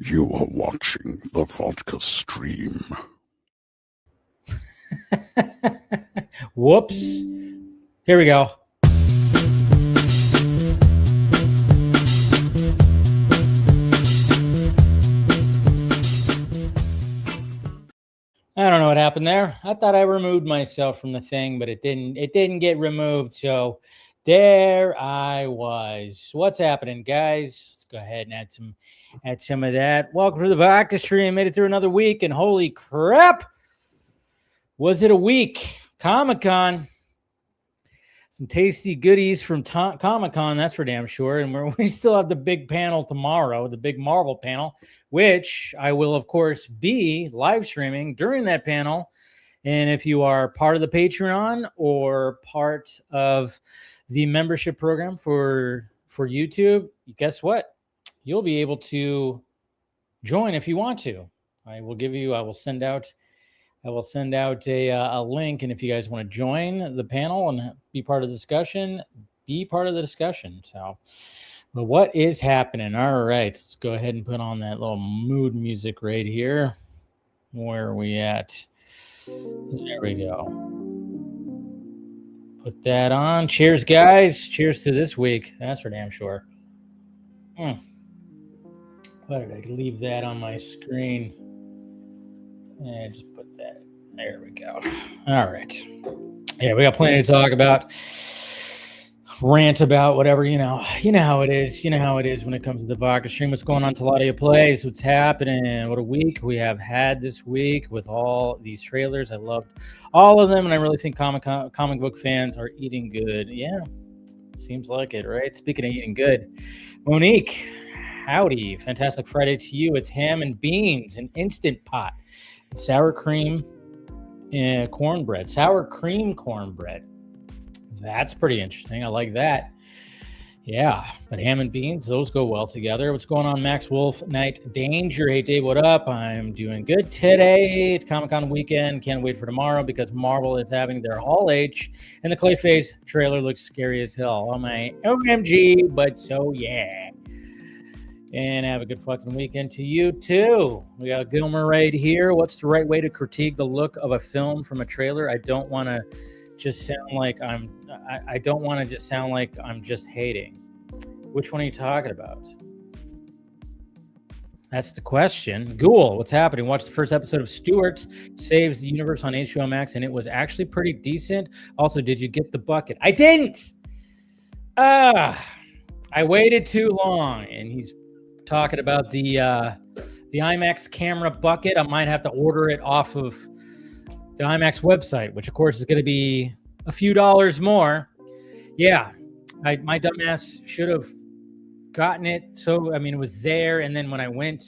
You are watching the Vodka stream. Whoops. Here we go. I don't know what happened there. I thought I removed myself from the thing, but it didn't get removed. So there I was. What's happening, guys? Let's go ahead and add some of that. Welcome to the Vodka stream. Made it through another week, and holy crap, was it a week? Comic-Con. Some tasty goodies from Comic-Con, that's for damn sure. And we still have the big panel tomorrow, the big Marvel panel, which I will, of course, be live streaming during that panel. And if you are part of the Patreon or part of the membership program for YouTube, guess what? You'll be able to join if you want to. I will send out a link, and if you guys want to join the panel and be part of the discussion, be part of the discussion. So, but what is happening? All right, let's go ahead and put on that little mood music right here. Where are we at? There we go. Put that on. Cheers, guys. Cheers to this week. That's for damn sure. Why did I leave that on my screen? And just put that. There we go. All right. Yeah, we got plenty to talk about. Rant about whatever, you know how it is. You know how it is when it comes to the Vodka stream. What's going on, Taladia Plays? What's happening? What a week we have had this week with all these trailers. I loved all of them, and I really think comic book fans are eating good. Yeah, seems like it, right? Speaking of eating good, Monique, howdy. Fantastic Friday to you. It's ham and beans, an Instant Pot, sour cream cornbread, sour cream cornbread. That's pretty interesting. I like that. Yeah, but ham and beans, those go well together. What's going on, Max Wolf? Night Danger. Hey, Dave, what up? I'm doing good today. It's Comic-Con weekend. Can't wait for tomorrow because Marvel is having their Hall H, and the Clayface trailer looks scary as hell. Oh, my OMG, but so yeah. And have a good fucking weekend to you, too. We got Gilmer right here. What's the right way to critique the look of a film from a trailer? I don't want to just sound like I'm just hating. Which one are you talking about? That's the question. Ghoul, what's happening? Watched the first episode of Stewart's Saves the Universe on HBO Max, and it was actually pretty decent. Also, did you get the bucket? I didn't! I waited too long, and he's talking about the IMAX camera bucket. I might have to order it off of the IMAX website, which of course is going to be a few dollars more. Yeah, my dumbass should have gotten it. So, I mean, it was there. And then when I went,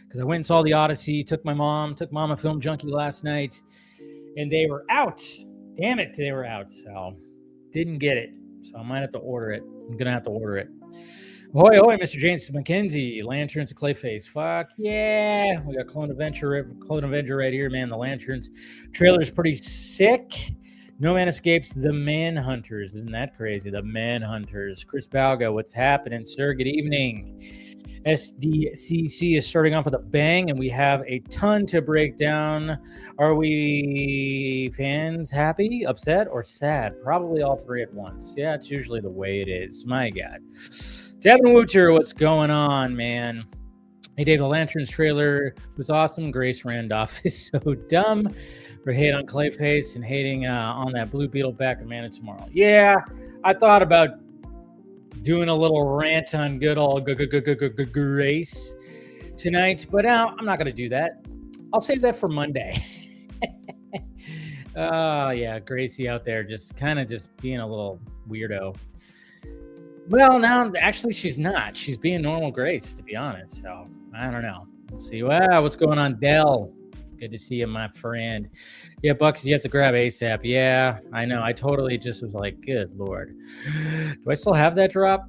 because I went and saw the Odyssey, took mom a film junkie last night, and they were out. Damn it, they were out. So, didn't get it. So, I might have to order it. I'm going to have to order it. Hoy, Mr. James McKenzie, Lanterns and Clayface. Fuck yeah. We got Clone Avenger right here, man. The Lanterns trailer is pretty sick. No Man Escapes the Manhunters. Isn't that crazy? The Manhunters. Chris Balga, what's happening, sir? Good evening. SDCC is starting off with a bang, and we have a ton to break down. Are we fans happy, upset, or sad? Probably all three at once. Yeah, it's usually the way it is. My God. Devin Wooter, what's going on, man? Hey, Dave, the Lanterns trailer was awesome. Grace Randolph is so dumb. For hating on Clayface and hating on that Blue Beetle back in Man of Tomorrow. Yeah, I thought about doing a little rant on good old Grace tonight, but I'm not going to do that. I'll save that for Monday. Oh, yeah, Gracie out there just being a little weirdo. Well, now, actually, she's not. She's being normal Grace, to be honest. So, I don't know. Let's see. Wow, what's going on, Dell? Good to see you, my friend. Yeah, Bucks, you have to grab ASAP. Yeah, I know. I totally just was like, good Lord. Do I still have that drop?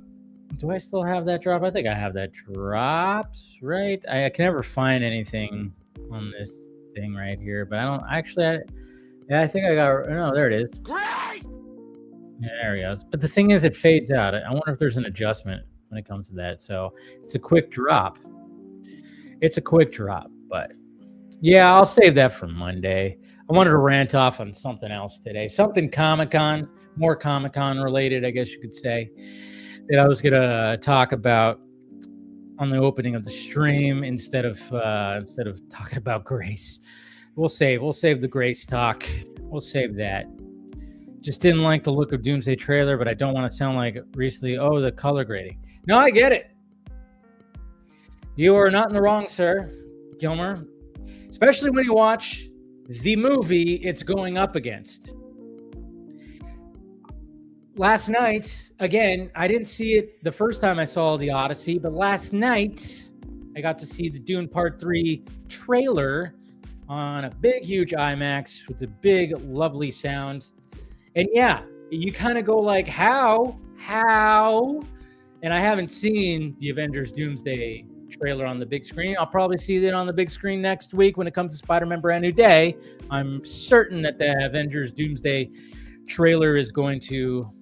I think I have that drop, right? I can never find anything on this thing right here, but I don't actually. I think I got. No, there it is. Great! There he goes. But the thing is, it fades out. I wonder if there's an adjustment when it comes to that. So it's a quick drop. It's a quick drop, but yeah, I'll save that for Monday. I wanted to rant off on something else today, something Comic-Con, more Comic-Con related, I guess you could say, that I was going to talk about on the opening of the stream instead of talking about Grace. We'll save the Grace talk. We'll save that. Just didn't like the look of Doomsday trailer, but I don't want to sound like recently, the color grading. No, I get it. You are not in the wrong, sir, Gilmer. Especially when you watch the movie it's going up against. Last night, again, I didn't see it the first time I saw The Odyssey, but last night I got to see the Dune Part 3 trailer on a big, huge IMAX with a big, lovely sound. And yeah, you kind of go like, how? And I haven't seen the Avengers Doomsday trailer on the big screen. I'll probably see it on the big screen next week when it comes to Spider-Man Brand New Day. I'm certain that the Avengers Doomsday trailer is going to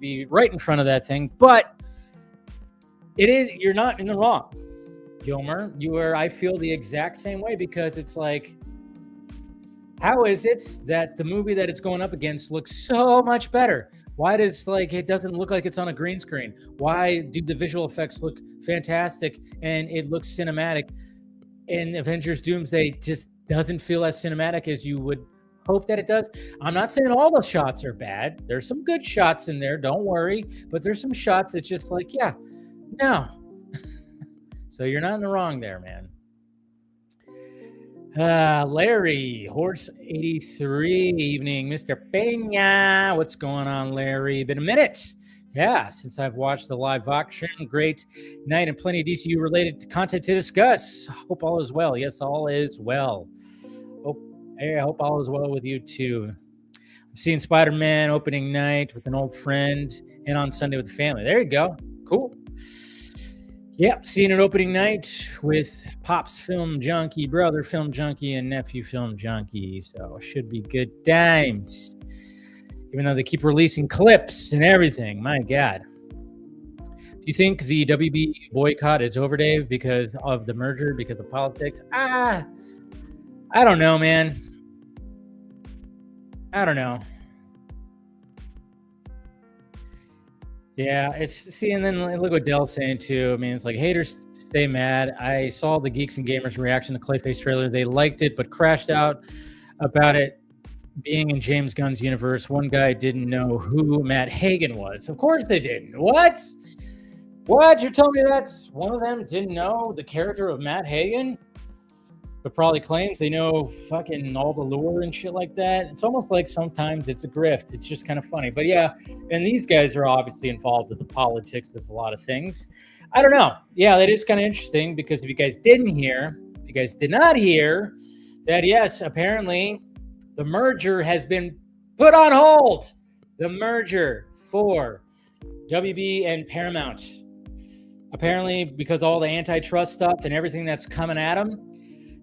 be right in front of that thing. But you're not in the wrong, Gilmer. I feel the exact same way, because it's like, how is it that the movie that it's going up against looks so much better? Why does it doesn't look like it's on a green screen? Why do the visual effects look fantastic and it looks cinematic? And Avengers Doomsday just doesn't feel as cinematic as you would hope that it does. I'm not saying all the shots are bad. There's some good shots in there, don't worry. But there's some shots that's just like, yeah, no. So you're not in the wrong there, man. Larry, Horse 83, evening, Mr. Peña. What's going on, Larry? Been a minute. Yeah, since I've watched the live Vodka stream. Great night and plenty of DCU related content to discuss. Hope all is well. Yes, all is well. I hope all is well with you too. I'm seeing Spider-Man opening night with an old friend and on Sunday with the family. There you go. Cool. Yep, seeing an opening night with Pop's Film Junkie, brother Film Junkie, and nephew Film Junkie. So it should be good times. Even though they keep releasing clips and everything. My God. Do you think the WB boycott is over, Dave, because of the merger, because of politics? I don't know, man. I don't know. Yeah, and then look what Dell's saying too. I mean, it's like, haters stay mad. I saw the Geeks and Gamers reaction to Clayface trailer. They liked it, but crashed out about it being in James Gunn's universe. One guy didn't know who Matt Hagen was. Of course they didn't. What? You're telling me that's one of them didn't know the character of Matt Hagen? But probably claims they know fucking all the lore and shit like that. It's almost like sometimes it's a grift. It's just kind of funny. But yeah, and these guys are obviously involved with the politics of a lot of things. I don't know. Yeah, that is kind of interesting, because if you guys did not hear that, yes, apparently the merger has been put on hold. The merger for WB and Paramount. Apparently, because all the antitrust stuff and everything that's coming at them,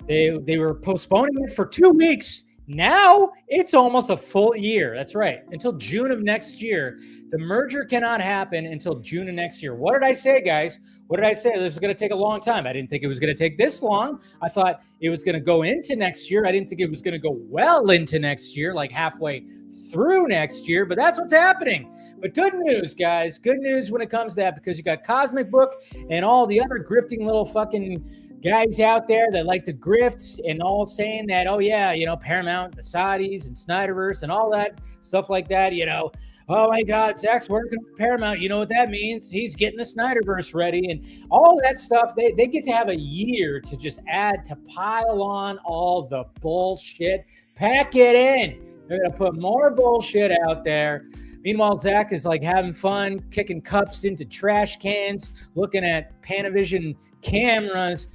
They were postponing it for 2 weeks. Now it's almost a full year. That's right. Until June of next year. The merger cannot happen until June of next year. What did I say, guys? What did I say? This is going to take a long time. I didn't think it was going to take this long. I thought it was going to go into next year. I didn't think it was going to go well into next year, like halfway through next year. But that's what's happening. But good news, guys. Good news when it comes to that, because you got Cosmic Book and all the other grifting little fucking guys out there that like to grift and all saying that, oh yeah, Paramount, the Saudis and Snyderverse and all that stuff like that, oh my God, Zach's working with Paramount. You know what that means? He's getting the Snyderverse ready and all that stuff. They get to have a year to just add, to pile on all the bullshit. Pack it in. They're going to put more bullshit out there. Meanwhile, Zach is like having fun, kicking cups into trash cans, looking at Panavision cameras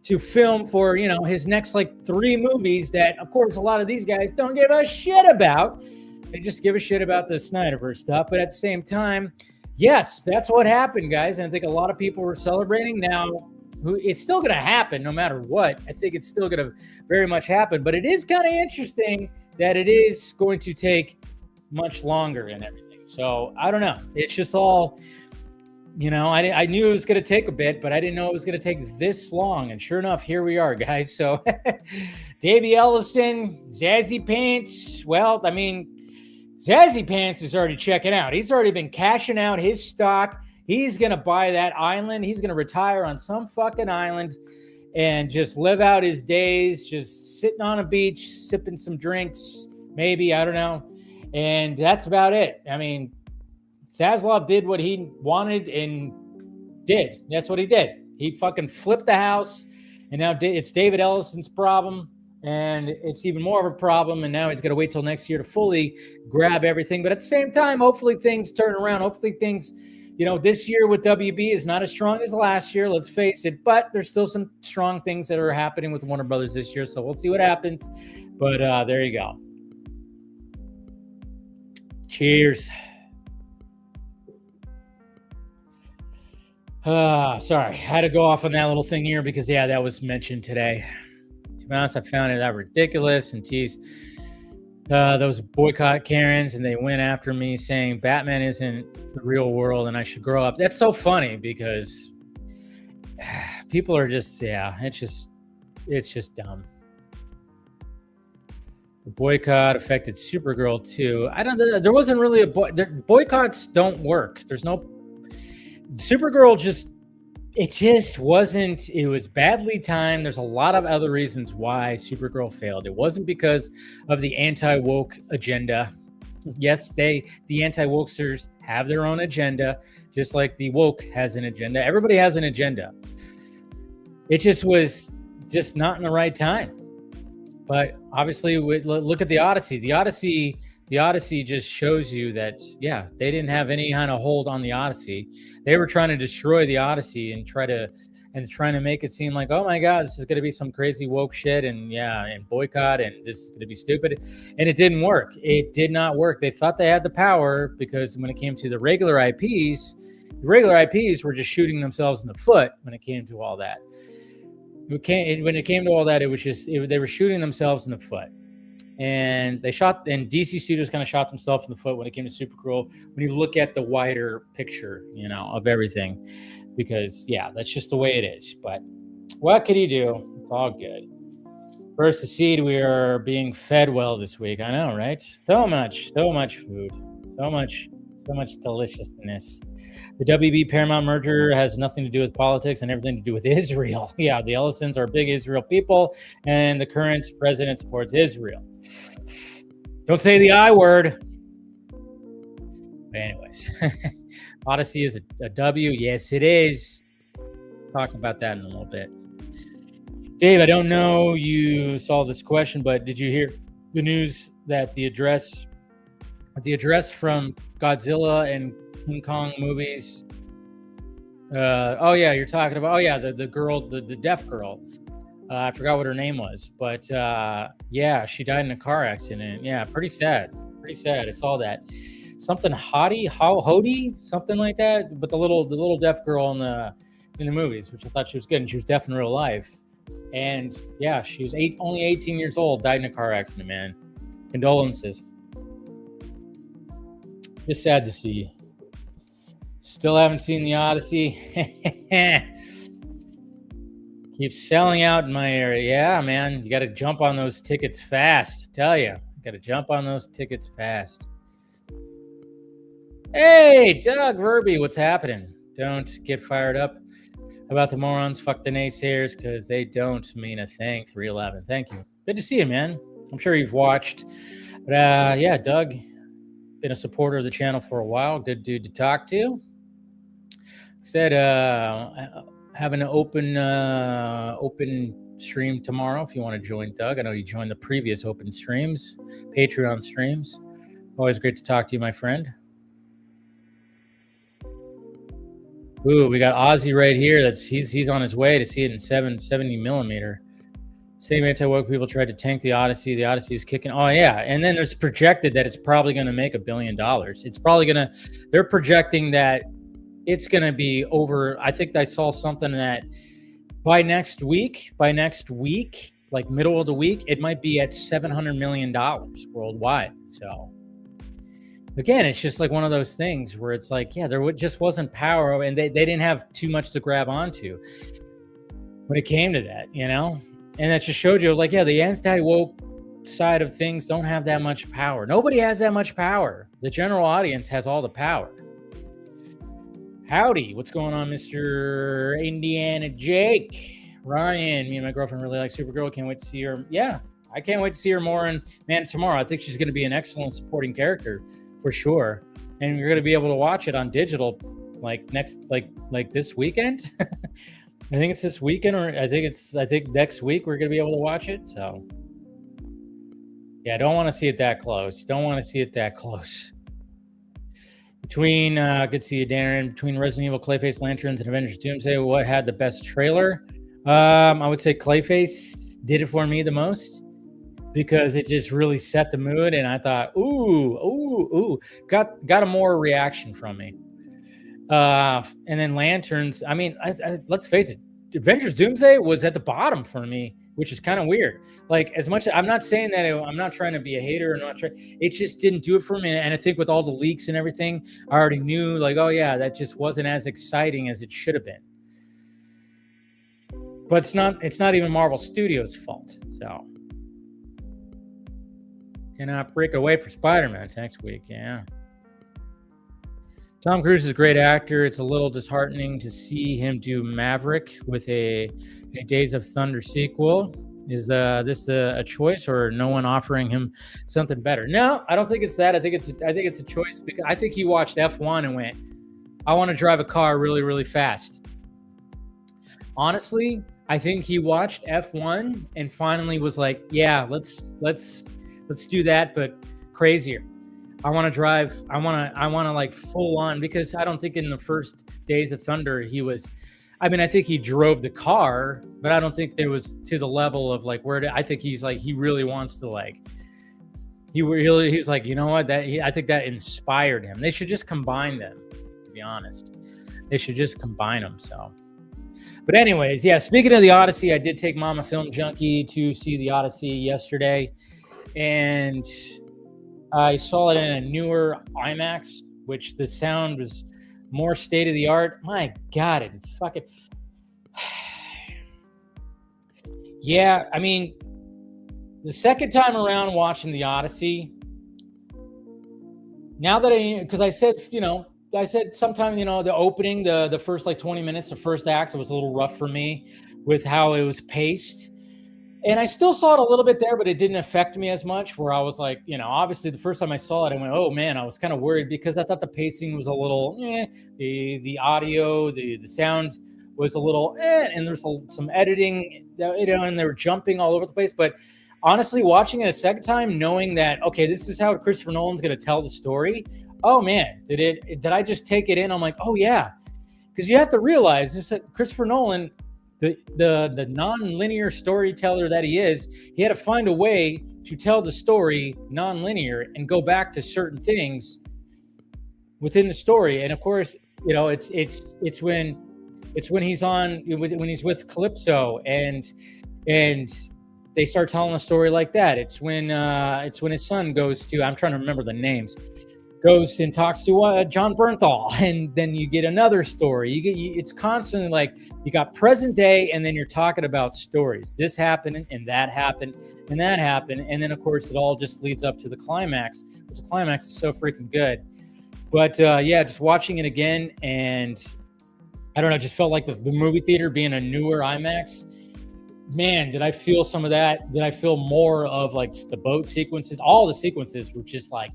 to film for, his next 3 movies that, of course, a lot of these guys don't give a shit about. They just give a shit about the Snyderverse stuff. But at the same time, yes, that's what happened, guys. And I think a lot of people were celebrating. Now, it's still going to happen no matter what. I think it's still going to very much happen. But it is kind of interesting that it is going to take much longer and everything. So I don't know. It's just all... I knew it was going to take a bit, but I didn't know it was going to take this long. And sure enough, here we are, guys. So Davey Ellison, Zazzy Pants. Well, I mean, Zazzy Pants is already checking out. He's already been cashing out his stock. He's going to buy that island. He's going to retire on some fucking island and just live out his days, just sitting on a beach, sipping some drinks, maybe, I don't know. And that's about it. I mean, Zaslav did what he wanted and did. That's what he did. He fucking flipped the house, and now it's David Ellison's problem, and it's even more of a problem, and now he's got to wait till next year to fully grab everything. But at the same time, hopefully things turn around. Hopefully things, this year with WB is not as strong as last year, let's face it, but there's still some strong things that are happening with Warner Brothers this year, so we'll see what happens. But there you go. Cheers. Sorry, I had to go off on that little thing here because, that was mentioned today. To be honest, I found it that ridiculous and teased those boycott Karens, and they went after me saying Batman isn't the real world and I should grow up. That's so funny because people are just, it's just dumb. The boycott affected Supergirl too. There wasn't really boycotts don't work. There's no Supergirl it was badly timed. There's a lot of other reasons why Supergirl failed. It wasn't because of the anti-woke agenda. Yes, the anti-wokesters have their own agenda, just like the woke has an agenda. Everybody has an agenda. It just was just not in the right time. But obviously, look at the Odyssey. The Odyssey just shows you that, they didn't have any kind of hold on the Odyssey. They were trying to destroy the Odyssey and trying to make it seem like, oh my God, this is going to be some crazy woke shit and boycott and this is going to be stupid. And it didn't work. It did not work. They thought they had the power because when it came to the regular IPs were just shooting themselves in the foot when it came to all that. When it came to all that, it was just they were shooting themselves in the foot. And DC Studios kind of shot themselves in the foot when it came to Supergirl. When you look at the wider picture, of everything, because that's just the way it is. But what could you do? It's all good. First to seed, we are being fed well this week. I know, right? So much food, so much deliciousness. The WB Paramount merger has nothing to do with politics and everything to do with Israel. The Ellisons are big Israel people, and the current president supports Israel. Don't say the I word. But anyways, Odyssey is a W. Yes, it is. Talk about that in a little bit. Dave, I don't know you saw this question, but did you hear the news that the address from Godzilla and King Kong movies? You're talking about the girl, the deaf girl. I forgot what her name was, but she died in a car accident. Yeah, pretty sad. I saw that. Something Hody, something like that. But the little deaf girl in the movies, which I thought she was good, and she was deaf in real life. And she was only 18 years old, died in a car accident. Man, condolences. Just sad to see. Still haven't seen the Odyssey. Keeps selling out in my area. Yeah, man. You got to jump on those tickets fast. I tell you. Got to jump on those tickets fast. Hey, Doug Verby, what's happening? Don't get fired up about the morons. Fuck the naysayers because they don't mean a thing. 311. Thank you. Good to see you, man. I'm sure you've watched. But Doug, been a supporter of the channel for a while. Good dude to talk to. Said having an open stream tomorrow if you want to join Doug. I know you joined the previous open streams, Patreon streams. Always great to talk to you, my friend. Ooh, we got Ozzy right here. He's on his way to see it in 70 millimeter. Same anti-woke people tried to tank the Odyssey. The Odyssey is kicking. Oh yeah, and then there's projected that it's probably going to make $1 billion. It's probably going to. They're projecting that it's going to be over. I think I saw something that by next week, like middle of the week, it might be at $700 million worldwide. So again, it's just like one of those things where it's like, yeah, there just wasn't power, and they didn't have too much to grab onto when it came to that, and that just showed you, like, yeah, the anti-woke side of things don't have that much power. Nobody has that much power. The general audience has all the power. Howdy, what's going on, Mr. Indiana Jake? Ryan, me and my girlfriend really like Supergirl. Can't wait to see her. Yeah, I can't wait to see her more in Man Tomorrow. I think she's going to be an excellent supporting character for sure. And you're going to be able to watch it on digital like this weekend. I think it's this weekend, or I think next week we're going to be able to watch it. So yeah, I don't want to see it that close. Between, good to see you, Darren. Between Resident Evil, Clayface, Lanterns, and Avengers Doomsday, what had the best trailer? I would say Clayface did it for me the most because it just really set the mood, and I thought, ooh, got a more reaction from me. And then Lanterns, I mean, let's face it, Avengers Doomsday was at the bottom for me, which is kind of weird. Like, as much, I'm not saying that I'm not trying to be a hater, it just didn't do it for me. And I think with all the leaks and everything, I already knew, like, oh yeah, that just wasn't as exciting as it should have been. But it's not even Marvel Studios' fault. So cannot break away for Spider-Man next week. Yeah. Tom Cruise is a great actor. It's a little disheartening to see him do Maverick with a Days of Thunder sequel. Is this a choice, or no one offering him something better? No, I don't think it's that. I think it's a choice because I think he watched F1 and went, I want to drive a car really, really fast. Honestly, I think he watched F1 and finally was like, yeah, let's do that, but crazier. I want to drive. I want to like full on, because I don't think in the first Days of Thunder he was. I mean, I think he drove the car, but I don't think there was to the level of like I think he's like, he really wants to like. He was like, you know what? I think that inspired him. They should just combine them. To be honest, they should just combine them. So, but anyways, yeah. Speaking of the Odyssey, I did take Mama Film Junkie to see the Odyssey yesterday, and I saw it in a newer IMAX, which the sound was more state of the art. My God, it fucking. Yeah, I mean, the second time around watching the Odyssey, now that because I said sometime, the opening, the first like 20 minutes, the first act was a little rough for me with how it was paced. And I still saw it a little bit there, but it didn't affect me as much, where I was like, obviously the first time I saw it, I went, oh man, I was kind of worried because I thought the pacing was a little, the audio, the sound was a little, and there's some editing, and they were jumping all over the place. But honestly, watching it a second time, knowing that, okay, this is how Christopher Nolan's going to tell the story. Oh man, did I just take it in? I'm like, oh yeah. Because you have to realize this, Christopher Nolan, the non-linear storyteller that he is, he had to find a way to tell the story non-linear and go back to certain things within the story. And of course, it's when he's with Calypso and they start telling a story like that. It's when his son goes to, I'm trying to remember the names, goes and talks to John Bernthal, and then you get another story. It's constantly like you got present day, and then you're talking about stories. This happened, and that happened, and that happened, and then of course it all just leads up to the climax. Which the climax is so freaking good. But yeah, just watching it again, and I don't know, just felt like the movie theater being a newer IMAX. Man, did I feel some of that? Did I feel more of like the boat sequences? All the sequences were just like.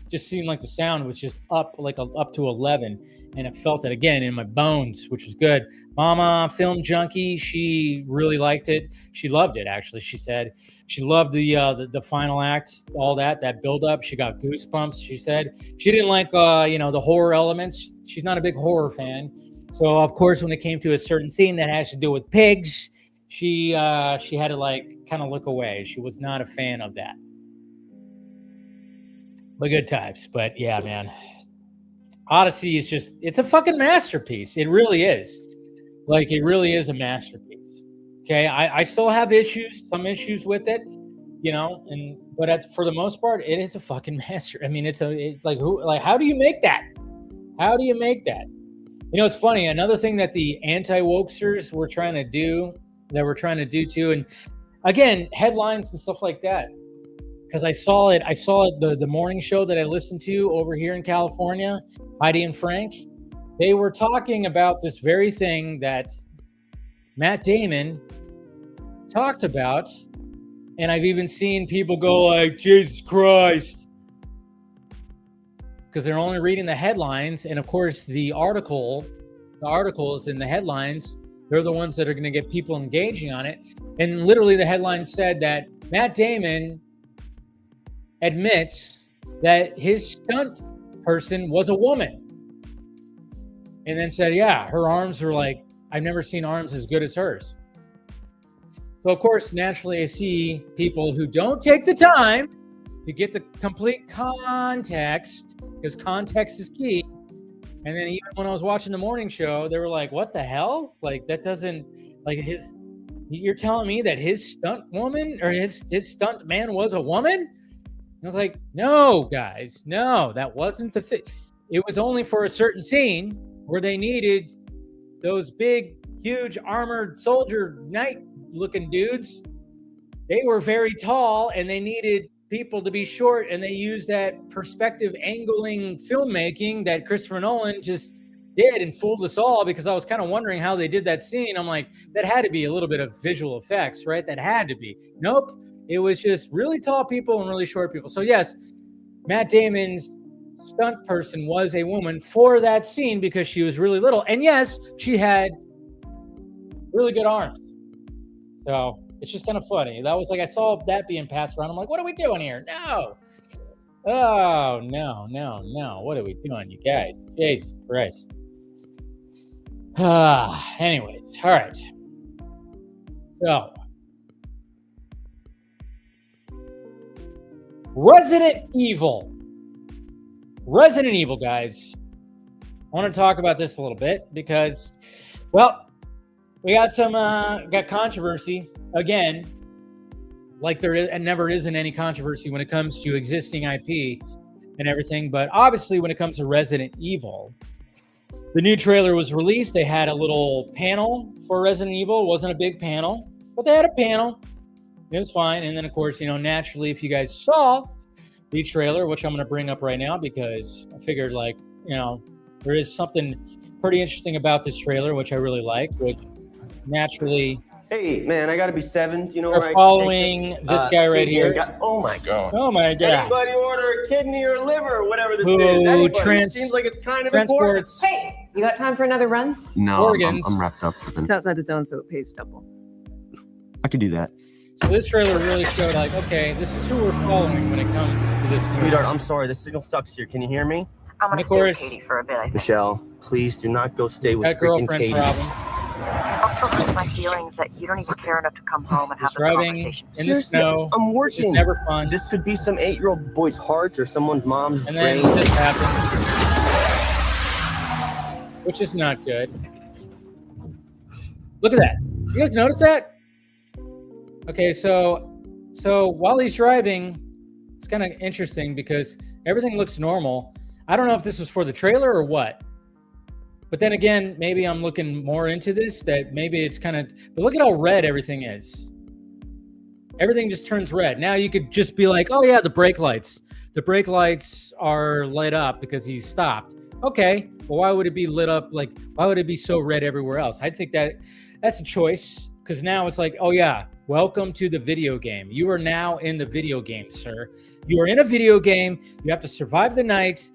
Just seemed like the sound was just up to 11, and it felt it again in my bones, which was good. Mama Film Junkie, she really liked it. She loved it, actually. She said she loved the final act, all that build up. She got goosebumps. She said she didn't like the horror elements. She's not a big horror fan, so of course when it came to a certain scene that has to do with pigs, she had to like kind of look away. She was not a fan of that. But good times. But yeah, man, Odyssey is it's a fucking masterpiece. It really is. Like, it really is a masterpiece. Okay, I still have some issues with it, But for the most part, it is a fucking master. I mean, it's how do you make that? How do you make that? It's funny. Another thing that the anti-wokesters were trying to do too, and again, headlines and stuff like that. Because I saw it the morning show that I listened to over here in California, Heidi and Frank. They were talking about this very thing that Matt Damon talked about, and I've even seen people go like, Jesus Christ, because they're only reading the headlines, and of course the articles in the headlines, they're the ones that are going to get people engaging on it. And literally the headline said that Matt Damon admits that his stunt person was a woman, and then said, yeah, her arms are like, I've never seen arms as good as hers. So of course, naturally, I see people who don't take the time to get the complete context, because context is key. And then even when I was watching the morning show, they were like, what the hell? Like, that doesn't, like, you're telling me that his stunt woman or his stunt man was a woman? I was like, no, guys, no, that wasn't the thing. It was only for a certain scene where they needed those big, huge armored soldier knight-looking dudes. They were very tall, and they needed people to be short, and they used that perspective angling filmmaking that Christopher Nolan just did and fooled us all, because I was kind of wondering how they did that scene. I'm like, that had to be a little bit of visual effects, right? That had to be. Nope. It was just really tall people and really short people. So yes, Matt Damon's stunt person was a woman for that scene because she was really little. And yes, she had really good arms. So it's just kind of funny. That was like, I saw that being passed around. I'm like, what are we doing here? No. Oh, no. What are we doing, you guys? Jesus Christ. Anyways, all right. So, Resident Evil, guys. I want to talk about this a little bit because, well, we got got controversy again, like there is and never isn't any controversy when it comes to existing IP and everything. But obviously, when it comes to Resident Evil, the new trailer was released. They had a little panel for Resident Evil. It wasn't a big panel, but they had a panel. It was fine. And then, of course, naturally, if you guys saw the trailer, which I'm going to bring up right now because I figured, there is something pretty interesting about this trailer, which I really like, which naturally... Hey, man, I got to be 7. You know we're following this guy right here. Oh, my God. Oh, my God. Anybody order a kidney or liver or whatever this is? Anybody. Seems like it's kind of important. Hey, you got time for another run? No, I'm wrapped up for them. It's outside the zone, so it pays double. I could do that. So this trailer really showed, okay, this is who we're following when it comes to this movie. Sweetheart, I'm sorry. The signal sucks here. Can you hear me? I'm going to stay with Katie for a bit. Michelle, please do not go stay with freaking Katie. Problems. Also hurt my feelings that you don't even care enough to come home and have this conversation. In the snow. I'm working. It's never fun. This could be some 8-year-old boy's heart or someone's mom's brain. And then this happens, which is not good. Look at that. You guys notice that? Okay, so while he's driving, it's kind of interesting because everything looks normal. I don't know if this was for the trailer or what. But then again, maybe I'm looking more into this, that maybe it's kind of... But look at how red everything is. Everything just turns red. Now you could just be like, oh yeah, the brake lights. The brake lights are lit up because he stopped. Okay, well, why would it be lit up? Like, why would it be so red everywhere else? I think that's a choice, because now it's like, oh yeah, welcome to the video game. You are now in the video game, sir. You are in a video game. You have to survive the night.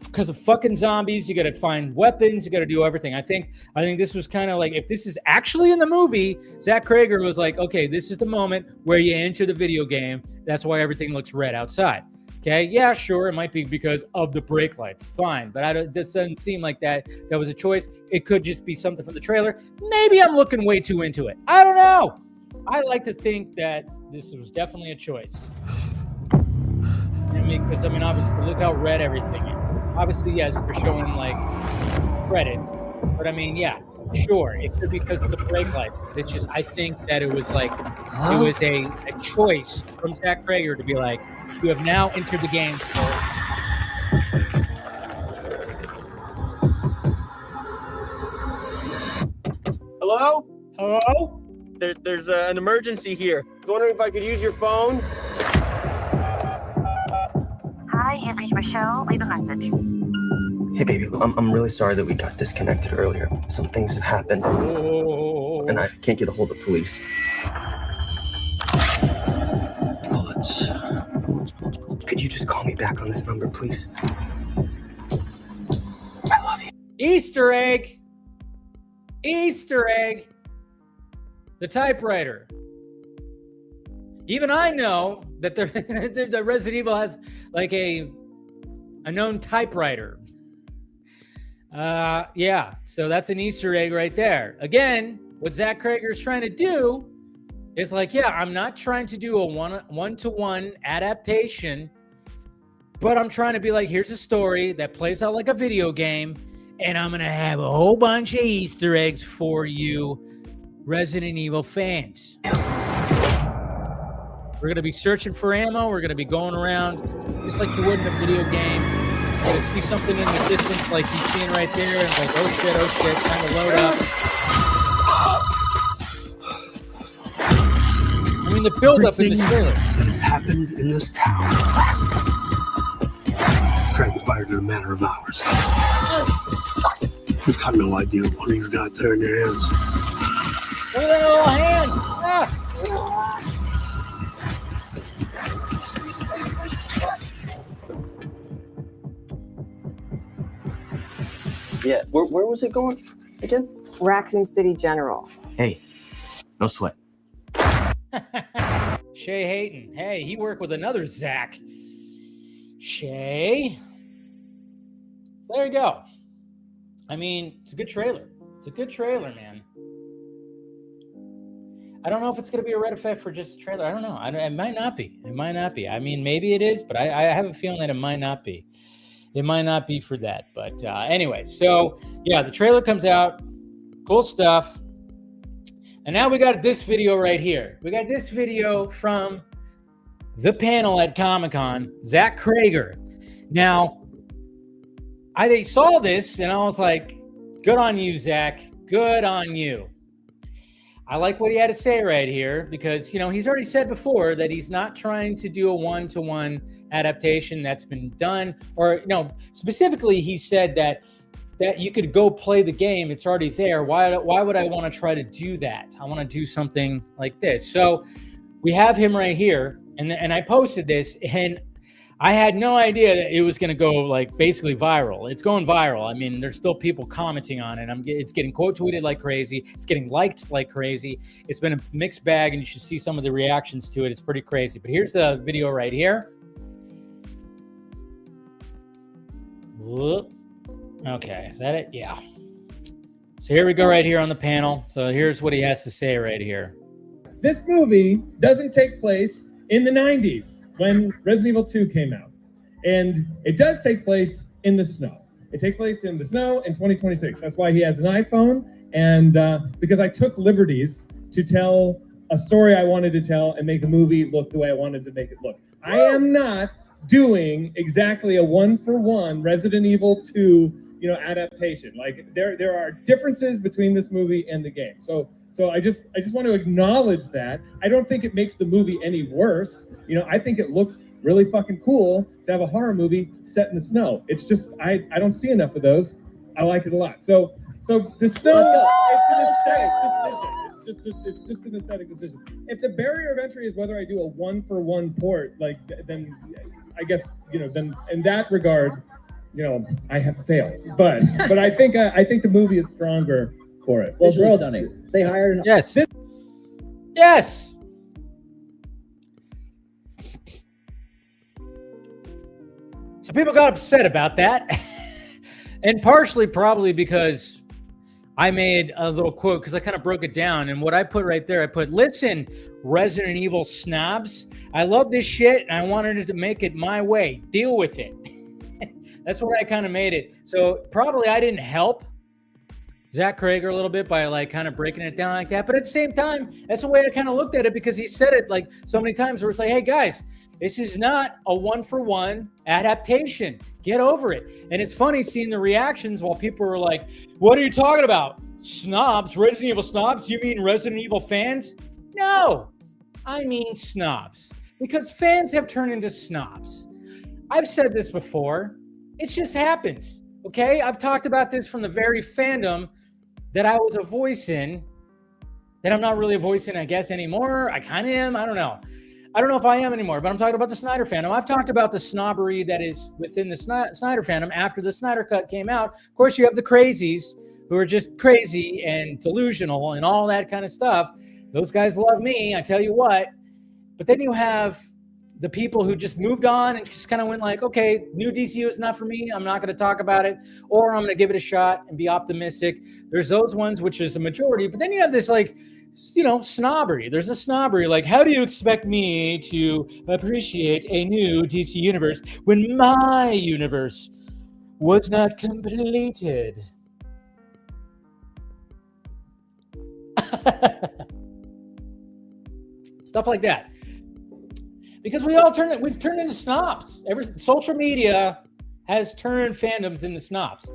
Because of fucking zombies, you got to find weapons, you got to do everything. I think this was kind of like, if this is actually in the movie, Zach Krager was like, okay, this is the moment where you enter the video game. That's why everything looks red outside. Okay, yeah, sure, it might be because of the brake lights. Fine, but this doesn't seem like that was a choice. It could just be something from the trailer. Maybe I'm looking way too into it. I don't know. I like to think that this was definitely a choice. Because, obviously, look how red everything is. Obviously, yes, they're showing, credits. But, yeah, Sure, it could be because of the brake light. It's just, I think that it was like, it was a choice from Zach Krager to be like, you have now entered the game. So. Hello? Hello? There's an emergency here. I was wondering if I could use your phone. Hi, you've reached Michelle. Leave a message. Hey, baby, I'm really sorry that we got disconnected earlier. Some things have happened, and I can't get a hold of police. Bullets. Could you just call me back on this number, please? I love you. Easter egg. Easter egg. The typewriter. Even I know that the Resident Evil has like a known typewriter. Yeah, so that's an Easter egg right there. Again, what Zach Krager is trying to do is like, yeah, I'm not trying to do a one-to-one adaptation, but I'm trying to be like, here's a story that plays out like a video game, and I'm going to have a whole bunch of Easter eggs for you Resident Evil fans. We're going to be searching for ammo. We're going to be going around just like you would in a video game. You're going to see something in the distance like you're seeing right there, and like, oh shit, time to load up. I mean, the build-up in this trailer. That has happened in this town transpired in a matter of hours. You've got no idea what you've got there in your hands. Look at that little hand! Yeah, where was it going again? Raccoon City General. Hey, no sweat. Shay Hayton. Hey, he worked with another Zach. Shay. So there you go. I mean, it's a good trailer. It's a good trailer, man. I don't know if it's going to be a red effect for just a trailer. I don't know. It might not be. It might not be. I mean, maybe it is, but I have a feeling that it might not be. It might not be for that. But anyway, so yeah, the trailer comes out. Cool stuff. And now we got this video right here. We got this video from the panel at Comic-Con, Zach Krager. Now, I saw this and I was like, good on you, Zach. Good on you. I like what he had to say right here because, you know, he's already said before that he's not trying to do a one-to-one adaptation that's been done. Or, you know, specifically he said that you could go play the game. It's already there. Why would I want to try to do that? I want to do something like this. So we have him right here. And I posted this and I had no idea that it was going to go like basically viral. It's going viral. I mean, there's still people commenting on it. It's getting quote tweeted like crazy. It's getting liked like crazy. It's been a mixed bag and you should see some of the reactions to it. It's pretty crazy. But here's the video right here. Whoop. Okay, is that it? Yeah. So here we go right here on the panel. So here's what he has to say right here. This movie doesn't take place in the 90s when Resident Evil 2 came out. And it does take place in the snow. It takes place in the snow in 2026. That's why he has an iPhone. And because I took liberties to tell a story I wanted to tell and make the movie look the way I wanted to make it look. I am not doing exactly a one-for-one Resident Evil 2 adaptation. Like there are differences between this movie and the game. So I just want to acknowledge that. I don't think it makes the movie any worse. I think it looks really fucking cool to have a horror movie set in the snow. It's just I don't see enough of those. I like it a lot. So the snow, it's an aesthetic decision. It's just an aesthetic decision. If the barrier of entry is whether I do a one-for-one port, like then I guess then in that regard, I have failed. But I think the movie is stronger for it. Well, it's stunning. They hired an Yes. Yes. So people got upset about that. And partially probably because I made a little quote because I kind of broke it down. And what I put right there, I put, listen, Resident Evil snobs, I love this shit and I wanted to make it my way. Deal with it. That's what I kind of made it. So probably I didn't help Zach Krager a little bit by like kind of breaking it down like that. But at the same time, that's the way I kind of looked at it, because he said it like so many times where it's like, hey guys, this is not a 1-for-1 adaptation. Get over it. And it's funny seeing the reactions while people are like, what are you talking about? Snobs, Resident Evil snobs? You mean Resident Evil fans? No, I mean snobs, because fans have turned into snobs. I've said this before. It just happens. Okay. I've talked about this from the very fandom that I was a voice in, that I'm not really a voice in, I guess, anymore. I kind of am. I don't know if I am anymore, but I'm talking about the Snyder fandom. I've talked about the snobbery that is within the Snyder fandom after the Snyder Cut came out. Of course, you have the crazies who are just crazy and delusional and all that kind of stuff. Those guys love me, I tell you what. But then you have the people who just moved on and just kind of went like, okay, new DCU is not for me. I'm not going to talk about it, or I'm going to give it a shot and be optimistic. There's those ones, which is a majority. But then you have this like, snobbery. There's a snobbery. Like, how do you expect me to appreciate a new DC universe when my universe was not completed? Stuff like that. Because we've turned into snobs. Social media has turned fandoms into snobs.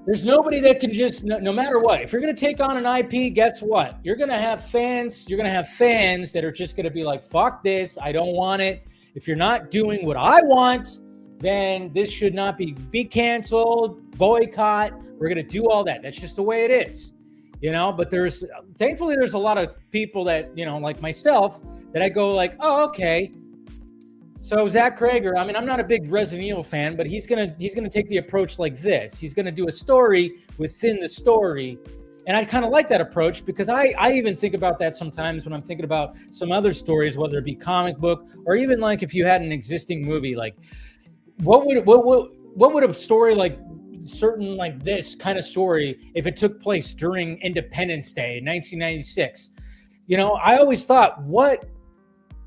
There's nobody that can just, no matter what, if you're going to take on an IP, guess what? You're going to have fans. You're going to have fans that are just going to be like, fuck this. I don't want it. If you're not doing what I want, then this should not be canceled, boycott. We're going to do all that. That's just the way it is. But thankfully there's a lot of people that, like myself, that I go like, oh, okay. So Zach Krager, I mean, I'm not a big Resident Evil fan, but he's gonna take the approach like this. He's gonna do a story within the story. And I kind of like that approach, because I even think about that sometimes when I'm thinking about some other stories, whether it be comic book or even like if you had an existing movie, like what would a story like certain like this kind of story, if it took place during Independence Day in 1996, I always thought,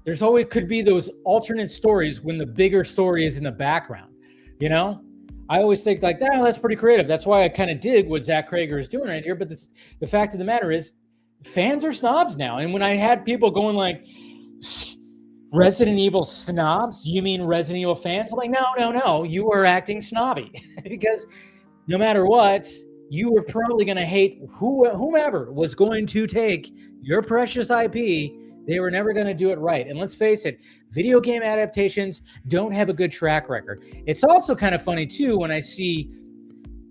there's always could be those alternate stories when the bigger story is in the background. I always think like that. That's pretty creative. That's why I kind of dig what Zach Krager is doing right here. But the fact of the matter is, fans are snobs now. And when I had people going like, Resident Evil snobs? You mean Resident Evil fans? I'm like, no. You are acting snobby because no matter what, you were probably going to hate whomever was going to take your precious IP. They were never going to do it right. And let's face it, video game adaptations don't have a good track record. It's also kind of funny, too, when I see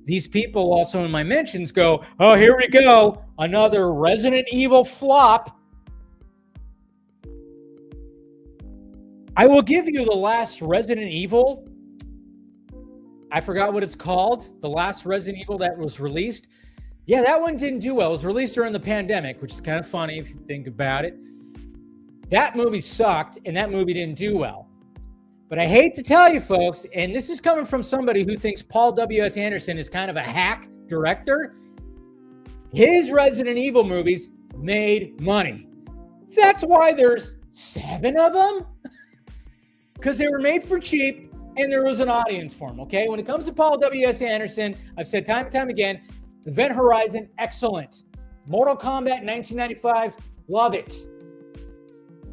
these people also in my mentions go, oh, here we go. Another Resident Evil flop. I will give you the last Resident Evil. I forgot what it's called. The last Resident Evil that was released. Yeah, that one didn't do well. It was released during the pandemic, which is kind of funny if you think about it. That movie sucked, and that movie didn't do well. But I hate to tell you, folks, and this is coming from somebody who thinks Paul W.S. Anderson is kind of a hack director. His Resident Evil movies made money. That's why there's 7 of them. Because they were made for cheap, and there was an audience for them, okay? When it comes to Paul W.S. Anderson, I've said time and time again, Event Horizon, excellent. Mortal Kombat 1995, love it.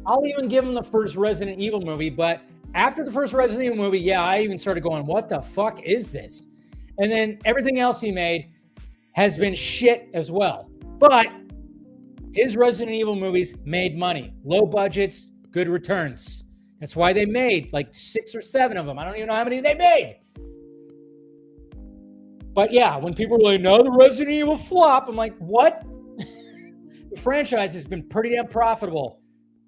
I'll even give him the first Resident Evil movie, but after the first Resident Evil movie, yeah, I even started going, what the fuck is this? And then everything else he made has been shit as well. But his Resident Evil movies made money. Low budgets, good returns. That's why they made like 6 or 7 of them. I don't even know how many they made. But yeah, when people were like, no, the Resident Evil flop, I'm like, what? The franchise has been pretty damn profitable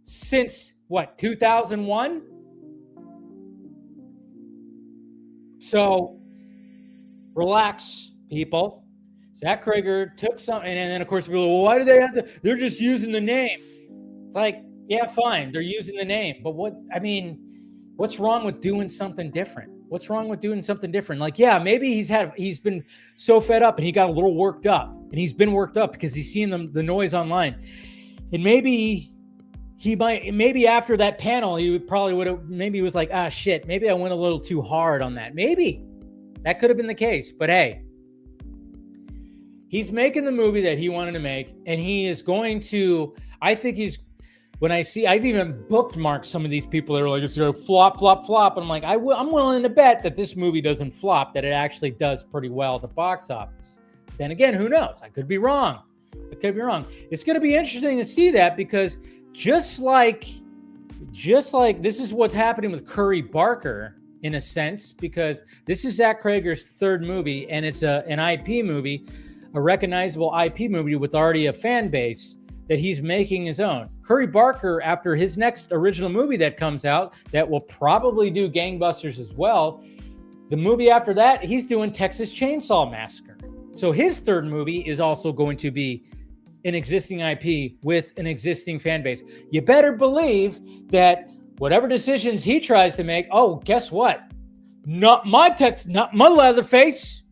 since, 2001? So, relax, people. Zach Krager took some, and then, of course, people are like, well, why do they have to? They're just using the name. It's like, yeah, fine, they're using the name. But what's wrong with doing something different? What's wrong with doing something different? Like, yeah, maybe he's been so fed up and he got a little worked up. And he's been worked up because he's seen the noise online. And maybe after that panel, he probably would have, maybe he was like, shit, maybe I went a little too hard on that. Maybe that could have been the case. But hey, He's making the movie that he wanted to make, and he is going to, I think he's, when I see, I've even bookmarked some of these people that are like, it's going to flop, flop, flop. And I'm like, I'm willing to bet that this movie doesn't flop, that it actually does pretty well at the box office. Then again, who knows? I could be wrong. It's going to be interesting to see that, because just like this is what's happening with Curry Barker in a sense, because this is Zach Cregger's third movie, and it's an IP movie, a recognizable IP movie with already a fan base that he's making his own. Curry Barker, after his next original movie that comes out, that will probably do gangbusters as well, the movie after that, he's doing Texas Chainsaw Massacre. So his third movie is also going to be an existing IP with an existing fan base. You better believe that whatever decisions he tries to make, oh, guess what? Not my Leatherface.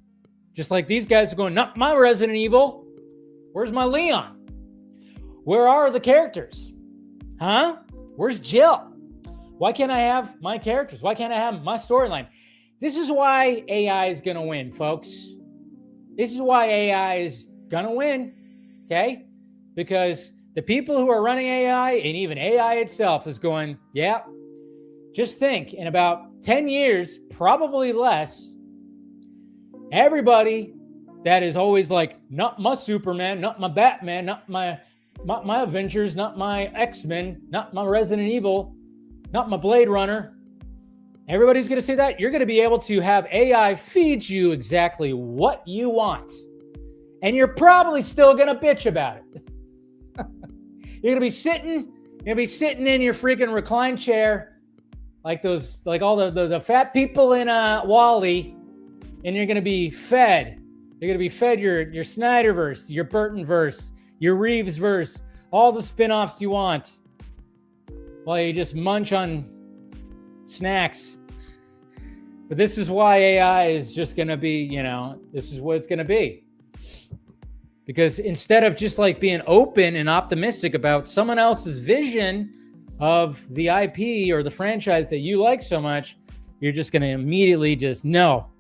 Just like these guys are going, not my Resident Evil. Where's my Leon? Where are the characters? Huh? Where's Jill? Why can't I have my characters? Why can't I have my storyline? This is why AI is going to win, folks. This is why AI is going to win, okay? Because the people who are running AI, and even AI itself, is going, yeah, just think, in about 10 years, probably less, everybody that is always like, not my Superman, not my Batman, not my Avengers, not my X-Men, not my Resident Evil, not my Blade Runner. Everybody's going to say that. You're going to be able to have AI feed you exactly what you want. And you're probably still going to bitch about it. You're going to be sitting in your freaking recline chair like all the fat people in WALL-E, and you're going to be fed. You're going to be fed your Snyderverse, your Burtonverse, your Reevesverse, all the spin-offs you want, while you just munch on snacks. But this is why AI is just going to be, this is what it's going to be. Because instead of just like being open and optimistic about someone else's vision of the IP or the franchise that you like so much, you're just going to immediately just no.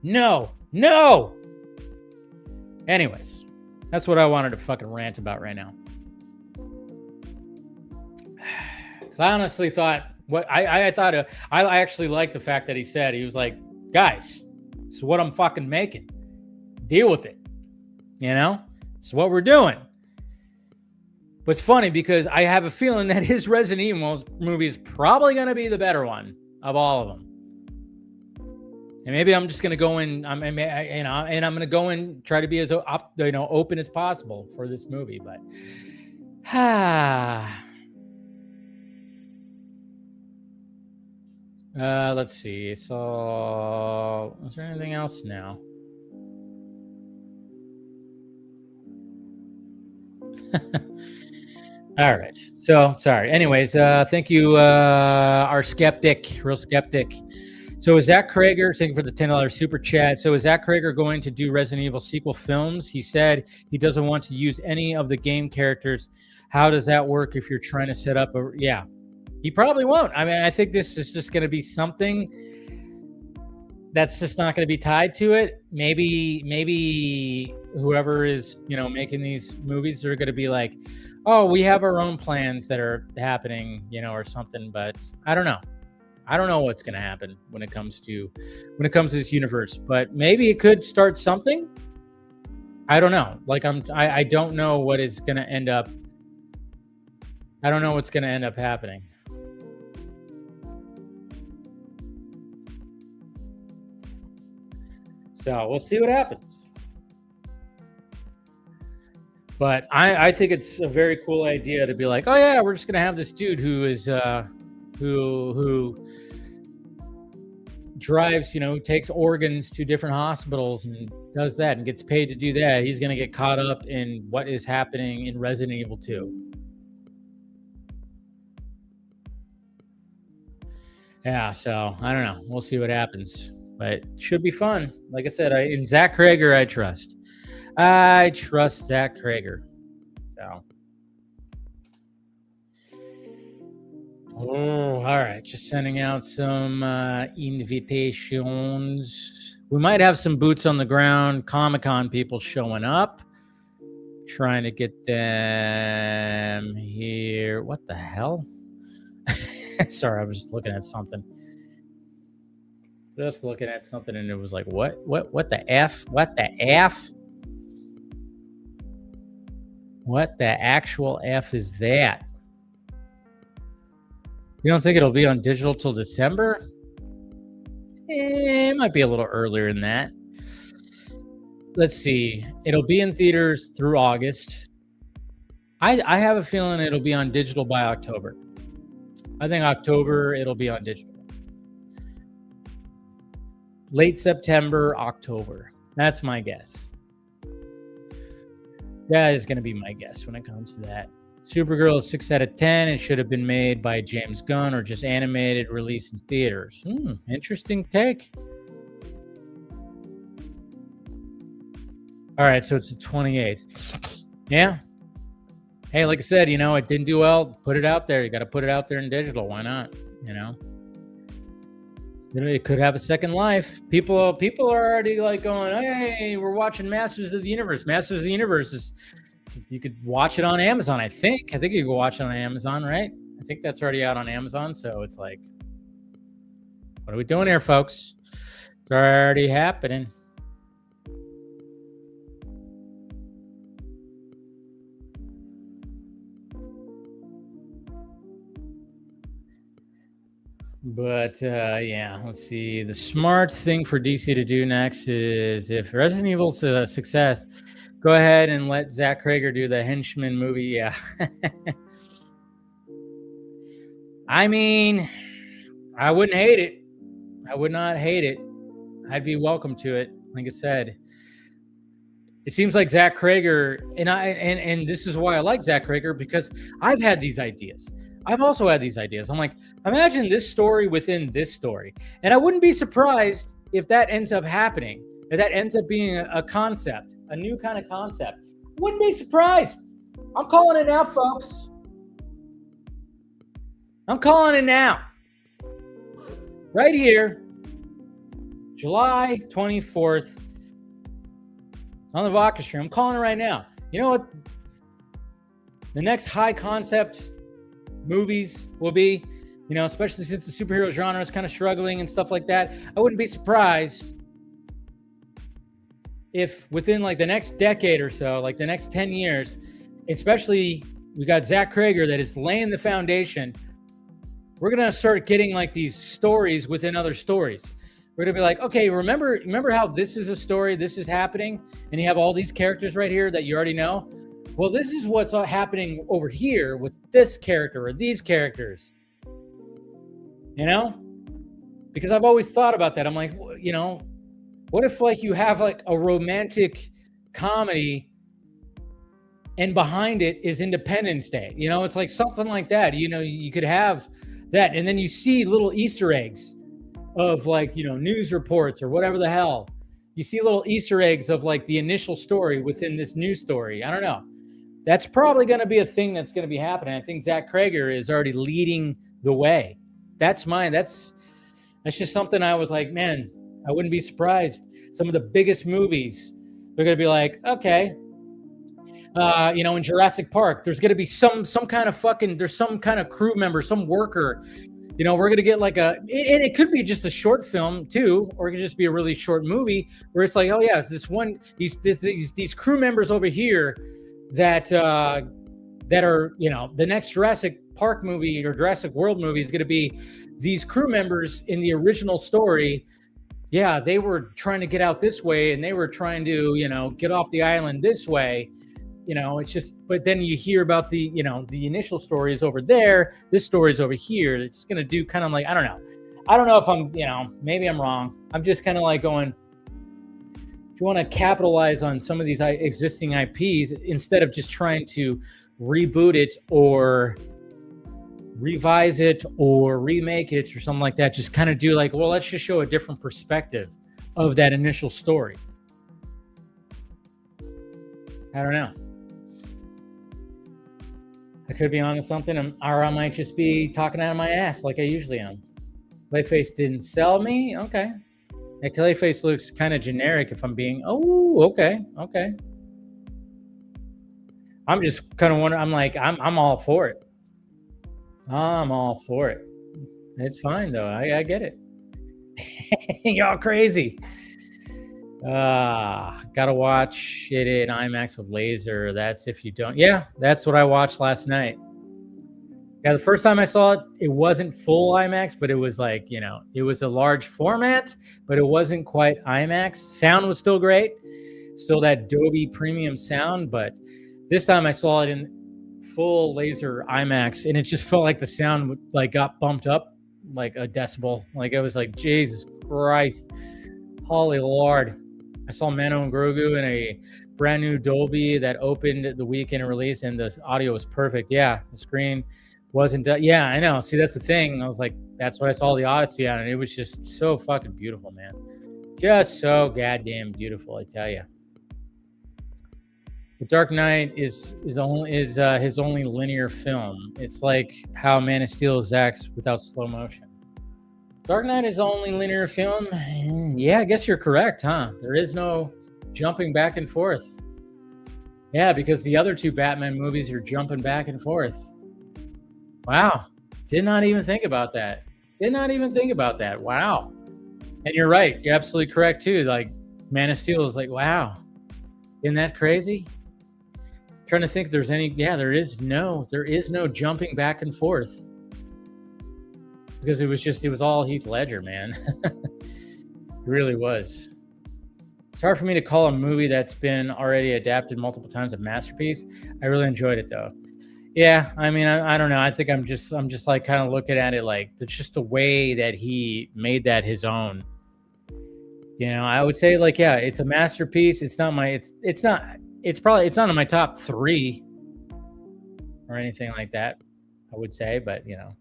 Anyways, that's what I wanted to fucking rant about right now. Because I honestly thought, I actually liked the fact that he was like, guys, this is what I'm fucking making. Deal with it. It's what we're doing. But it's funny because I have a feeling that his Resident Evil movie is probably going to be the better one of all of them. And maybe I'm just going to go in, and I'm going to go and try to be as open as possible for this movie. But let's see. So, is there anything else now? All right. So, sorry. Anyways, thank you, our real skeptic. So, is Zach Cregger, thank you for the $10 super chat. So, is Zach Cregger going to do Resident Evil sequel films? He said he doesn't want to use any of the game characters. How does that work if you're trying to set up a... Yeah, he probably won't. I mean, I think this is just going to be something that's just not going to be tied to it. Maybe whoever is, making these movies are going to be like, oh, we have our own plans that are happening, or something. But I don't know. I don't know what's going to happen when it comes to this universe. But maybe it could start something. I don't know. Like I don't know what is going to end up. I don't know what's going to end up happening. So we'll see what happens. But I think it's a very cool idea to be like, oh yeah, we're just gonna have this dude who is who drives, takes organs to different hospitals and does that and gets paid to do that. He's gonna get caught up in what is happening in Resident Evil 2. Yeah, so I don't know. We'll see what happens. But it should be fun. Like I said, in Zach Cregger, I trust. I trust Zach Cregger. So. Oh, all right. Just sending out some invitations. We might have some boots on the ground Comic-Con people showing up. trying to get them here. What the hell? Sorry, I was just looking at something. Just looking at something, and it was like, what the F? What the F? What the actual F is that? You don't think it'll be on digital till December? It might be a little earlier than that. Let's see. It'll be in theaters through August. I have a feeling it'll be on digital by October. I think October it'll be on digital. Late September, October. That's my guess. That is going to be my guess when it comes to that. Supergirl is 6 out of 10. It should have been made by James Gunn or just animated, released in theaters. Interesting take. All right, so it's the 28th. Yeah. Hey, like I said, it didn't do well. Put it out there. You got to put it out there in digital. Why not? It could have a second life. People are already like going, hey, we're watching Masters of the Universe. Masters of the Universe is, you could watch it on Amazon, I think. I think you can watch it on Amazon, right? I think that's already out on Amazon. So it's like, what are we doing here, folks? It's already happening. But yeah, let's see. The smart thing for DC to do next is, if Resident Evil's a success, go ahead and let Zach Krager do the Henchman movie. Yeah. I mean, I wouldn't hate it. I would not hate it. I'd be welcome to it. Like I said, it seems like Zach Krager, and this is why I like Zach Krager, because I've had these ideas. I've also had these ideas. I'm like, imagine this story within this story. And I wouldn't be surprised if that ends up happening, if that ends up being a concept, a new kind of concept. Wouldn't be surprised. I'm calling it now, folks. I'm calling it now. Right here, July 24th, on the Vodka stream. I'm calling it right now. You know what? The next high concept movies will be, especially since the superhero genre is kind of struggling and stuff like that. I wouldn't be surprised if within like the next decade or so, like the next 10 years, especially we got Zach Krager that is laying the foundation. We're going to start getting like these stories within other stories. We're going to be like, okay, remember how this is a story, this is happening, and you have all these characters right here that you already know? Well, this is what's happening over here with this character or these characters. Because I've always thought about that. I'm like, what if like you have like a romantic comedy and behind it is Independence Day? It's like something like that. You could have that, and then you see little Easter eggs of like, news reports or whatever the hell. You see little Easter eggs of like the initial story within this new story. I don't know. That's probably going to be a thing that's going to be happening. I think Zach Krager is already leading the way. That's just something I was like, man, I wouldn't be surprised. Some of the biggest movies, they're going to be like, okay, in Jurassic Park, there's going to be some kind of there's some kind of crew member, some worker. We're going to get like and it could be just a short film too, or it could just be a really short movie where it's like, oh yeah, it's these crew members over here that are, the next Jurassic Park movie or Jurassic World movie is going to be these crew members in the original story. Yeah, they were trying to get out this way, and they were trying to, get off the island this way. It's just, but then you hear about the initial story is over there. This story is over here. It's going to do kind of like, I don't know if I'm, maybe I'm wrong. I'm just kind of like going, if you want to capitalize on some of these existing IPs, instead of just trying to reboot it or revise it or remake it or something like that, just kind of do like, well, let's just show a different perspective of that initial story. I don't know. I could be on to something, or I might just be talking out of my ass like I usually am. Clayface didn't sell me? Okay. Yeah, Clayface looks kind of generic if I'm being... Oh, okay. I'm just kind of wondering. I'm like, I'm all for it. I'm all for it. It's fine though. I get it. Y'all crazy. Gotta watch it in IMAX with laser. That's if you don't. Yeah, that's what I watched last night. Yeah, the first time I saw it, it wasn't full IMAX, but it was like, you know, it was a large format, but it wasn't quite IMAX. Sound was still great, still that Dolby premium sound, but this time I saw it in full laser IMAX, and it just felt like the sound like got bumped up like a decibel. Like it was like, Jesus Christ, holy Lord. I saw Mano and Grogu in a brand new Dolby that opened the weekend of release, and the audio was perfect. Yeah, the screen wasn't yeah, I know. See, that's the thing. I was like, that's what I saw the Odyssey on, and it was just so fucking beautiful, man. Just so goddamn beautiful, I tell you. The Dark Knight is his only linear film. It's like how Man of Steel is Zack's without slow motion. Dark Knight is only linear film. Yeah, I guess you're correct, huh? There is no jumping back and forth. Yeah, because the other two Batman movies are jumping back and forth. Wow. Did not even think about that. Wow. And you're right. You're absolutely correct, too. Like, Man of Steel is like, wow. Isn't that crazy? I'm trying to think if there's any. Yeah, there is no jumping back and forth. Because it was all Heath Ledger, man. It really was. It's hard for me to call a movie that's been already adapted multiple times a masterpiece. I really enjoyed it, though. Yeah, I mean, I don't know. I think I'm just like kind of looking at it like it's just the way that he made that his own. You know, I would say like, yeah, it's a masterpiece. It's not in my top 3 or anything like that, I would say, but you know.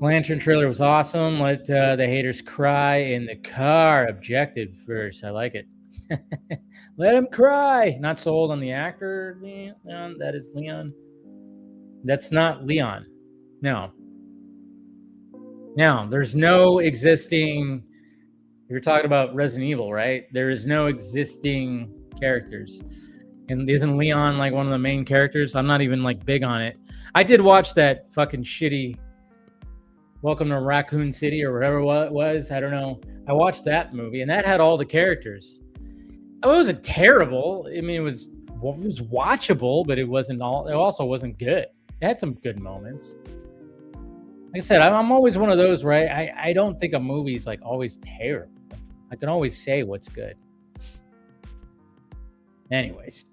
Lantern trailer was awesome. Let the haters cry in the car. Objective verse. I like it. Let him cry. Not sold on the actor, Leon. That is Leon. That's not Leon. No. Now, there's no existing. You're talking about Resident Evil, right? There is no existing characters. And isn't Leon like one of the main characters? I'm not even like big on it. I did watch that fucking shitty Welcome to Raccoon City or whatever it was. I don't know. I watched that movie and that had all the characters. It wasn't terrible. I mean, it was watchable, but it also wasn't good. It had some good moments. Like I said, I'm always one of those, right? I don't think a movie's like always terrible. I can always say what's good. Anyways.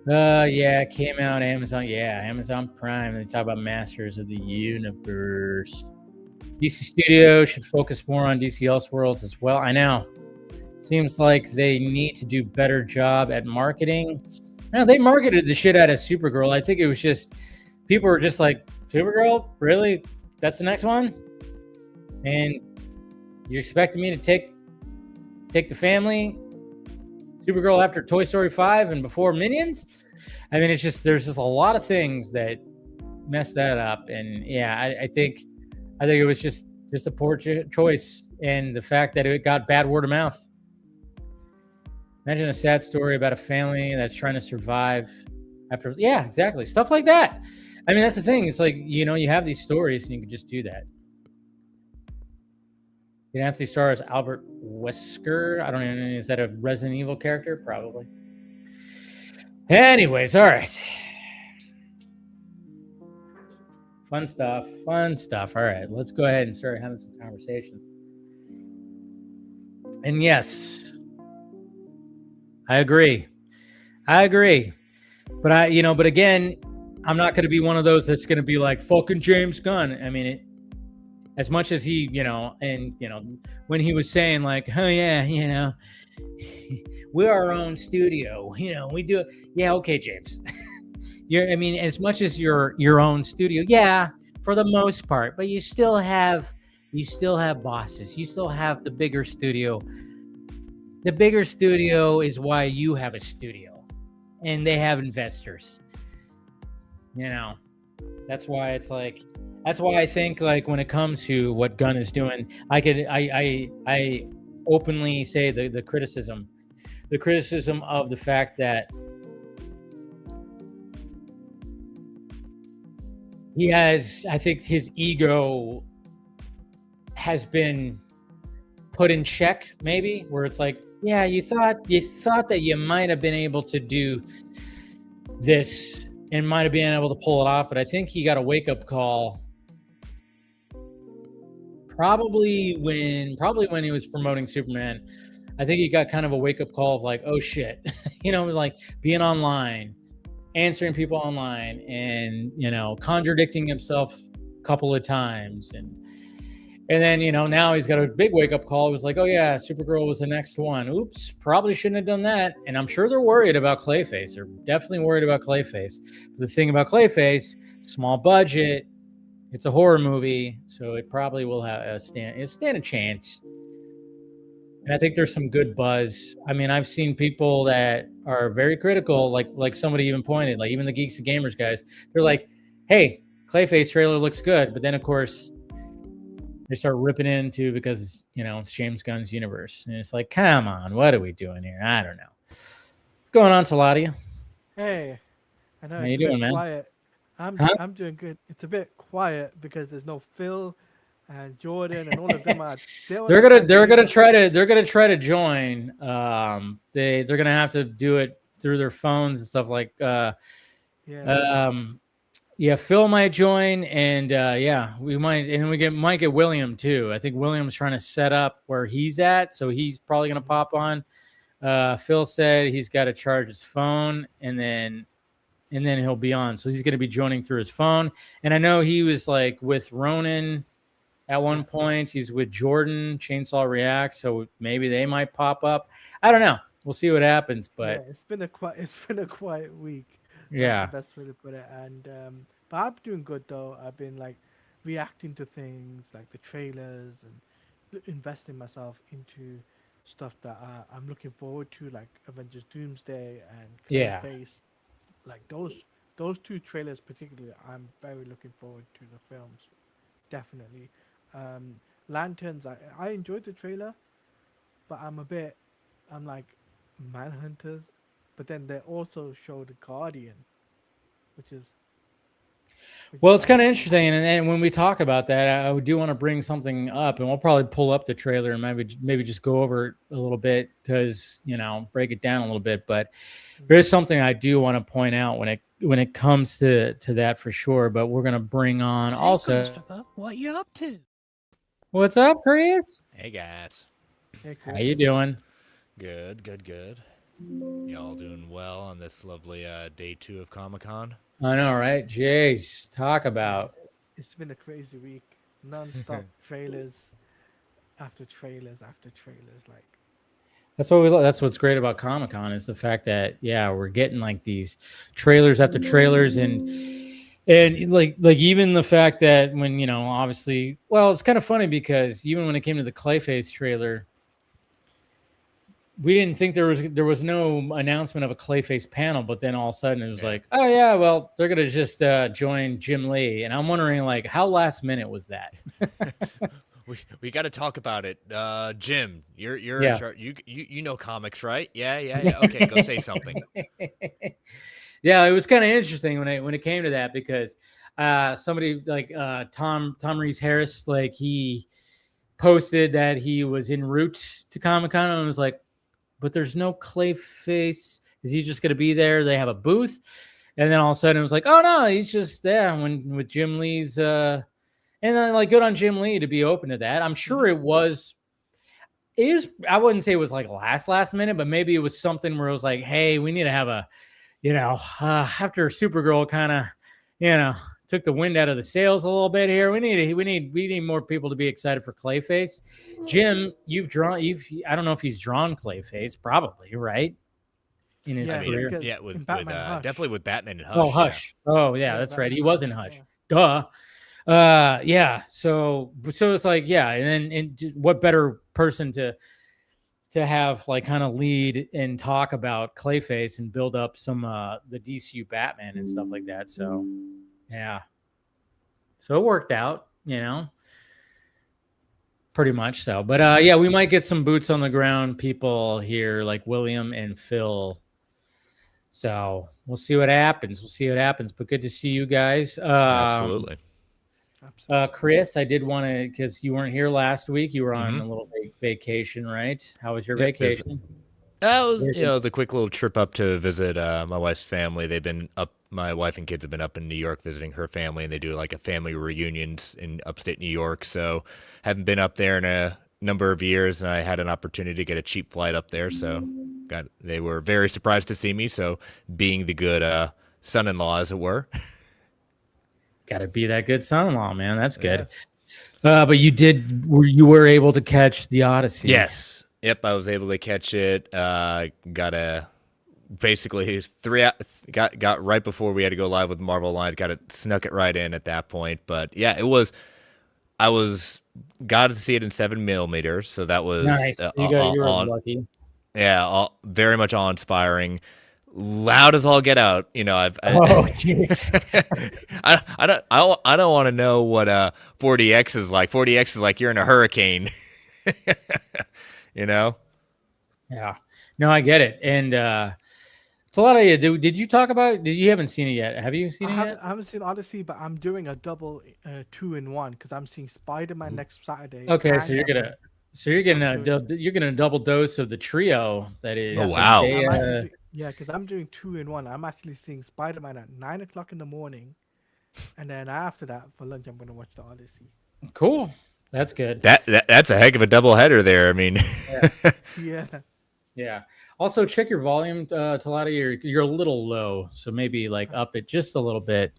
Yeah, it came out Amazon. Yeah, Amazon Prime. They talk about Masters of the Universe. DC Studio should focus more on DC Elseworlds as well. I know. Seems like they need to do better job at marketing. No, they marketed the shit out of Supergirl. I think it was just people were just like, Supergirl? Really? That's the next one? And you're expecting me to take the family Supergirl after Toy Story 5 and before Minions? I mean, there's just a lot of things that mess that up. And yeah, I think it was just a poor choice. And the fact that it got bad word of mouth. Imagine a sad story about a family that's trying to survive after. Yeah, exactly. Stuff like that. I mean, that's the thing. It's like, you know, you have these stories and you can just do that. Anthony stars Albert Wesker. I don't even know. Is that a Resident Evil character? Probably. Anyways, all right. Fun stuff. All right, let's go ahead and start having some conversations. And yes, I agree. But again, I'm not going to be one of those that's going to be like fucking James Gunn. I mean, as much as he, when he was saying like, oh yeah, we're our own studio, we do it. Yeah, okay, James. As much as you're your own studio, yeah, for the most part, but you still have bosses. You still have the bigger studio. The bigger studio is why you have a studio, and they have investors. That's why it's like. That's why I think like when it comes to what Gunn is doing, I openly say the criticism of the fact that he has, I think his ego has been put in check, maybe, where it's like, yeah, you thought that you might have been able to do this and might have been able to pull it off, but I think he got a wake-up call probably when he was promoting Superman. I think he got kind of a wake-up call of like, oh shit, like being online, answering people online, and contradicting himself a couple of times, and then now he's got a big wake-up call. It was like, oh yeah, Supergirl was the next one. Oops, probably shouldn't have done that. And I'm sure they're worried about Clayface. They're definitely worried about Clayface. But the thing about Clayface, small budget, it's a horror movie, so it probably will have stand a chance. And I think there's some good buzz. I mean, I've seen people that are very critical, like somebody even pointed, like even the Geeks and Gamers guys. They're like, hey, Clayface trailer looks good. But then, of course, they start ripping into because, it's James Gunn's universe. And it's like, come on, what are we doing here? I don't know. What's going on, Saladia? Hey, I know. How you doing, man? Quiet. I'm doing good. It's a bit quiet because there's no Phil and Jordan and all of them are. They're gonna try to join. They're gonna have to do it through their phones and stuff like. Yeah, Phil might join, and we might get William too. I think William's trying to set up where he's at, so he's probably gonna pop on. Phil said he's got to charge his phone, and then he'll be on. So he's going to be joining through his phone. And I know he was like with Ronan at one point. He's with Jordan, Chainsaw Reacts. So maybe they might pop up. I don't know. We'll see what happens. But it's been a quiet week. Yeah, that's the best way to put it. And but I'm doing good though. I've been like reacting to things like the trailers and investing myself into stuff that I'm looking forward to, like Avengers Doomsday and Clayface. Like those two trailers particularly, I'm very looking forward to the films. Definitely. Lanterns, I enjoyed the trailer, but I'm like Manhunters, but then they also show the Guardian, which is it's kind of interesting. And then when we talk about that, I do want to bring something up, and we'll probably pull up the trailer and maybe just go over it a little bit because break it down a little bit. But there's something I do want to point out when it comes to that for sure. But we're gonna bring on also. What you up to? What's up, Chris? Hey guys. Hey, Chris. How you doing? Good. Y'all doing well on this lovely day 2 of Comic-Con? I know, right? Jeez, talk about. It's been a crazy week. Non-stop trailers after trailers after trailers. Like that's what we love. That's what's great about Comic-Con is the fact that we're getting like these trailers after trailers and like even the fact that when obviously, well, it's kind of funny because even when it came to the Clayface trailer, we didn't think there was no announcement of a Clayface panel, but then all of a sudden it was like, oh yeah, well, they're gonna just join Jim Lee, and I'm wondering like how last minute was that? we got to talk about it. Jim, you're in charge. You know comics, right? Yeah. Okay, go say something. Yeah, it was kind of interesting when it came to that because somebody like Tom Reese Harris, like he posted that he was en route to Comic-Con and was like, but there's no Clayface. Is he just going to be there? They have a booth. And then all of a sudden it was like, oh no, he's just there with Jim Lee's. And then like good on Jim Lee to be open to that. I'm sure it was, I wouldn't say it was like last minute, but maybe it was something where it was like, hey, we need to have a, after Supergirl kind of, took the wind out of the sails a little bit here. We need more people to be excited for Clayface. Jim, I don't know if he's drawn Clayface, probably, right? In his career. Yeah, with definitely with Batman and Hush. Oh, Hush. Yeah. Oh, yeah, that's right. He was in Hush. Duh. Yeah. So it's like, and what better person to have like kind of lead and talk about Clayface and build up some the DCU Batman and stuff like that. So yeah. So it worked out, pretty much so. But we might get some boots on the ground people here like William and Phil. So We'll see what happens. But good to see you guys. Absolutely. Chris, I did want to, because you weren't here last week. You were on a little vacation, right? How was your vacation? That was, the quick little trip up to visit my wife's family. They've been up. My wife and kids have been up in New York visiting her family, and they do like a family reunions in upstate New York. So haven't been up there in a number of years, and I had an opportunity to get a cheap flight up there. So they were very surprised to see me. So being the good son-in-law, as it were. Got to be that good son-in-law, man. That's good. Yeah. But you were able to catch the Odyssey. Yes. Yep, I was able to catch it. Basically got right before we had to go live with Marvel Alliance. Snuck it right in at that point. But yeah, I got to see it in 7mm, so that was nice. You were lucky. Yeah, very much awe-inspiring. Loud as all get out. I don't want to know what 40X is like. 40X is like you're in a hurricane. Yeah. No, I get it. And it's a lot of you. Did you talk about it? You haven't seen it yet. Have you seen it yet? I haven't seen Odyssey, but I'm doing a double 2-in-1 because I'm seeing Spider-Man next Saturday. Okay, so you're getting a double dose of the trio that is. Oh wow! Because I'm doing 2-in-1. I'm actually seeing Spider-Man at 9:00 in the morning, and then after that for lunch I'm going to watch the Odyssey. Cool, that's good. That's a heck of a double header there. I mean, yeah. Also, check your volume, Talata. You're a little low, so maybe like up it just a little bit.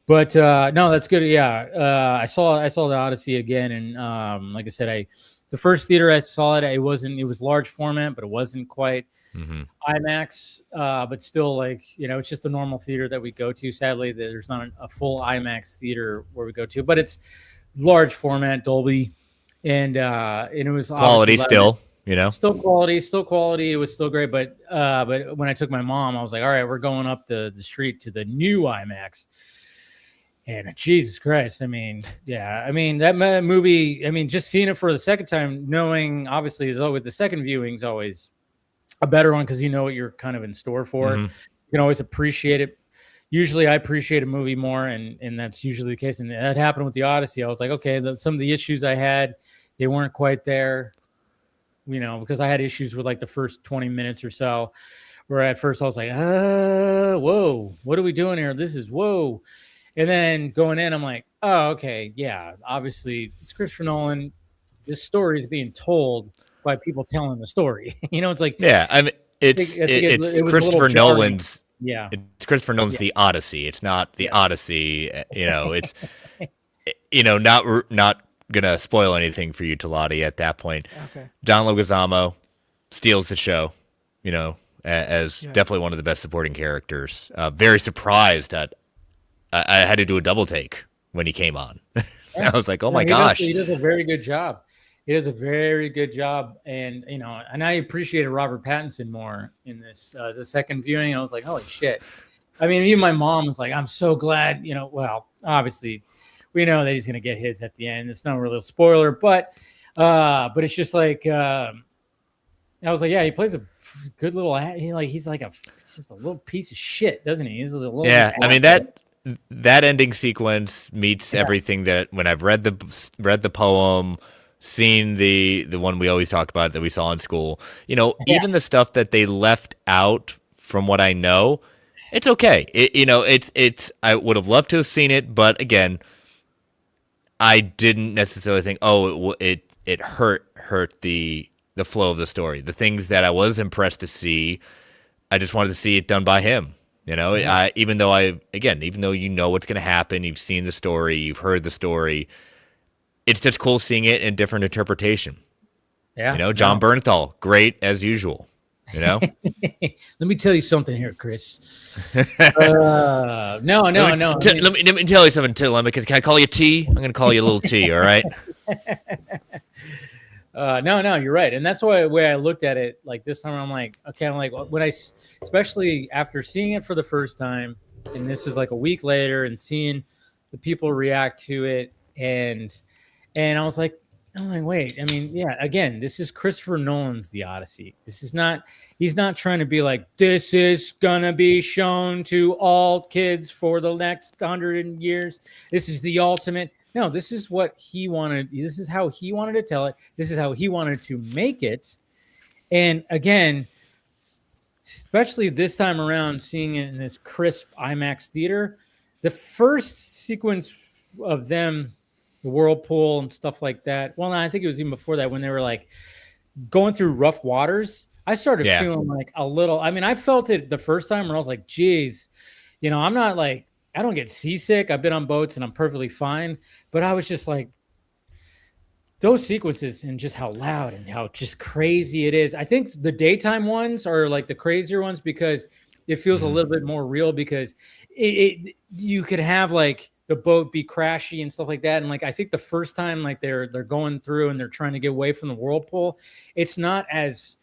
But no, that's good. Yeah, I saw the Odyssey again, and like I said, the first theater I saw it, it was large format, but it wasn't quite IMAX. But still, it's just a normal theater that we go to. Sadly, there's not a full IMAX theater where we go to, but it's large format, Dolby, and it was quality still. Still quality. It was still great, but when I took my mom, I was like, all right, we're going up the street to the new IMAX. And Jesus Christ, that movie, just seeing it for the second time, knowing obviously with the second viewing is always a better one because you know what you're kind of in store for. You can always appreciate it. Usually I appreciate a movie more, and that's usually the case. And that happened with the Odyssey. I was like, okay, some of the issues I had, they weren't quite there. Because I had issues with like the first 20 minutes or so, where at first I was like, whoa, what are we doing here? This is whoa. And then going in, I'm like, oh, okay, yeah, obviously it's Christopher Nolan. This story is being told by people telling the story. It's like, yeah, I mean, it's Christopher Nolan's. Yeah, it's Christopher Nolan's The Odyssey. It's not the Odyssey. It's not gonna spoil anything for you, Talati, at that point. Okay. John Leguizamo steals the show, as definitely one of the best supporting characters. Very surprised that I had to do a double take when he came on. I was like, oh my gosh. He does a very good job. And and I appreciated Robert Pattinson more in this the second viewing. I was like, holy shit. I mean, even my mom was like, I'm so glad, well, obviously we know that he's going to get his at the end. It's not really a spoiler, but it's just like I was like, yeah, he plays a good little. He's just a little piece of shit, doesn't he? He's a little. Yeah, I mean that ending sequence meets everything that when I've read the poem, seen the one we always talk about that we saw in school. Even the stuff that they left out from what I know, it's okay. It's I would have loved to have seen it, but again, I didn't necessarily think, it hurt the flow of the story. The things that I was impressed to see, I just wanted to see it done by him. Even though you know what's going to happen, you've seen the story, you've heard the story, it's just cool seeing it in different interpretation. Yeah. John Bernthal, great as usual. Let me tell you something here, Chris. No. Let me tell you something, Telemachus. Can I call you T? I'm going to call you a little T, all right? No, you're right. And that's why I looked at it like this time. I'm like, okay, especially after seeing it for the first time, and this is like a week later, and seeing the people react to it, and I was like, I'm like, wait, I mean, yeah, again, this is Christopher Nolan's The Odyssey. This is not, he's not trying to be like, this is gonna be shown to all kids for the next 100 years. This is the ultimate. No, this is what he wanted. This is how he wanted to tell it. This is how he wanted to make it. And again, especially this time around, seeing it in this crisp IMAX theater, the first sequence of them, the whirlpool and stuff like that. Well, no, I think it was even before that when they were like going through rough waters. I started feeling like a little. I mean, I felt it the first time where I was like, geez, you know, I'm not like, I don't get seasick. I've been on boats and I'm perfectly fine. But I was just like, those sequences and just how loud and how just crazy it is. I think the daytime ones are like the crazier ones because it feels a little bit more real because you could have like the boat be crashy and stuff like that. And like, I think the first time like they're going through and they're trying to get away from the whirlpool, it's not as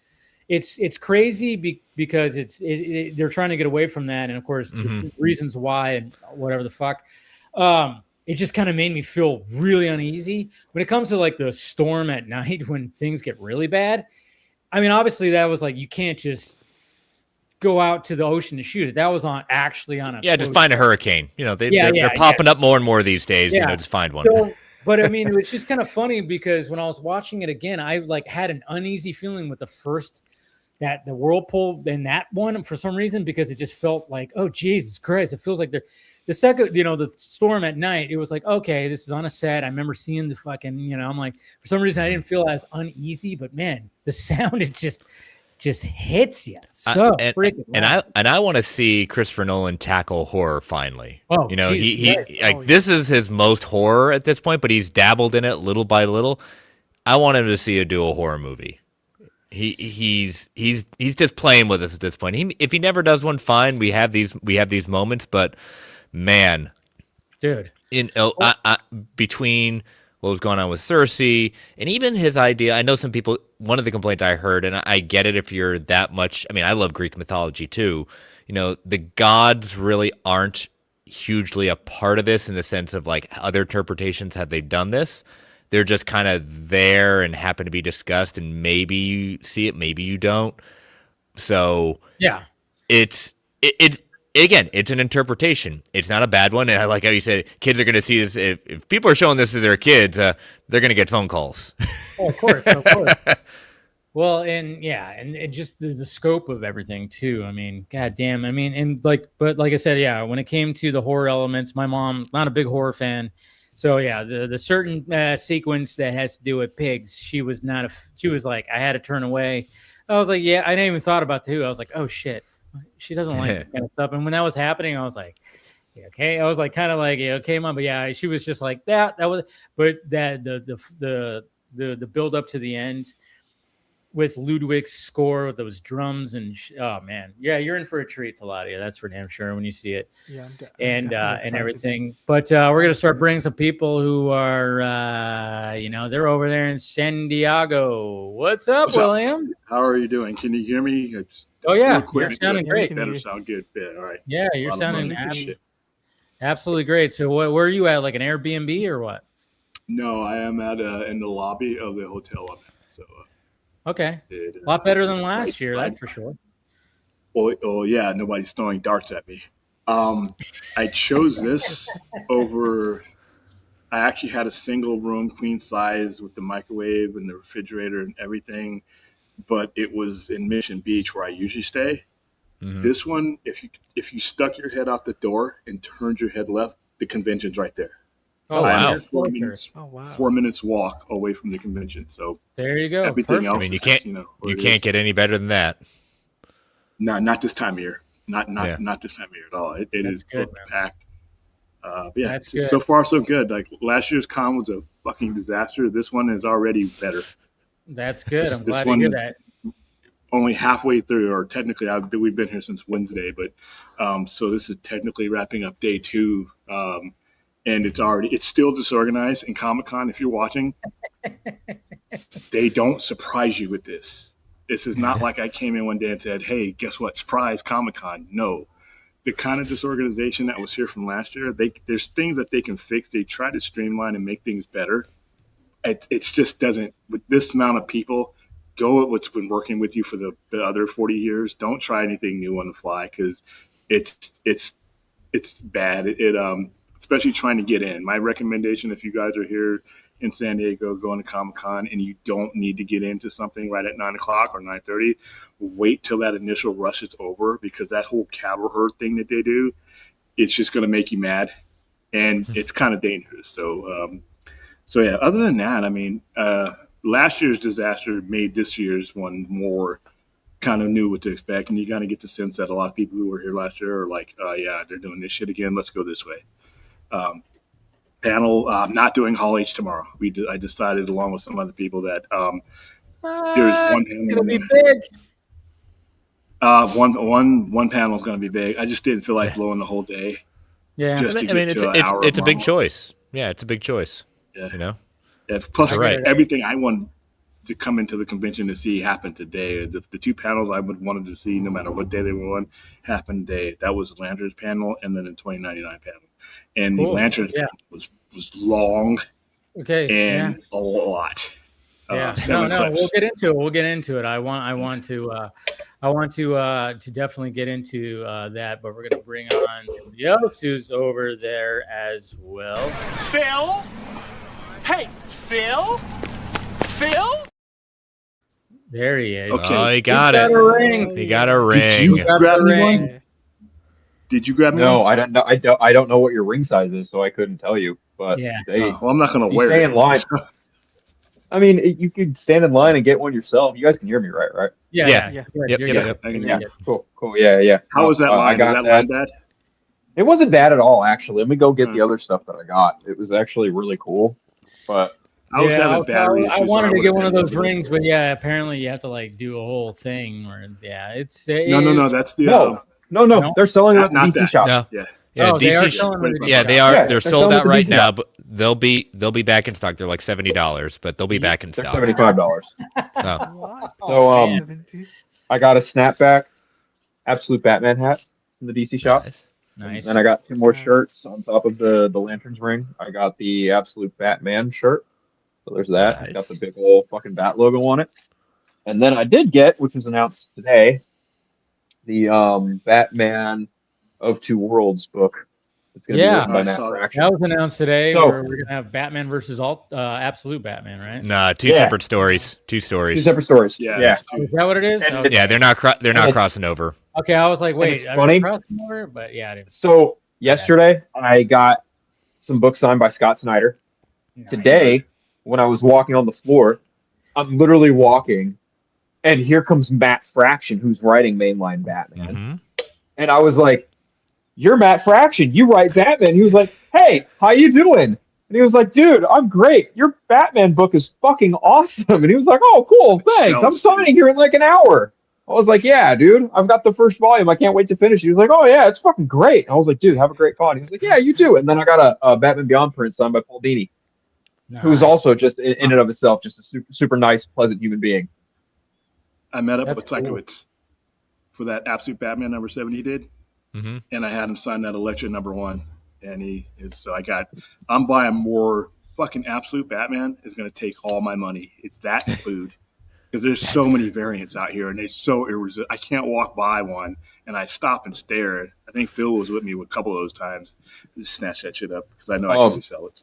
it's crazy because they're trying to get away from that. And of course, the reasons why and whatever the fuck. It just kind of made me feel really uneasy when it comes to like the storm at night when things get really bad. I mean, obviously that was like, you can't just go out to the ocean to shoot it. That was actually on a just find a hurricane. You know, they're popping up more and more these days. You know, just find one. So, but I mean, it was just kind of funny because when I was watching it again, I like had an uneasy feeling with the first the whirlpool and that one for some reason because it just felt like, oh Jesus Christ, it feels like they're. The second, you know, the storm at night, it was like, okay, this is on a set. I remember seeing the fucking, you know, I'm like, for some reason I didn't feel as uneasy, but man, the sound is just hits you so freaking loud. And I want to see Christopher Nolan tackle horror finally. Oh, you know, this is his most horror at this point, but he's dabbled in it little by little. I want him to do a horror movie. He's just playing with us at this point. If he never does one, fine. We have these moments, but. Man, dude, between what was going on with Cersei and even his idea, I know some people. One of the complaints I heard, and I get it if you're that much. I mean, I love Greek mythology too. You know, the gods really aren't hugely a part of this in the sense of like other interpretations. Have they done this? They're just kind of there and happen to be discussed, and maybe you see it, maybe you don't. So yeah, it's. Again, it's an interpretation. It's not a bad one. And I like how you said kids are going to see this. If people are showing this to their kids, they're going to get phone calls. Oh, of course. Well, and yeah, and it just the scope of everything too. I mean, goddamn. I mean, and like, but like I said, yeah, when it came to the horror elements, my mom, not a big horror fan. So yeah, the certain sequence that has to do with pigs, she was like, I had to turn away. I was like, yeah, I didn't even thought about the who. I was like, oh shit. She doesn't like this kind of stuff. And when that was happening, I was like, yeah, okay. I was like, kind of like, yeah, okay, mom. But yeah, she was just like that was, but that the build up to the end with Ludwig's score with those drums and oh man, yeah, you're in for a treat, Taladia. That's for damn sure when you see it. Yeah, and everything. But we're gonna start bringing some people who are, you know, they're over there in San Diego. What's up, William? How are you doing? Can you hear me? Oh yeah, you're sounding great. Better sound good. Yeah, all right. Yeah, you're sounding absolutely great. So where are you at? Like an Airbnb or what? No, I am at in the lobby of the hotel I'm at. So. Okay, a lot better than last year, that's for sure. Oh yeah, nobody's throwing darts at me. I chose this over. I actually had a single room, queen size, with the microwave and the refrigerator and everything, but it was in Mission Beach where I usually stay. Mm-hmm. This one, if you stuck your head out the door and turned your head left, the convention's right there. Oh wow! 4 minutes walk away from the convention. So there you go. Everything else, I mean, you can't get any better than that. Not this time of year. Not this time of year at all. It is booked, packed. Yeah, so far so good. Like last year's con was a fucking disaster. This one is already better. That's good. I'm glad to hear that. Only halfway through, or technically, we've been here since Wednesday, but so this is technically wrapping up day 2. And it's still disorganized in Comic-Con. If you're watching, they don't surprise you with this. This is not like I came in one day and said, hey, guess what? Surprise, Comic-Con. No. The kind of disorganization that was here from last year, there's things that they can fix. They try to streamline and make things better. It just doesn't, with this amount of people, go with what's been working with you for the other 40 years. Don't try anything new on the fly, because it's bad. Especially trying to get in. My recommendation, if you guys are here in San Diego going to Comic-Con and you don't need to get into something right at 9 o'clock or 9:30, wait till that initial rush is over, because that whole cattle herd thing that they do, it's just going to make you mad, and it's kind of dangerous. So yeah, other than that, I mean, last year's disaster made this year's one more kind of knew what to expect, and you kind of get the sense that a lot of people who were here last year are like, yeah, they're doing this shit again. Let's go this way. Panel, not doing Hall H tomorrow. I decided, along with some other people, that there's one panel. It'll be big. One panel is going to be big. I just didn't feel like blowing the whole day. Yeah, just to get to an hour. It's a big choice. Yeah, it's a big choice. Yeah. You know. Yeah, plus, right. everything I wanted to come into the convention to see happened today. The two panels I would wanted to see, no matter what day they were on, happened today. That was the Lanterns panel and then the 2099 panel. And the Lanterns panel was long, and a lot. Yeah, we'll get into it. We'll get into it. I want to definitely get into that, but we're gonna bring on somebody else who's over there as well. Phil. Hey, Phil. There he is. Okay. Oh, he got it. A ring. He got a ring. Did you grab me one? Did you grab me one? No, I don't know. I don't know what your ring size is, so I couldn't tell you. But well, I'm not going to wear stay it. In line. I mean, you could stand in line and get one yourself. You guys can hear me, right? Yeah. Yep. Cool. Yeah. How was that line? Was that line bad? It wasn't bad at all, actually. Let me go get the other stuff that I got. It was actually really cool. But I was having battery issues. I wanted to get one of those rings, but apparently you have to like do a whole thing. Or it's no. That's the no. They're selling it at the DC shop. No. Yeah. Yeah, DC. They are. They're sold out right now, but they'll be back in stock. They're like $70, but they'll be back in stock. $75. Oh. So I got a snapback Absolute Batman hat from the DC shop. Nice. And I got 2 more shirts on top of the Lanterns ring. I got the Absolute Batman shirt. So there's that. Nice. I got the big old fucking bat logo on it. And then I did get, which was announced today, the Batman of Two Worlds book. It's going to be written by Matt Fraction. That was announced today. So, we're going to have Batman versus Absolute Batman, right? Nah, two separate stories. Two stories. 2 separate stories. Yeah. Is that what it is? Yeah, they're not crossing over. Okay, I was like, wait, it's funny. Crossing over? But yeah. So yesterday I got some books signed by Scott Snyder. Nice. Today, when I was walking on the floor, I'm literally walking, and here comes Matt Fraction, who's writing mainline Batman. Mm-hmm. And I was like, "You're Matt Fraction. You write Batman." He was like, "Hey, how you doing?" And he was like, "Dude, I'm great. Your Batman book is fucking awesome." And he was like, "Oh, cool. Thanks. I'm signing here in like an hour." I was like, "Yeah, dude, I've got the first volume. I can't wait to finish." He was like, "Oh, yeah, it's fucking great." I was like, "Dude, have a great con." He was like, "Yeah, you too." And then I got a Batman Beyond print signed by Paul Dini, who's also just in and of itself just a super, super nice, pleasant human being. I met up with Psychowitz for that Absolute Batman number 7 he did. Mm-hmm. And I had him sign that Election number 1. And I'm buying more fucking Absolute Batman. Is going to take all my money. It's that food. Because there's so many variants out here, and they're so irresistible. I can't walk by one, and I stop and stare. I think Phil was with me a couple of those times. Just snatch that shit up because I know I can resell it.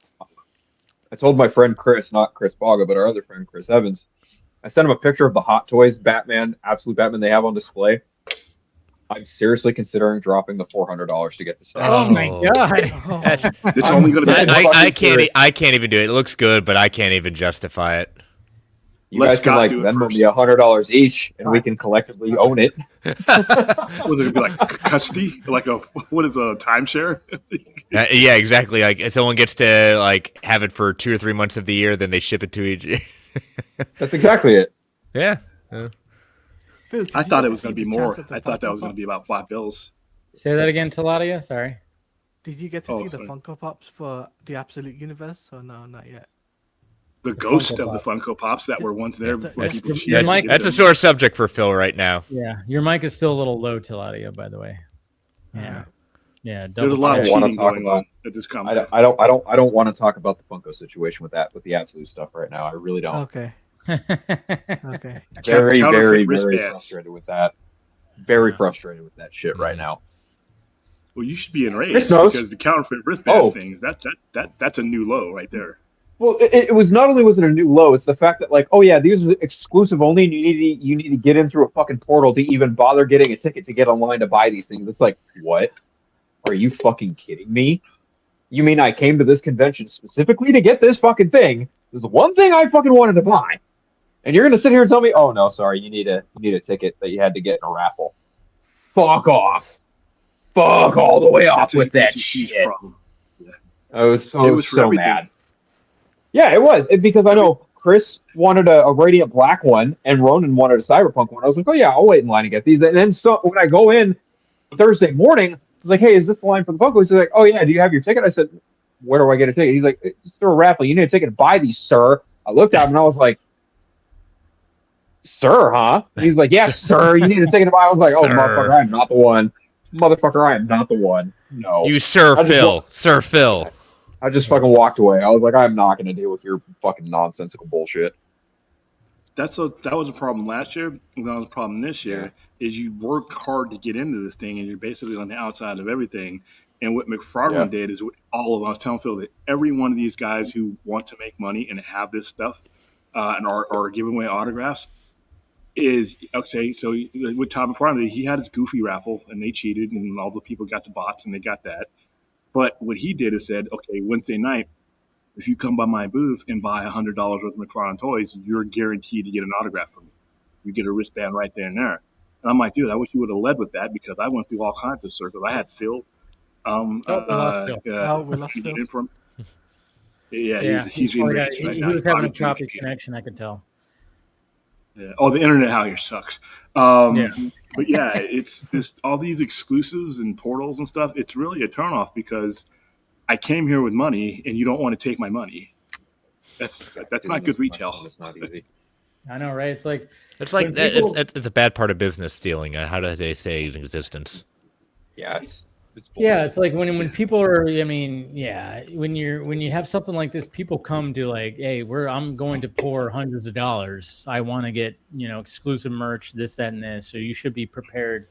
I told my friend Chris, not Chris Baga, but our other friend Chris Evans, I sent him a picture of the Hot Toys Batman, Absolute Batman they have on display. I'm seriously considering dropping the $400 to get this. Oh my god! It's only going to be. I can't even do it. It looks good, but I can't even justify it. You guys can like Venmo me $100 each, and we can collectively own it. Was it gonna be like custody? Like what is a timeshare? Yeah, exactly. Like if someone gets to like have it for 2 or 3 months of the year, then they ship it to each. That's exactly it. Yeah. Phil, I thought it was going to be more. I thought that was going to be about $5. Say that again, Taladia. Sorry. Did you get to see the Funko Pops for the Absolute Universe, or no, not yet? The ghost of the Funko Pops that were once there before people that's a sore subject for Phil right now. Yeah, your mic is still a little low, Taladia, by the way. Yeah. Yeah, there's a lot of cheating going on at this Comic-Con. I don't want to talk about the Funko situation with the absolute stuff right now. I really don't. Okay. Okay. Very, Counterfeit very, very wristbands. frustrated with that. Very frustrated with that shit right now. Well, you should be enraged because the counterfeit wristbands things, that's a new low right there. Well, it was not only was it a new low, it's the fact that, like, oh yeah, these are exclusive only, and you need to get in through a fucking portal to even bother getting a ticket to get online to buy these things. It's like, what? Are you fucking kidding me? You mean I came to this convention specifically to get this fucking thing? This is the one thing I fucking wanted to buy, and you're gonna sit here and tell me, oh no, sorry, you need a ticket that you had to get in a raffle. Fuck off. Fuck all the way off with that shit. Problem. Yeah. I was so mad. Yeah, it was. Because I know Chris wanted a Radiant Black one and Ronan wanted a Cyberpunk one. I was like, oh yeah, I'll wait in line to get these. And then when I go in Thursday morning, I was like, hey, is this the line for the Funko? He's like, oh yeah, do you have your ticket? I said, where do I get a ticket? He's like, it's through a raffle. You need a ticket to buy these, sir. I looked at him and I was like, sir, huh? He's like, yes, sir, you need a ticket to buy. I was like, oh, motherfucker, I am not the one. Motherfucker, I am not the one. No. You Sir Phil. Sir Phil. I just fucking walked away. I was like, I'm not going to deal with your fucking nonsensical bullshit. That was a problem last year. And that was a problem this year. Is you worked hard to get into this thing, and you're basically on the outside of everything. And what McFarlane did is all of us telling Phil that every one of these guys who want to make money and have this stuff and are giving away autographs is okay. So with Tom McFarlane, he had his goofy raffle, and they cheated, and all the people got the bots, and they got that. But what he did is said, okay, Wednesday night, if you come by my booth and buy $100 worth of McFarlane toys, you're guaranteed to get an autograph from me. You get a wristband right there and there. And I'm like, dude, I wish you would have led with that because I went through all kinds of circles. I had Phil. We lost Phil. Yeah, he's enraged right now. He was having a choppy connection, I could tell. Yeah. Oh, the internet out here sucks. But yeah, it's just all these exclusives and portals and stuff. It's really a turnoff because I came here with money and you don't want to take my money. That's not good retail. It's not easy. I know, right? It's like it's a bad part of business dealing. How do they stay in existence? Yeah, it's like when people are. I mean, yeah, when you have something like this, people come to like, hey, I'm going to pour hundreds of dollars. I want to get exclusive merch, this, that, and this. So you should be prepared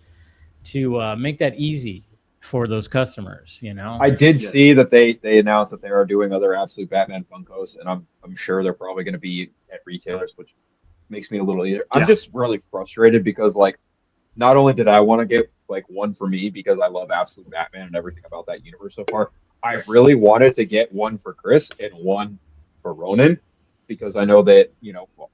to make that easy for those customers. I did see that they announced that they are doing other Absolute Batman Funkos, and I'm sure they're probably going to be at retailers, which makes me a little. I'm just really frustrated because not only did I want to get one for me because I love Absolute Batman and everything about that universe so far, I really wanted to get one for Chris and one for Ronan because I know that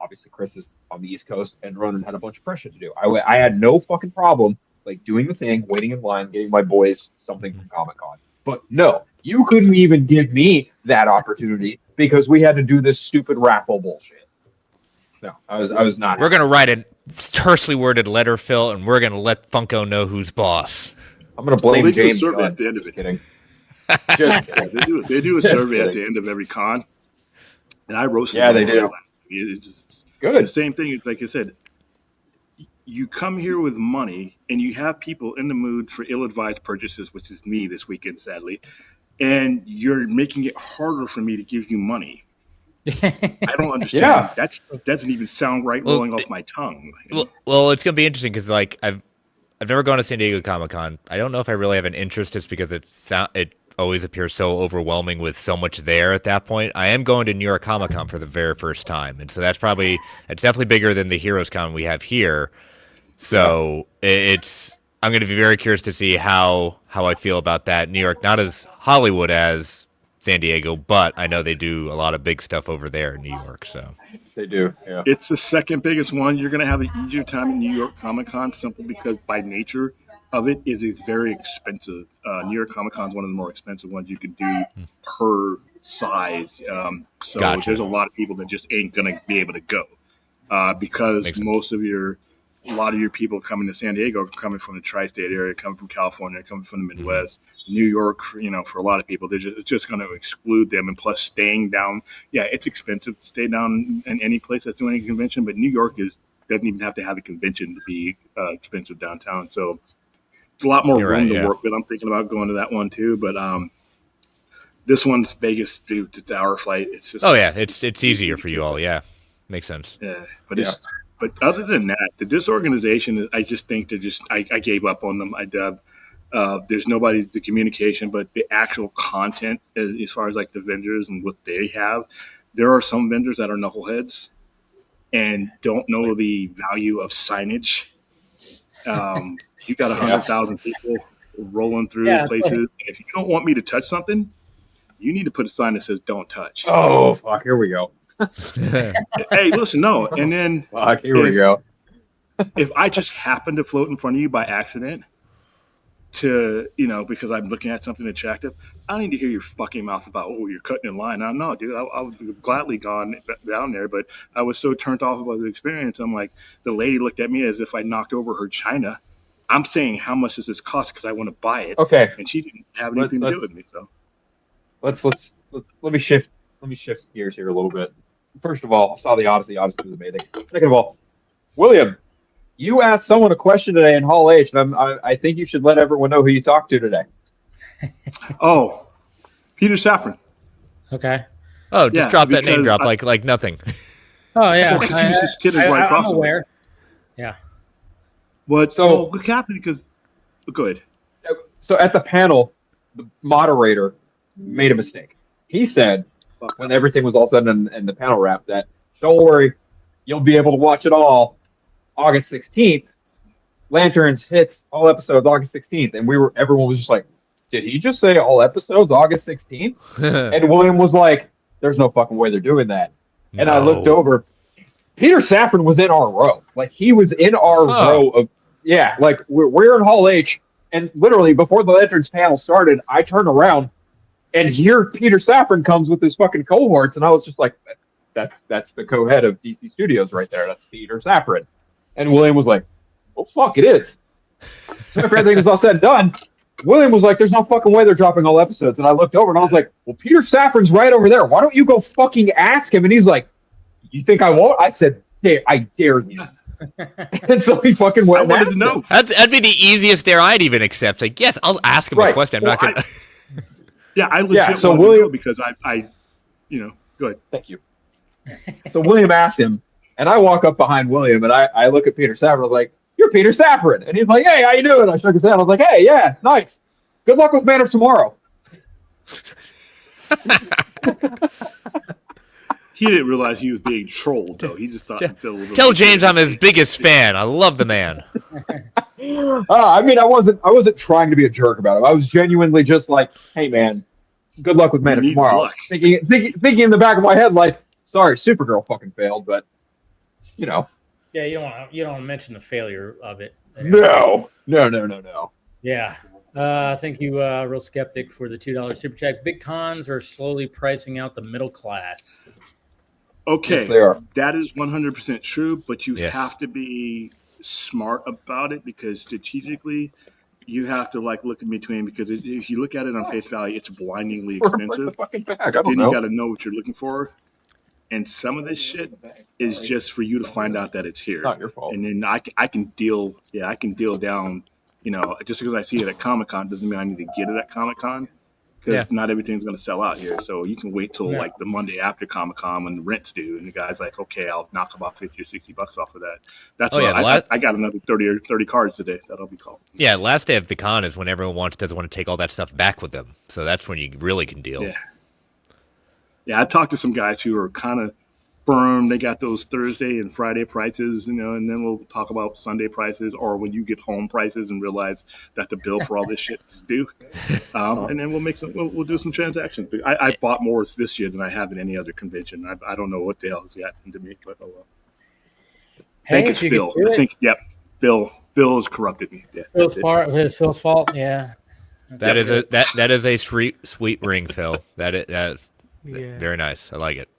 obviously Chris is on the East Coast and Ronan had a bunch of pressure to do. I had no fucking problem doing the thing, waiting in line, getting my boys something from Comic-Con. But no, you couldn't even give me that opportunity because we had to do this stupid raffle bullshit. No, I was not. We're gonna write a tersely worded letter, Phil, and we're gonna let Funko know who's boss. I'm gonna blame James. They do a survey at the end of it. Kidding. Just kidding. They do a survey at the end of every con, and I roasted. Yeah, they do. It's good. The same thing. Like I said, you come here with money, and you have people in the mood for ill-advised purchases, which is me this weekend, sadly, and you're making it harder for me to give you money. I don't understand. Yeah. That doesn't even sound right rolling off my tongue. Well, it's gonna be interesting because I've never gone to San Diego Comic-Con. I don't know if I really have an interest just because it always appears so overwhelming with so much there at that point. I am going to New York Comic-Con for the very first time, and so it's definitely bigger than the Heroes Con we have here. So I'm going to be very curious to see how I feel about that. New York, not as Hollywood as San Diego, but I know they do a lot of big stuff over there in New York. So they do. Yeah, it's the second biggest one. You're going to have an easier time in New York Comic Con simply because by nature of it is it's very expensive. New York Comic Con is one of the more expensive ones you could do per size. So Gotcha. There's a lot of people that just ain't going to be able to go because a lot of your people coming to San Diego are coming from the tri-state area, coming from California, coming from the Midwest. New York, for a lot of people, it's just going to exclude them. And plus staying down, it's expensive to stay down in any place that's doing a convention, but New York doesn't even have to have a convention to be expensive downtown. So it's a lot more You're room right, to yeah. work with. I'm thinking about going to that one too, but this one's Vegas, dude. It's an hour flight. It's just it's easier for you all. Yeah, makes sense. Yeah, but other than that, the disorganization, I just think I gave up on them. There's nobody, the communication, but the actual content as far as like the vendors and what they have. There are some vendors that are knuckleheads and don't know the value of signage. You got 100,000 people rolling through places. And if you don't want me to touch something, you need to put a sign that says "Don't touch." Oh fuck! Here we go. Hey, listen, no, and then fuck, here we go. If I just happen to float in front of you by accident, because I'm looking at something attractive, I don't need to hear your fucking mouth about, oh, you're cutting in line. No, dude, I would have gladly gone down there, but I was so turned off about the experience. I'm like, the lady looked at me as if I knocked over her china. I'm saying, how much does this cost? Because I want to buy it. Okay, and she didn't have anything to do with me. So let me shift gears here a little bit. First of all, I saw the Odyssey. Odyssey was amazing. Second of all, William, you asked someone a question today in Hall H, and I think you should let everyone know who you talked to today. Oh, Peter Safran. Okay. Oh, just drop that name drop like nothing. Oh yeah, well, because he was just sitting right across from us. Yeah. What happened? Because go ahead. So at the panel, the moderator made a mistake. He said when everything was all said and the panel wrap that, don't worry, you'll be able to watch it all August 16th. Lanterns hits all episodes August 16th, and everyone was just like, did he just say all episodes August 16th? And William was like, there's no fucking way they're doing that. No. And I looked over. Peter Safran was in our row. Like, he was in our row of, like, we're in Hall H, and literally before the Lanterns panel started, I turned around, and here Peter Safran comes with his fucking cohorts, and I was just like, that's the co-head of DC Studios right there. That's Peter Safran. And William was like, oh, fuck, it is. After everything was all said and done, William was like, there's no fucking way they're dropping all episodes. And I looked over and I was like, well, Peter Safran's right over there. Why don't you go fucking ask him? And he's like, you think I won't? I said, I dare you. And so he fucking went. I wanted to know. That'd be the easiest dare I'd even accept. Like, yes, I'll ask him a question. I'm not going to. Yeah, I legit so William, because I go ahead. Thank you. So William asked him, and I walk up behind William, and I look at Peter Safran. I was like, you're Peter Safran. And he's like, hey, how you doing? I shook his hand. I was like, hey, yeah, nice. Good luck with Man of Tomorrow. He didn't realize he was being trolled, though. He just thought. Tell James I'm his biggest fan. I love the man. I mean, I wasn't trying to be a jerk about it. I was genuinely just like, hey, man, good luck with Man of Tomorrow. Thinking in the back of my head, like, sorry, Supergirl fucking failed, but, you know. Yeah, you don't want to mention the failure of it. No. Yeah. Thank you, Real Skeptic, for the $2 super chat. Big cons are slowly pricing out the middle class. Okay, yes, they are. That is 100% true, but you have to be smart about it, because strategically you have to look in between, because if you look at it on face value, it's blindingly expensive. Then you got to know what you're looking for. And some of this shit is just for you to find out that it's here. Not your fault. And then I can deal down, just because I see it at Comic-Con doesn't mean I need to get it at Comic-Con, because not everything's going to sell out here. So you can wait till the Monday after Comic-Con when the rents due, and the guy's like, okay, I'll knock about $50 or $60 off of that. That's I got another 30 cards today that I'll be called. Yeah, last day of the con is when everyone doesn't want to take all that stuff back with them. So that's when you really can deal. Yeah, I've talked to some guys who are kind of firm. They got those Thursday and Friday prices, and then we'll talk about Sunday prices, or when you get home prices and realize that the bill for all this shit is due. And then we'll do some transactions. I bought more this year than I have in any other convention. I don't know what the hell has happened to me, but oh well. I think it's Phil. Phil has corrupted me. Yeah, it's Phil's fault. Yeah. That is a sweet ring, Phil. That very nice. I like it.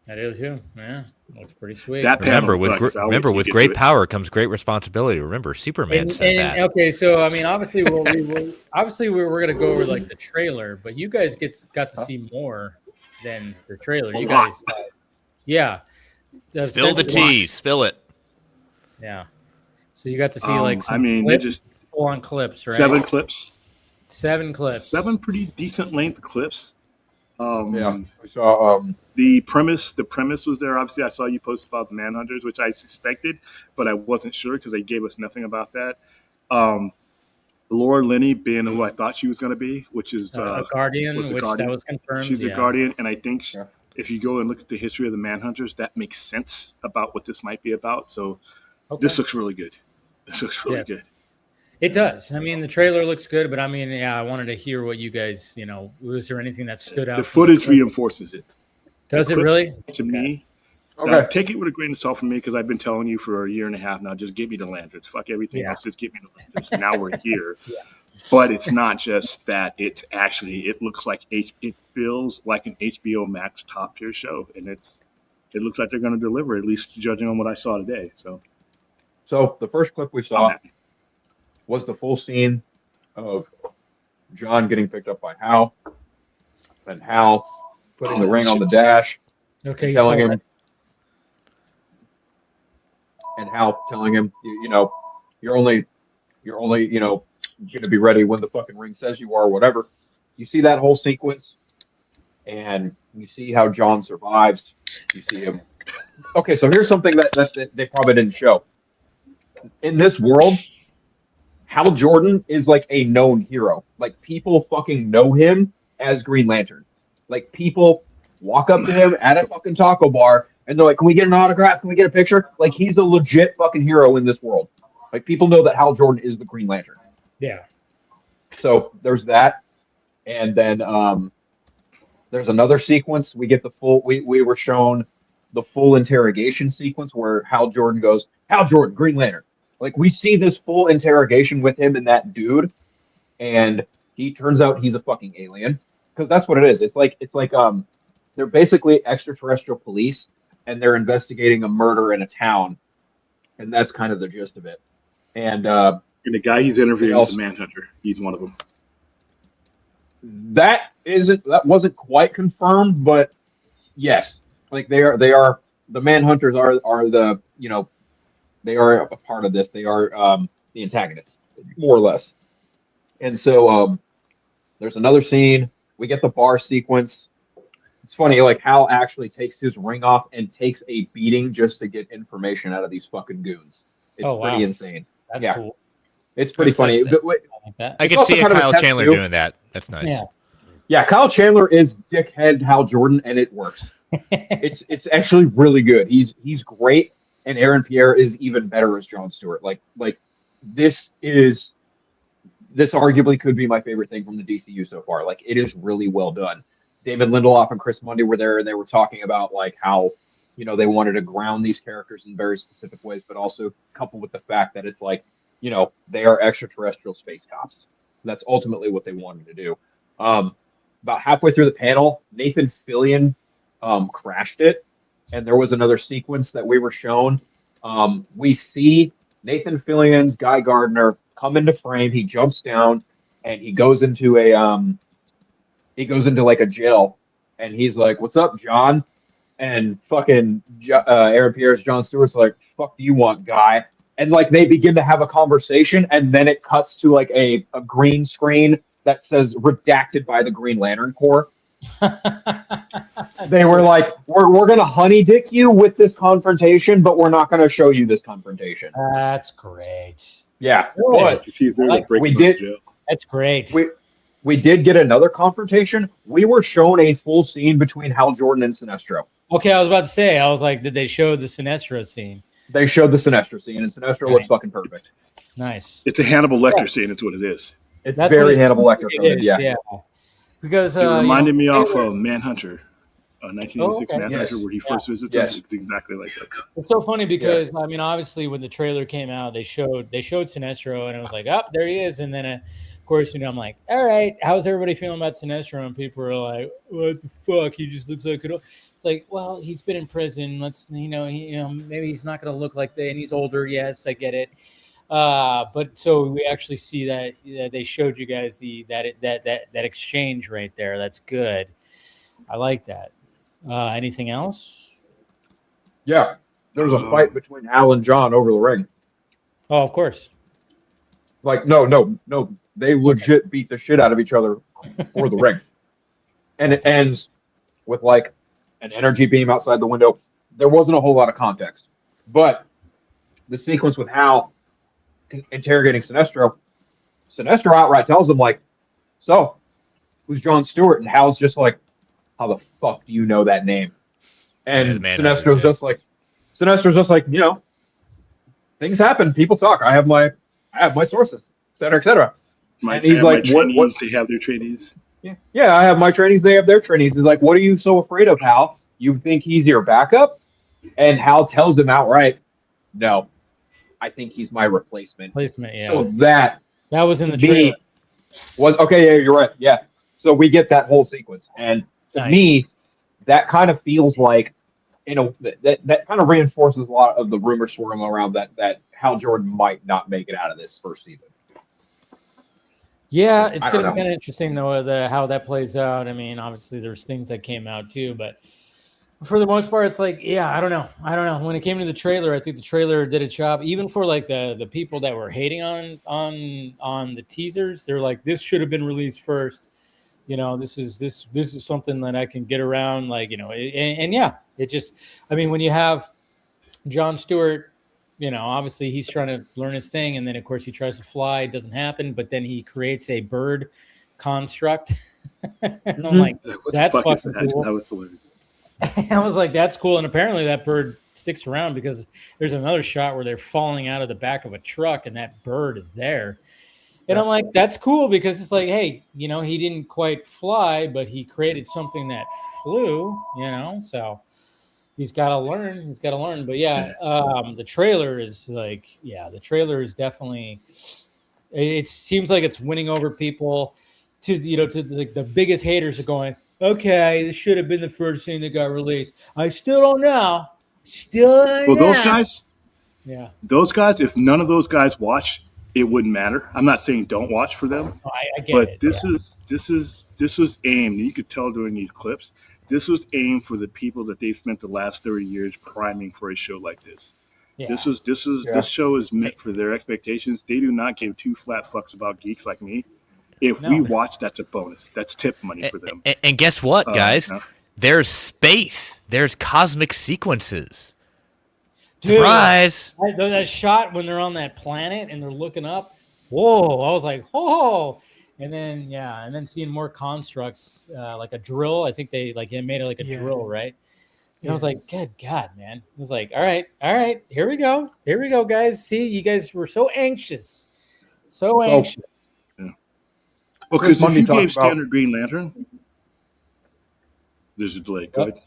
That is too. Yeah, looks pretty sweet. Remember, with great power comes great responsibility. Remember, Superman said that. Okay, so I mean, obviously, we're gonna go over the trailer, but you guys got to see more than the trailer. You guys, Spill the tea. Spill it. Yeah. So you got to see some they just couple on clips, right? 7 clips. 7 clips. 7 pretty decent length clips. We saw the premise was there. Obviously, I saw you post about the Manhunters, which I suspected, but I wasn't sure because they gave us nothing about that. Laura Linney being who I thought she was going to be, which is a Guardian, was which Guardian. that was confirmed. She's a Guardian, and I think if you go and look at the history of the Manhunters, that makes sense about what this might be about. So this looks really good. This looks really good. It does. I mean, the trailer looks good, but I mean, yeah, I wanted to hear what you guys, was there anything that stood out? The footage reinforces it. Does it really? To me. Okay. Now, take it with a grain of salt from me because I've been telling you for a year and a half now, just give me the lanterns. Fuck everything else. Just give me the lanterns. Now we're here. But it's not just that. It's actually, it looks like, it feels like an HBO Max top tier show. And it looks like they're going to deliver, at least judging on what I saw today. So the first clip we saw was the full scene of John getting picked up by Hal, and Hal putting the ring on the dash, and telling him, and Hal telling him, you're only, going to be ready when the fucking ring says you are, or whatever. You see that whole sequence, and you see how John survives. You see him. Okay, so here's something that they probably didn't show. In this world, Hal Jordan is like a known hero. Like, people fucking know him as Green Lantern. Like, people walk up to him at a fucking taco bar and they're like, can we get an autograph? Can we get a picture? Like, he's a legit fucking hero in this world. Like, people know that Hal Jordan is the Green Lantern. Yeah. So there's that. And then there's another sequence. We get the full, we were shown the full interrogation sequence where Hal Jordan goes, Hal Jordan, Green Lantern. Like, we see this full interrogation with him and that dude, and he turns out he's a fucking alien, because that's what it is. It's like they're basically extraterrestrial police, and they're investigating a murder in a town, and that's kind of the gist of it. And the guy he's interviewing is a Manhunter. He's one of them. That wasn't quite confirmed, but yes, like they are the Manhunters are the they are a part of this. They are the antagonists, more or less. And so there's another scene. We get the bar sequence. It's funny, like Hal actually takes his ring off and takes a beating just to get information out of these fucking goons. It's pretty insane. That's cool. It's pretty funny. I could see Kyle Chandler doing that. That's nice. Yeah, Kyle Chandler is dickhead Hal Jordan, and it works. It's actually really good. He's great. And Aaron Pierre is even better as Jon Stewart. Like this arguably could be my favorite thing from the DCU so far. Like, it is really well done. David Lindelof and Chris Mundy were there, and they were talking about like how they wanted to ground these characters in very specific ways, but also coupled with the fact that it's like they are extraterrestrial space cops. That's ultimately what they wanted to do. About halfway through the panel, Nathan Fillion crashed it. And there was another sequence that we were shown. We see Nathan Fillion's Guy Gardner come into frame. He jumps down and he goes into like a jail. And he's like, "What's up, John?" And fucking Aaron Pierre's Jon Stewart's like, "Fuck do you want, Guy?" And like they begin to have a conversation, and then it cuts to like a green screen that says redacted by the Green Lantern Corps. They were like, we're going to honey dick you with this confrontation, but we're not going to show you this confrontation. That's great. Yeah. But we did. That's great. We did get another confrontation. We were shown a full scene between Hal Jordan and Sinestro. Okay, I was about to say, I was like, did they show the Sinestro scene? They showed the Sinestro scene, and Sinestro looks fucking perfect. Nice. It's a Hannibal Lecter scene. It's what it is. That's very Hannibal Lecter. Yeah. Because it reminded me of Manhunter, 1986 Manhunter, where he first visited. It's exactly like that. It's so funny because I mean, obviously, when the trailer came out, they showed Sinestro, and I was like, "Oh, there he is!" And then, of course, I'm like, "All right, how's everybody feeling about Sinestro?" And people are like, "What the fuck? He just looks like it." It's like, well, he's been in prison. Let's, maybe he's not going to look like that, and he's older. Yes, I get it. But so we actually see that they showed you guys that exchange right there. That's good. I like that. Anything else? Yeah, there was a fight between Hal and John over the ring. Oh, of course. Like, no. They legit beat the shit out of each other for the ring. And it ends with like an energy beam outside the window. There wasn't a whole lot of context. But the sequence with Hal interrogating Sinestro outright tells him, like, so, who's John Stewart? And Hal's just like, how the fuck do you know that name? And Sinestro's just like, things happen, people talk. I have my sources, et cetera, et cetera. And he's like, what? They have their trainees. Yeah, I have my trainees. They have their trainees. He's like, what are you so afraid of, Hal? You think he's your backup? And Hal tells him outright, no, I think he's my replacement. Yeah. So that was in the trailer. Yeah, you're right. Yeah. So we get that whole sequence. And to me, that kind of feels like, that kind of reinforces a lot of the rumors swirling around that Hal Jordan might not make it out of this first season. Yeah, it's going to be kind of interesting, though, how that plays out. I mean, obviously, there's things that came out, too. But for the most part, it's like, yeah, I don't know. When it came to the trailer, I think the trailer did a job. Even for, like, the people that were hating on the teasers, they're like, this should have been released first. This is something that I can get around. Like, and yeah, it just – I mean, when you have Jon Stewart – obviously he's trying to learn his thing, and then of course he tries to fly. It doesn't happen, but then he creates a bird construct. And I'm like, that's fucking cool. That was hilarious. I was like, that's cool. And apparently that bird sticks around because there's another shot where they're falling out of the back of a truck, and that bird is there. And I'm like, that's cool because it's like, hey, he didn't quite fly, but he created something that flew. So. He's got to learn. But yeah, the trailer is definitely. It seems like it's winning over people. To the biggest haters are going, okay, this should have been the first thing that got released. I still don't know. Those guys. Yeah. Those guys. If none of those guys watch, it wouldn't matter. I'm not saying don't watch for them. I get but it. This is aimed. You could tell during these clips. This was aimed for the people that they've spent the last 30 years priming for a show like this. Yeah. This show is meant for their expectations. They do not give two flat fucks about geeks like me. If we watch, that's a bonus. That's tip money for them. And guess what, guys? There's space. There's cosmic sequences. Dude, surprise! That shot when they're on that planet and they're looking up. Whoa! I was like, whoa! And then seeing more constructs, like a drill. I think they made it like a drill, right? And I was like, good God, man. I was like, all right, here we go, guys. See, you guys were so anxious. Anxious. Yeah. Well, because if you gave standard Green Lantern, there's a delay. Go ahead.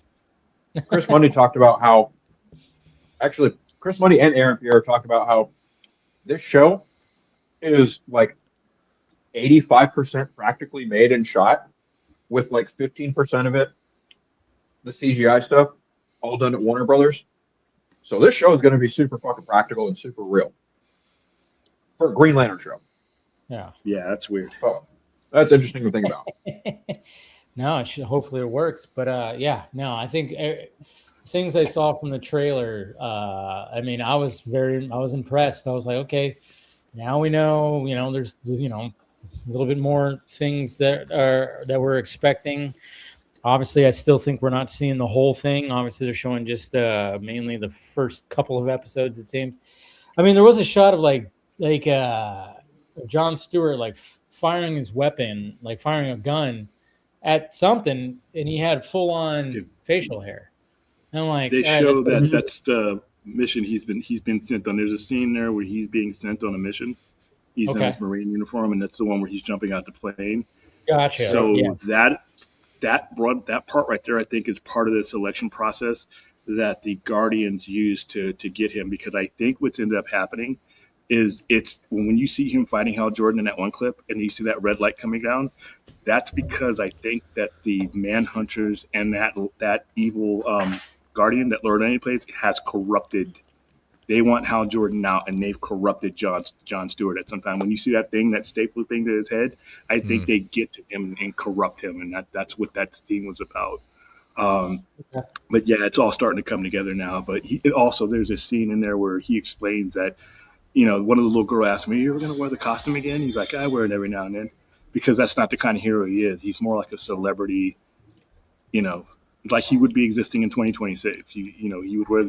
Chris Mundy talked about how, actually, Chris Mundy and Aaron Pierre talked about how this show is like 85% practically made and shot, with like 15% of it, the CGI stuff, all done at Warner Brothers. So this show is going to be super fucking practical and super real for a Green Lantern show. Yeah. Yeah, that's weird. So that's interesting to think about. No, hopefully it works. But I think things I saw from the trailer, I was impressed. I was like, okay, now we know, there's, a little bit more things that we're expecting. Obviously, I still think we're not seeing the whole thing. Obviously, they're showing just mainly the first couple of episodes, it seems. I mean, there was a shot of like Jon Stewart like firing his weapon, like firing a gun at something, and he had full on facial hair. And I'm like, they show that's the mission he's been sent on. There's a scene there where he's being sent on a mission. He's in his Marine uniform, and that's the one where he's jumping out the plane. Gotcha. So that part right there, I think, is part of the selection process that the Guardians used to get him. Because I think what's ended up happening is it's when you see him fighting Hal Jordan in that one clip, and you see that red light coming down. That's because I think that the Manhunters and that evil Guardian that Lord Annie plays has corrupted. They want Hal Jordan out, and they've corrupted Jon Stewart at some time. When you see that staple thing to his head, I think they get to him and corrupt him, and that's what that scene was about. But yeah, it's all starting to come together now. But also, there's a scene in there where he explains that one of the little girls asked me, "Are you ever going to wear the costume again?" He's like, "I wear it every now and then," because that's not the kind of hero he is. He's more like a celebrity, like he would be existing in 2026. He would wear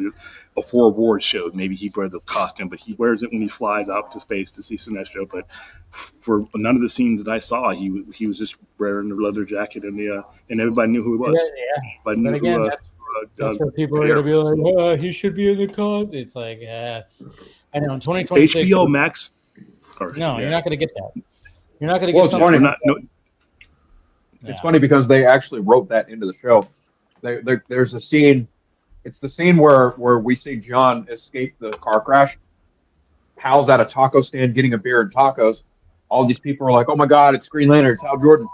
before awards show. Maybe he'd wear the costume, but he wears it when he flies out to space to see Sinestro. But for none of the scenes that I saw, he was just wearing the leather jacket and everybody knew who he was. Yeah. But again, that's where people are going to be like, "Oh, he should be in the cause." It's like, I know in 2026. HBO Max. No, you're not going to get that. You're not going to get something. It's funny because they actually wrote that into the show. There's a scene. It's the scene where we see John escape the car crash. Hal's at a taco stand getting a beer and tacos. All these people are like, "Oh my God, it's Green Lantern, it's Hal Jordan."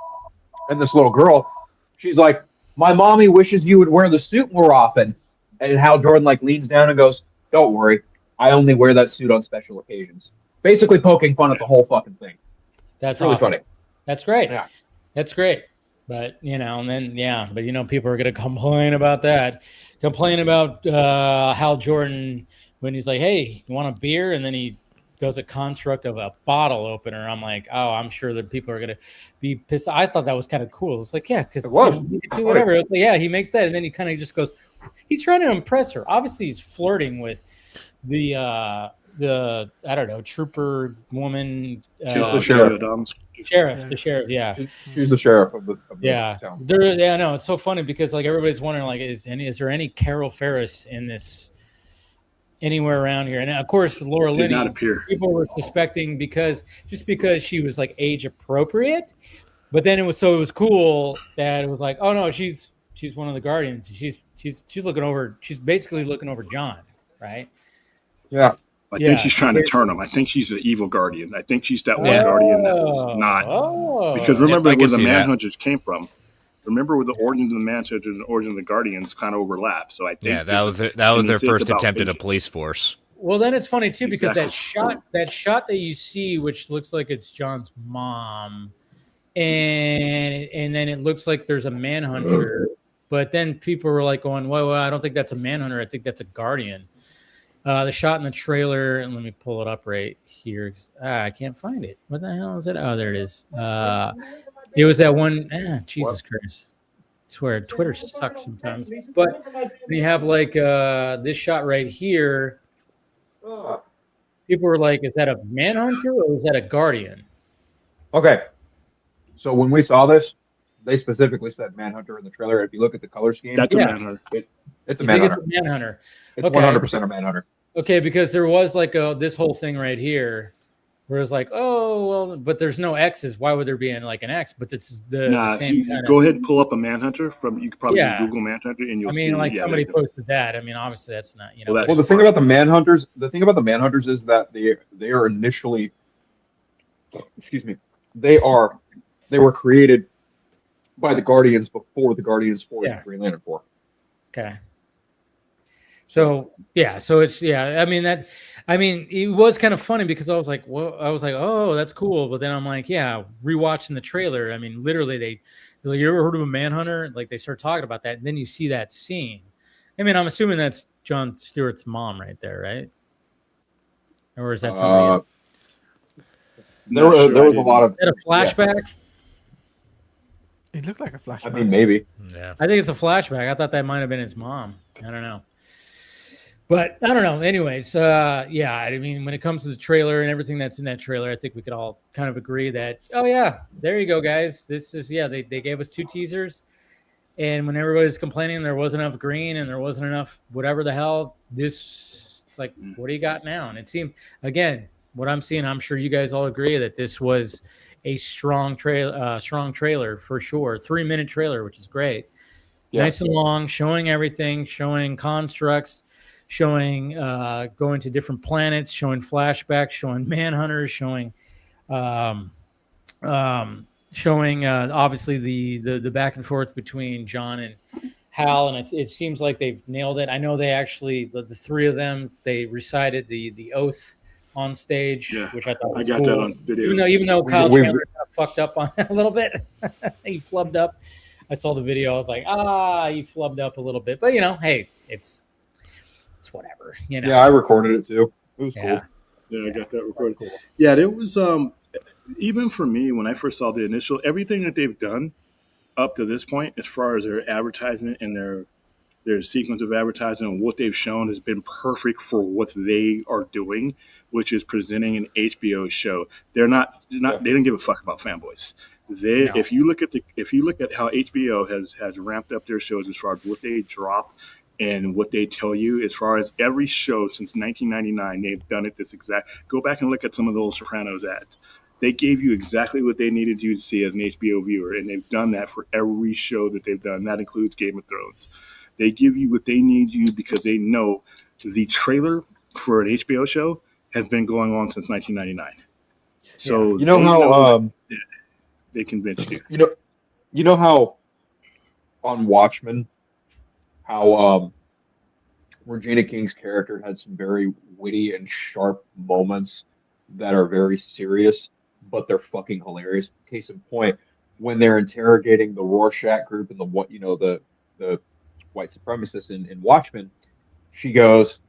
And this little girl, she's like, "My mommy wishes you would wear the suit more often." And Hal Jordan leans down and goes, "Don't worry, I only wear that suit on special occasions." Basically poking fun at the whole fucking thing. That's really awesome. funny. That's great. Yeah. That's great. But, and then, people are going to complain about that. Complain about Hal Jordan when he's like, "Hey, you want a beer?" And then he does a construct of a bottle opener. I'm like, oh, I'm sure that people are going to be pissed. I thought that was kind of cool. It's like, yeah, because you can do whatever. Like, yeah, he makes that. And then he kind of just goes, he's trying to impress her. Obviously, he's flirting with the I don't know, trooper woman. She's the sheriff. The sheriff, yeah. She's the sheriff of the town. No, it's so funny because everybody's wondering is there any Carol Ferris in this anywhere around here? And of course, Laura Linney. Did not appear. People were suspecting because she was age appropriate, but then it was cool that it was like, oh no, she's one of the Guardians. She's looking over. She's basically looking over John, right? Yeah. I think she's trying to turn him. I think she's the evil Guardian. I think she's that one Guardian that was not. Because remember where the Manhunters came from. Remember where the origins of the Manhunters and the origins of the Guardians kind of overlap. So I think that was their first attempt at a police force. Well, then it's funny too because that shot that you see, which looks like it's John's mom, and then it looks like there's a Manhunter, but then people were like going, well, I don't think that's a Manhunter. I think that's a Guardian. The shot in the trailer, and let me pull it up right here. I can't find it. What the hell is it? Oh, there it is. It was that one. Jesus Christ. I swear, Twitter sucks sometimes. But you have this shot right here. People were like, is that a Manhunter or is that a Guardian? Okay. So when we saw this, they specifically said Manhunter in the trailer. If you look at the color scheme, that's a Manhunter. It's a Manhunter. It's a Manhunter. It's 100% a Manhunter. Okay, because there was this whole thing right here where it's like, oh, well, but there's no X's. Why would there be an X? But it's the same go ahead and pull up a Manhunter you could probably just Google Manhunter and you'll see. Somebody posted that. I mean, obviously that's not, Well, the thing about the Manhunters is that they are initially, they were created by the Guardians before the Guardians formed the Green Lantern Corps. Okay. So it's it was kind of funny because I was like, oh, that's cool. But then I'm like, rewatching the trailer. I mean, literally you ever heard of a Manhunter? Like they start talking about that, and then you see that scene. I mean, I'm assuming that's John Stewart's mom right there, right? Or is that somebody else? There was a lot of. Is that a flashback? It looked like a flashback. I mean, maybe. Yeah. I think it's a flashback. I thought that might have been his mom. I don't know. But I don't know. Anyways, I mean, when it comes to the trailer and everything that's in that trailer, I think we could all kind of agree that, oh, yeah, there you go, guys. This is, they gave us 2 teasers. And when everybody's complaining there wasn't enough green and there wasn't enough whatever the hell, it's like, what do you got now? And it seemed, again, what I'm seeing, I'm sure you guys all agree that this was a strong trailer for sure. 3-minute trailer, which is great. Yeah. Nice and long, showing everything, showing constructs, showing going to different planets, showing flashbacks, showing Manhunters, showing obviously the back and forth between John and Hal, and it seems like they've nailed it. I know they actually the 3 of them, they recited the oath on stage, which I thought was cool. That on video. Even though Kyle Chandler got fucked up on it a little bit, he flubbed up. I saw the video. I was like, he flubbed up a little bit, but hey, it's whatever. Yeah, I recorded it too. It was cool. Yeah, I got that recorded. Cool. Yeah, there was even for me when I first saw the initial everything that they've done up to this point, as far as their advertisement and their sequence of advertising and what they've shown has been perfect for what they are doing, which is presenting an HBO show. They didn't give a fuck about fanboys. If you look at how HBO has ramped up their shows as far as what they drop and what they tell you, as far as every show since 1999, they've done it this exact. Go back and look at some of those Sopranos ads. They gave you exactly what they needed you to see as an HBO viewer, and they've done that for every show that they've done. That includes Game of Thrones. They give you what they need you because they know the trailer for an HBO show has been going on since 1999. So you know how they convinced you. You know how on Watchmen, how Regina King's character had some very witty and sharp moments that are very serious, but they're fucking hilarious. Case in point, when they're interrogating the Rorschach group and the white supremacists in Watchmen, she goes,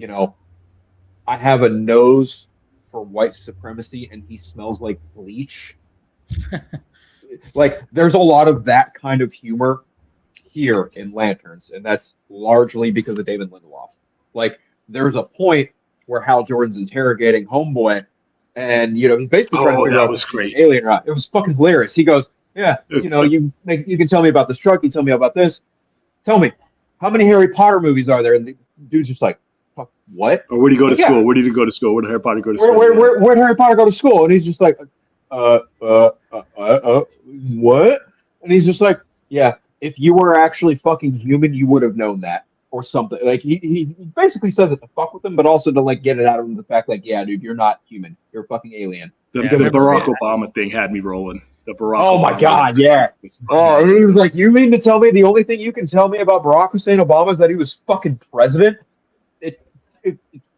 I have a nose for white supremacy and he smells like bleach. Like, there's a lot of that kind of humor here in Lanterns, and that's largely because of David Lindelof. Like, there's a point where Hal Jordan's interrogating Homeboy, and he's basically trying to figure out was great. Alien Rock. It was fucking hilarious. He goes, "Yeah, you can tell me about this truck. You tell me about this. Tell me, how many Harry Potter movies are there?" And the dude's just like, "Fuck, what?" Or where did he go to school? Where did he go to school? Where did Harry Potter go to school? Where did Harry Potter go to school? And he's just like, what? And he's just like, yeah, if you were actually fucking human, you would have known that, or something. Like, he basically says it to fuck with him, but also to, like, get it out of him, the fact, like, yeah, dude, you're not human. You're a fucking alien. The Barack Obama thing had me rolling. The Barack Oh, my Obama God, yeah. Oh, he was like, you mean to tell me the only thing you can tell me about Barack Hussein Obama is that he was fucking president? It's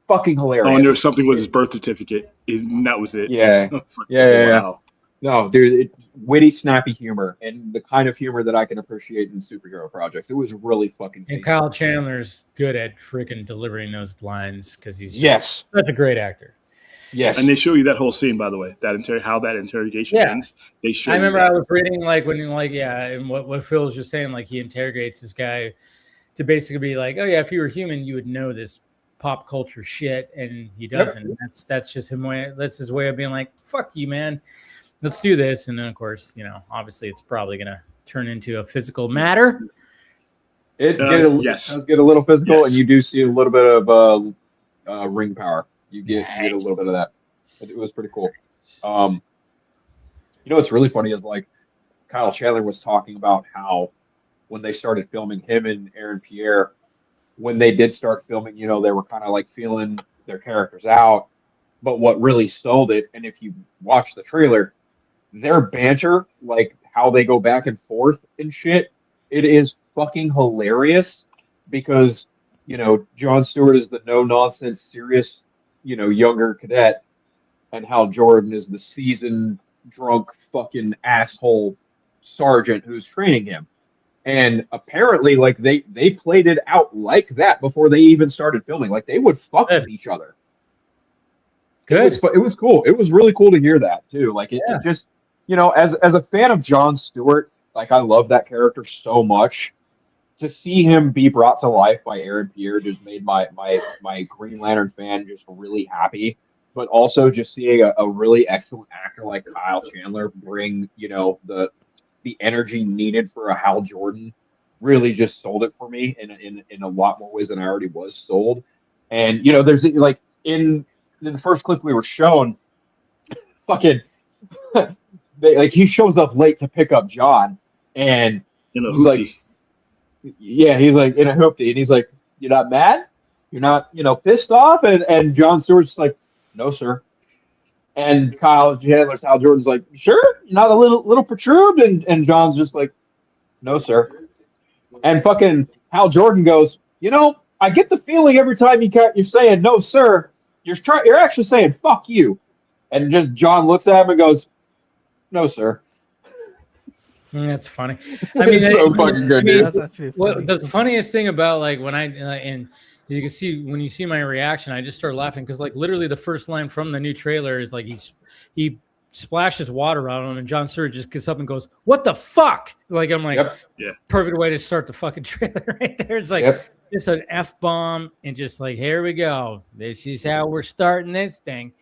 fucking hilarious. Oh, and there was something with his birth certificate. And that was it. Yeah. Like, Yeah. wow. No, dude, it's witty, snappy humor, and the kind of humor that I can appreciate in superhero projects. It was really fucking tasty. And Kyle Chandler's good at freaking delivering those lines because he's such a great actor. Yes. And they show you that whole scene, by the way, how that interrogation ends. They show I remember you I was reading and what Phil was just saying, like, he interrogates this guy to basically be like, oh yeah, if you were human, you would know this pop culture shit, and he doesn't. Yep. That's just him that's his way of being like, fuck you, man. Let's do this. And then, of course, obviously it's probably going to turn into a physical matter. It does get a little physical, and you do see a little bit of ring power. You get a little bit of that. It was pretty cool. What's really funny is, like, Kyle Chandler was talking about how when they started filming, him and Aaron Pierre, when they did start filming, they were kind of like feeling their characters out. But what really sold it, and if you watch the trailer, their banter, like how they go back and forth and shit, it is fucking hilarious because, Jon Stewart is the no-nonsense, serious, younger cadet, and Hal Jordan is the seasoned, drunk, fucking asshole sergeant who's training him. And apparently, like, they played it out like that before they even started filming. Like, they would fuck with each other. Good. It was cool. It was really cool to hear that, too. Like, it just, as a fan of Jon Stewart, like, I love that character so much. To see him be brought to life by Aaron Pierre just made my Green Lantern fan just really happy. But also just seeing a really excellent actor like Kyle Chandler bring, the energy needed for a Hal Jordan really just sold it for me in a lot more ways than I already was sold. And, there's, like, in the first clip we were shown, fucking, he shows up late to pick up John, and in a he's like, he's like in a hoopty, and he's like, "You're not mad? You're not, pissed off?" And Jon Stewart's like, "No, sir." And Kyle Chandler's Hal Jordan's like, "Sure, you're not a little perturbed?" And John's just like, "No, sir." And fucking Hal Jordan goes, "I get the feeling every time you're saying no, sir, you're actually saying fuck you." And just John looks at him and goes, "No, sir." That's funny. I mean, it's so fucking good, dude. The funniest thing about, like, when and You can see when you see my reaction, I just start laughing because like literally the first line from the new trailer is like he splashes water on him, and John Stewart just gets up and goes, "What the fuck?" Like I'm like, yeah, perfect way to start the fucking trailer right there. It's like just an F-bomb and just like, here we go. This is how we're starting this thing.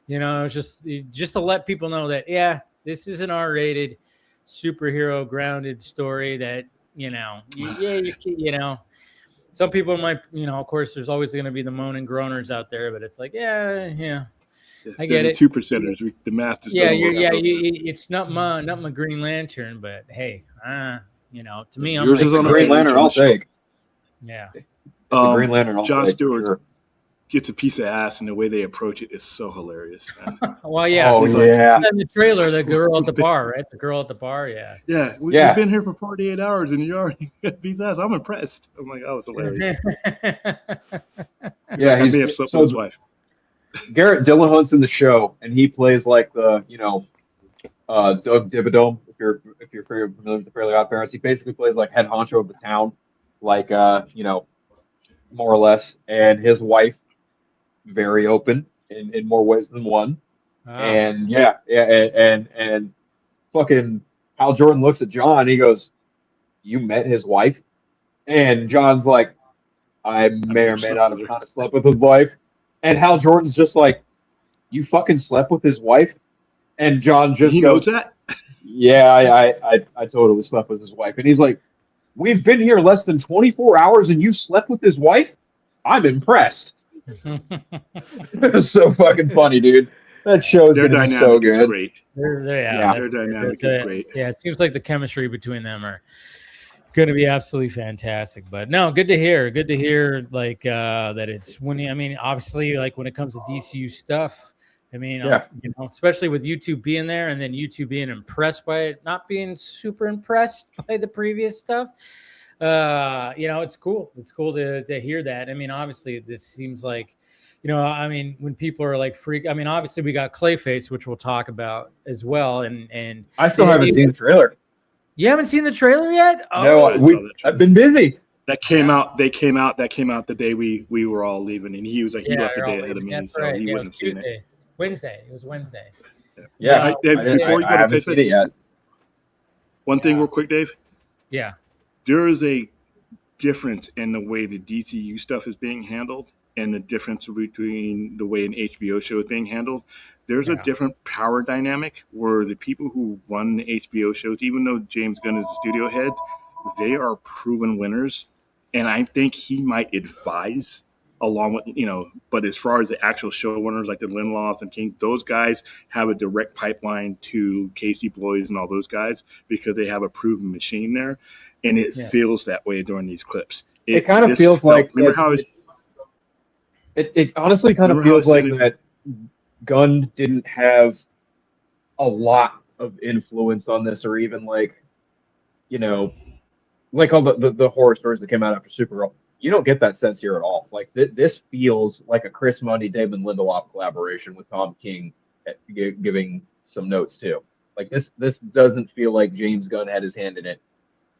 You know, it's just to let people know that this is an R-rated superhero grounded story that you know, you know. Some people might, you know, of course, there's always going to be the moan and groaners out there, but it's like, I get it. 2%ers. The math just doesn't work out. It's not my Green Lantern, but hey, you know, to me, yours is on a Green Lantern. I'll take. Yeah, Green Lantern. John Stewart gets a piece of ass, and the way they approach it is so hilarious, man. Well, yeah. Oh, yeah. In the trailer, the girl at the bar, right? The girl at the bar, yeah. Yeah, we've been here for 48 hours, and you already got a piece of ass. I'm impressed. I'm like, oh, it's hilarious. Yeah, I may have slept with his wife. Garrett Dillahunt's in the show, and he plays like the, you know, Doug Dimmadome. If you're familiar with the Fairly Odd Parents, he basically plays like head honcho of the town, like you know, more or less. And his wife, very open in more ways than one. And and fucking Hal Jordan looks at John. And he goes, "You met his wife?" And John's like, "I may or may not have kind of slept with his wife." And Hal Jordan's just like, "You fucking slept with his wife?" And John just knows that? "Yeah, I totally slept with his wife." And he's like, "We've been here less than 24 hours and you slept with his wife? I'm impressed." It's so fucking funny, dude. That show is going to be so good. Is great. Their dynamic is great. Yeah, it seems like the chemistry between them are going to be absolutely fantastic. But no, good to hear. Good to hear, like that it's winning. I mean, obviously, like when it comes to DCU stuff, I mean, you know, especially with YouTube being there and then YouTube being impressed by it, not being super impressed by the previous stuff. You know, it's cool. It's cool to hear that. I mean, obviously, this seems like, you know, I mean, when people are like I mean, obviously, we got Clayface, which we'll talk about as well. And I still haven't seen the trailer. You haven't seen the trailer yet? No, I've been busy. That came out. That came out the day we were all leaving, and he was like, he left the day ahead of me, so he wouldn't have seen it. Wednesday. It was Wednesday. Yeah. Before you go to seen it yet. One thing, real quick, Dave. Yeah. There is a difference in the way the DCU stuff is being handled and the difference between the way an HBO show is being handled. There's a different power dynamic where the people who run the HBO shows, even though James Gunn is the studio head, they are proven winners. And I think he might advise along with, you know, but as far as the actual showrunners like the Lindelofs and King, those guys have a direct pipeline to Casey Bloys and all those guys because they have a proven machine there. And it feels that way during these clips. It kind of feels like it honestly kind of feels like that Gunn didn't have a lot of influence on this, or even like, you know, like all the horror stories that came out after Supergirl. You don't get that sense here at all. Like this feels like a Chris Mundy, Damon Lindelof collaboration with Tom King giving some notes too. Like this doesn't feel like James Gunn had his hand in it,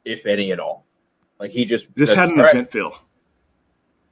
if any at all. Like he just had an event feel.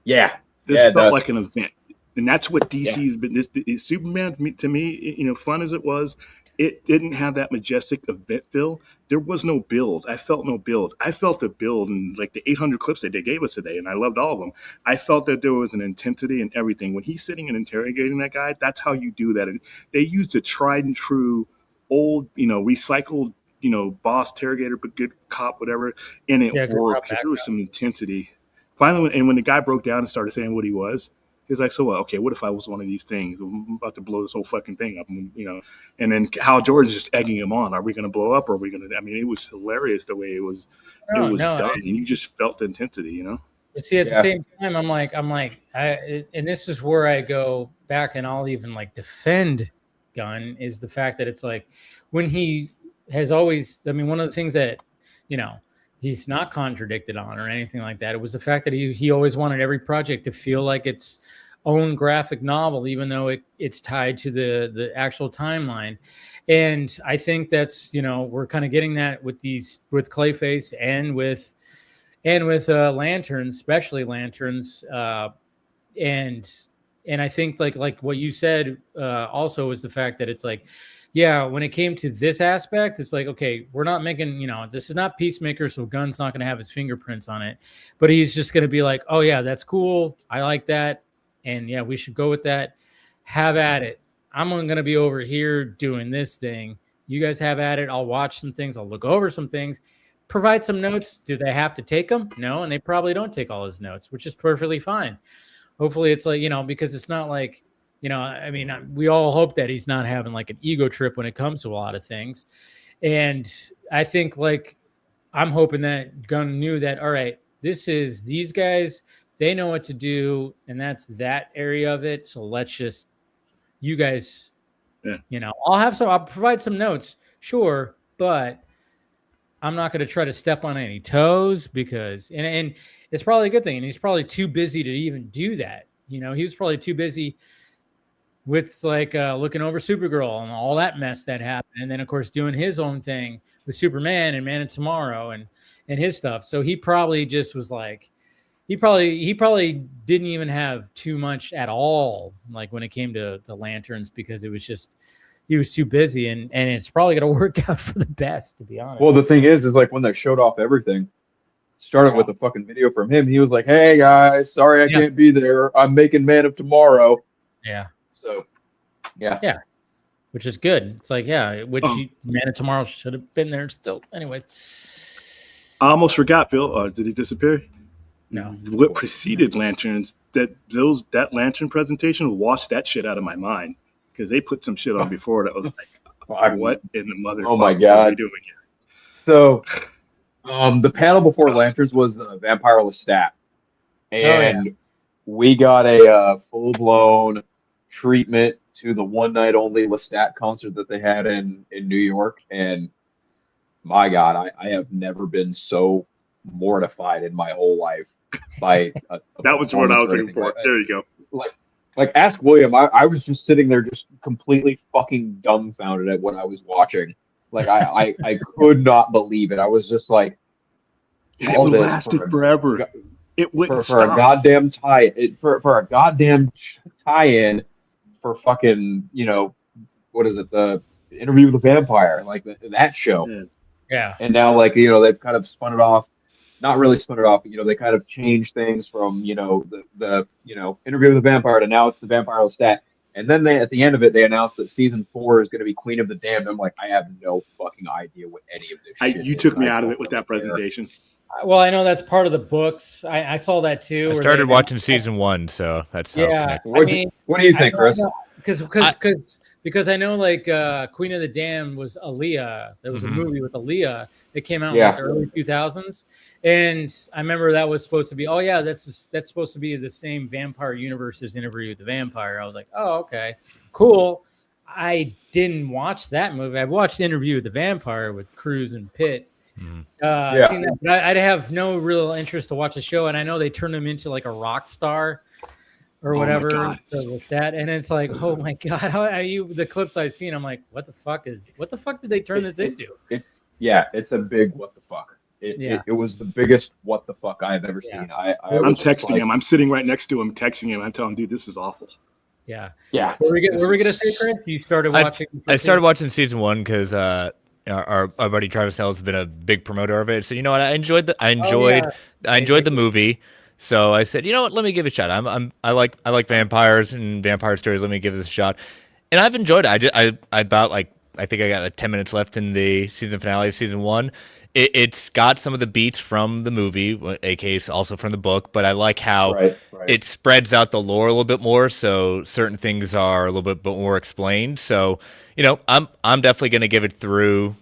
Yeah, this felt like an event, and that's what DC's been. This Superman to me, you know, fun as it was, it didn't have that majestic event feel. There was no build. I felt no build. I felt the build in like the 800 clips that they gave us today, and I loved all of them. I felt that there was an intensity and everything. When he's sitting and interrogating that guy, that's how you do that. And they used a tried and true, old, you know, recycled, you know, boss, interrogator, but good cop, whatever, and it worked because there was some intensity. Finally, when the guy broke down and started saying what he was, he's like, so okay, what if I was one of these things? I'm about to blow this whole fucking thing up, you know. And then Hal Jordan's just egging him on. Are we going to blow up? Or are we going to? I mean, it was hilarious the way it was done, and you just felt the intensity, you know. But see, at the same time, I'm like, and this is where I go back, and I'll even like defend Gunn is the fact that it's like when he has always, I mean, one of the things that, you know, he's not contradicted on or anything like that. It was the fact that he always wanted every project to feel like its own graphic novel, even though it's tied to the actual timeline. And I think that's, you know, we're kind of getting that with Clayface and with Lanterns, especially Lanterns. and I think like what you said also was the fact that it's like, yeah, when it came to this aspect, it's like, okay, we're not making, this is not Peacemaker, so Gunn's not going to have his fingerprints on it, but he's just going to be like, oh yeah, that's cool, I like that, and yeah, we should go with that. Have at it. I'm going to be over here doing this thing. You guys have at it. I'll watch some things. I'll look over some things, provide some notes. Do they have to take them? No, and they probably don't take all his notes, which is perfectly fine. Hopefully it's like, because it's not like, I mean, we all hope that he's not having like an ego trip when it comes to a lot of things. And I think like, I'm hoping that Gunn knew that, all right, these guys, they know what to do. And that's that area of it. So let's just, you guys, I'll provide some notes. Sure. But I'm not going to try to step on any toes because, and it's probably a good thing. And he's probably too busy to even do that. He was probably too busy with like looking over Supergirl and all that mess that happened. And then of course, doing his own thing with Superman and Man of Tomorrow and his stuff. So he probably just was like, he probably didn't even have too much at all. Like when it came to Lanterns, because it was just, he was too busy, and it's probably going to work out for the best, to be honest. Well, the thing is like when they showed off everything, started with a fucking video from him. He was like, "Hey guys, sorry I can't be there. I'm making Man of Tomorrow." Yeah. So, yeah. Yeah. Which is good. It's like, Man of Tomorrow should have been there still. Anyway. I almost forgot, Phil. Did he disappear? No. What preceded Lanterns, that Lantern presentation washed that shit out of my mind. Because they put some shit on before that was like, what in the mother? Oh my God. Are we doing here? So, the panel before Lanterns was Vampire Lestat. And we got a full-blown treatment to the one-night-only Lestat concert that they had in New York. And my God, I have never been so mortified in my whole life by that was what I was looking for. There you go. Like ask William. I was just sitting there just completely fucking dumbfounded at what I was watching. Like I could not believe it. I was just like, it lasted forever. It wouldn't stop. For a goddamn for a goddamn tie-in for fucking, what is it, the Interview with the Vampire, like that show. Yeah. And now like, they've kind of spun it off. Not really spun it off, but they kind of changed things from, the Interview with the Vampire to now it's the Vampire Lestat. And then at the end of it, they announced that season 4 is going to be Queen of the Damned. I'm like, I have no fucking idea what any of this shit is. You took me out of it with that presentation. Well, I know that's part of the books. I saw that too. I started watching season 1 , so that's how. What do you think, Chris? Because I know like Queen of the Damned was Aaliyah. There was a movie with Aaliyah that came out in like the early 2000s, and I remember that was supposed to be. Oh yeah, that's supposed to be the same vampire universe as Interview with the Vampire. I was like, oh okay, cool. I didn't watch that movie. I watched Interview with the Vampire with Cruz and Pitt. Seen that, but I'd have no real interest to watch the show, and I know they turned him into like a rock star or whatever. So with that, and it's like, oh my God, how are you? The clips I've seen, I'm like, what the fuck did they turn this into? It's a big what the fuck. It was the biggest what the fuck I've ever seen. I'm texting him. I'm sitting right next to him, texting him. I'm telling him, dude, this is awful. Yeah. Yeah. What were we gonna say, Chris? You started watching. I started watching season 1 because our buddy Travis Snell has been a big promoter of it. So you know what? I enjoyed the movie. So I said, you know what? Let me give it a shot. I like vampires and vampire stories. Let me give this a shot. And I've enjoyed it. I think I got like 10 minutes left in the season finale of season 1. It's got some of the beats from the movie, aka also from the book, but I like how it spreads out the lore a little bit more. So certain things are a little bit more explained. So, I'm definitely going to give it through,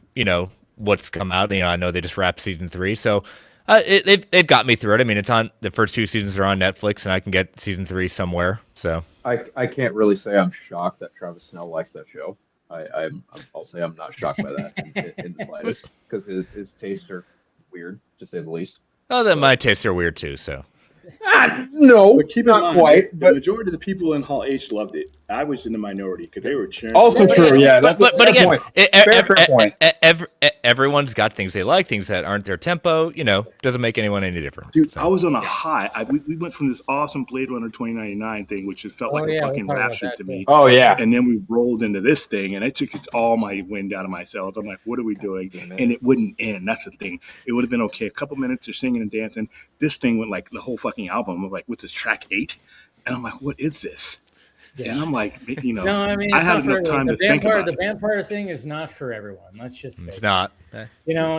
what's come out. I know they just wrapped season 3. So they've got me through it. I mean, it's on the first 2 seasons are on Netflix, and I can get season 3 somewhere. So I can't really say I'm shocked that Travis Snell likes that show. I'll say I'm not shocked by that in the slightest, because his tastes are weird, to say the least. Oh, then my tastes are weird too. So no, but keep not in mind, quite. The majority of the people in Hall H loved it. I was in the minority because they were cheering. Also true, yeah. That's but again, point. Fair point. Everyone's got things they like, things that aren't their tempo. Doesn't make anyone any different. Dude, So. I was on a high. We went from this awesome Blade Runner 2099 thing, which it felt like a fucking rap sheet to me. Oh yeah. And then we rolled into this thing, and it took all my wind out of my sails. I'm like, what are we doing? And it wouldn't end. That's the thing. It would have been okay. A couple minutes of singing and dancing. This thing went like the whole fucking album. Like, what's this, track 8? And I'm like, what is this? Yeah. And I'm like, no, I mean, I had enough time to think about it. The vampire thing is not for everyone. Let's just say it's not. The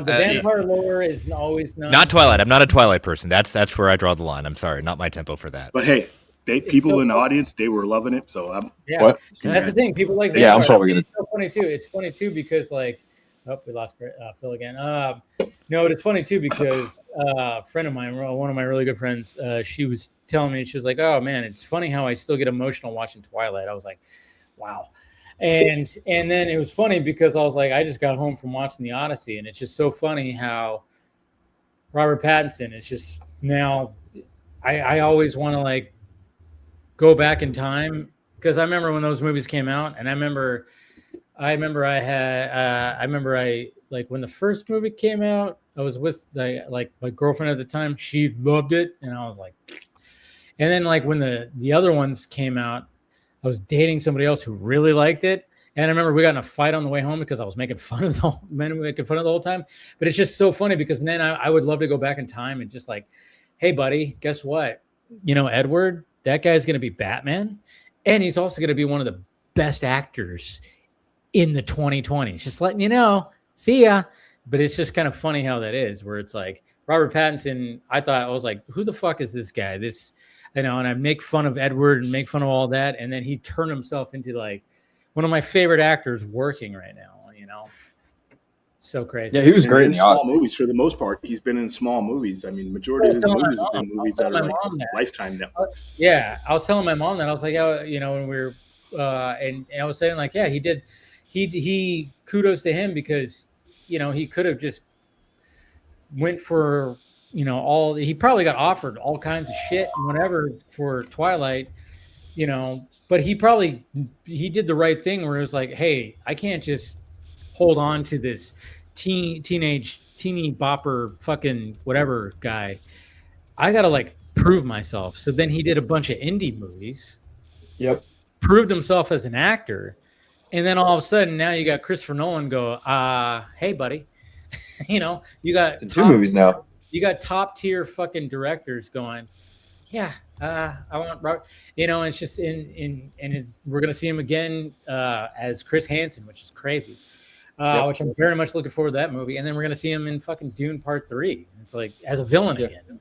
vampire lore is always not Twilight. I'm not a Twilight person. That's where I draw the line. I'm sorry, not my tempo for that. But hey, people in the audience, they were loving it. So I'm what? That's the thing. People like vampire. Yeah, I'm probably gonna. It's so funny too. It's funny too because we lost Phil again. No, it's funny too because a friend of mine, one of my really good friends, she was telling me, she was like, "Oh man, it's funny how I still get emotional watching Twilight." I was like, "Wow," and then it was funny because I was like, I just got home from watching the Odyssey, and it's just so funny how Robert Pattinson is just now. I always want to like go back in time because I remember when those movies came out, and I remember like when the first movie came out, I was with like my girlfriend at the time. She loved it, and I was like, and then like when the other ones came out, I was dating somebody else who really liked it, and I remember we got in a fight on the way home because I was making fun of the whole time. But it's just so funny because then I would love to go back in time and just like, hey buddy, guess what? Edward, that guy's gonna be Batman, and he's also gonna be one of the best actors in the 2020s. Just letting you know. See ya. But it's just kind of funny how that is, where it's like Robert Pattinson. I was like, who the fuck is this guy? And I make fun of Edward and make fun of all that, and then he turned himself into like one of my favorite actors working right now. So crazy. Yeah, he was great in small movies for the most part. He's been in small movies. I mean, majority of his movies have been movies that are like Lifetime networks. Yeah, I was telling my mom that I was like, when we were, and I was saying like, yeah, he did. He kudos to him because he could have just went for he probably got offered all kinds of shit and whatever for Twilight, but he did the right thing where it was like, hey, I can't just hold on to this teeny bopper fucking whatever guy. I gotta like prove myself. So then he did a bunch of indie movies. Yep. Proved himself as an actor. And then all of a sudden, now you got Christopher Nolan go, hey, buddy. You got 2 movies now. You got top tier fucking directors going, yeah, I want Robert. It's just we're gonna see him again as Chris Hansen, which is crazy. Which I'm very much looking forward to that movie. And then we're gonna see him in fucking Dune Part 3. It's like as a villain again. Yep.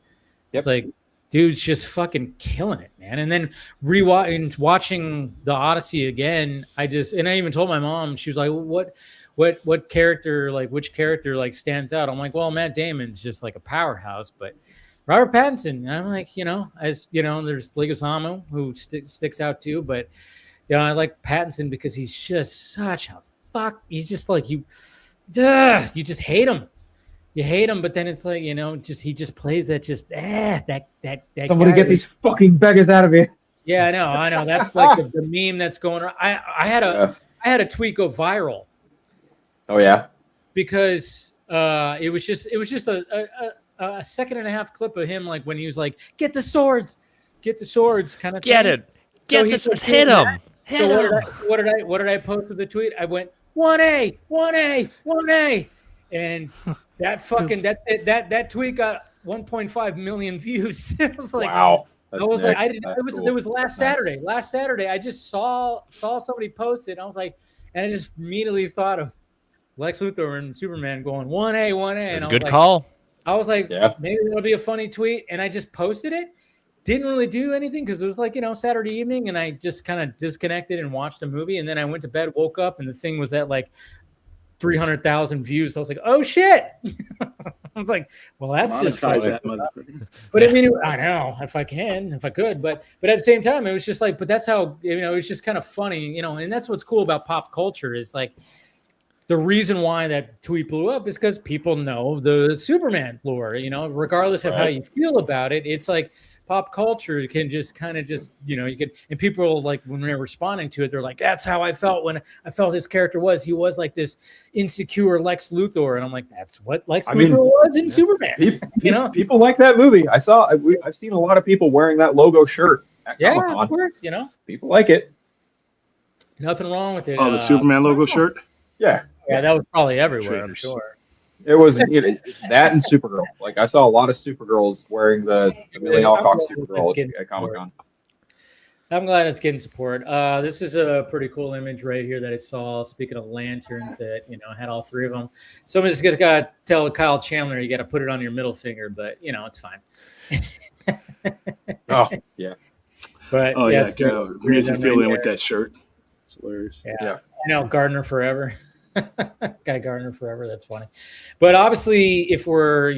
It's like, dude's just fucking killing it, man. And then watching the Odyssey again, I even told my mom, she was like, what character, like which character like stands out? I'm like, well, Matt Damon's just like a powerhouse, but Robert Pattinson, I'm like, there's Leguizamo who sticks out too, but I like Pattinson because he's just such a fuck. You just like you just hate him. You hate him, but then it's like, he just plays that that somebody guy get these fucking beggars out of here. Yeah, I know. That's like the meme that's going around. I had a tweet go viral. Oh yeah. Because it was just a second and a half clip of him like when he was like, get the swords kind of get thing. Get the swords, hit him. What did I post with the tweet? I went 1A. And that fucking that tweet got 1.5 million views. It was like, wow. I was like, it was last Saturday. Last Saturday, I just saw somebody post it. And I was like, and I just immediately thought of Lex Luthor and Superman going 1A. And good call. I was like, maybe that'll be a funny tweet. And I just posted it. Didn't really do anything because it was like, Saturday evening, and I just kind of disconnected and watched the movie. And then I went to bed, woke up, and the thing was at like 300,000 views. So I was like, oh shit. I was like, well, that's just that but I mean, I know if I could, but at the same time, it was just like, but that's how, it's just kind of funny, and that's what's cool about pop culture is like the reason why that tweet blew up is because people know the Superman lore, regardless of how you feel about it. It's like pop culture can just kind of just, you could, and people like when they're responding to it, they're like, that's how I felt when I felt his character was. He was like this insecure Lex Luthor, and I'm like, that's what Luthor was in Superman. People like that movie. I've seen a lot of people wearing that logo shirt at Comic-Con. Of course, people like it. Nothing wrong with it. Oh, the Superman logo shirt. Yeah, that was probably everywhere. I'm sure. It was that and Supergirl. Like I saw a lot of Supergirls wearing the Millie Alcock Supergirl at Comic-Con. I'm glad it's getting support. This is a pretty cool image right here that I saw. Speaking of lanterns, that had all three of them. Somebody's gotta tell Kyle Chandler you got to put it on your middle finger, but it's fine. Oh yeah. But amazing feeling with that shirt. It's hilarious. Yeah. Gardner forever. Guy Gardner forever. That's funny. But obviously, if we're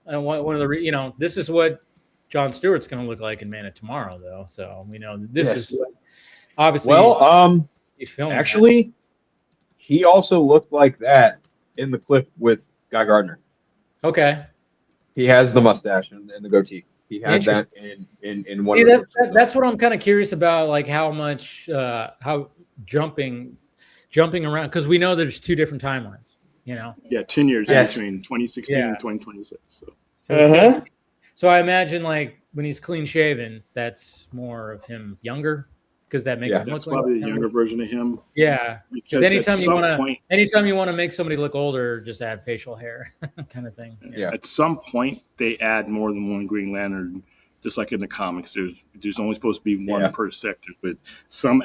one of the this is what Jon Stewart's going to look like in Man of Tomorrow, though. So we know this is what, obviously. Well, he's filming. Actually, he also looked like that in the clip with Guy Gardner. Okay. He has the mustache and the goatee. He had that in one. See, that's what I'm kind of curious about, like how much how jumping around, because we know there's two different timelines. Yeah, 10 years between 2016 and 2026. So I imagine like when he's clean shaven, that's more of him younger, because that makes him look like probably a younger version of him. Yeah, because anytime you want to make somebody look older, just add facial hair, kind of thing. Yeah. At some point, they add more than one Green Lantern, just like in the comics. There's only supposed to be one per sector, but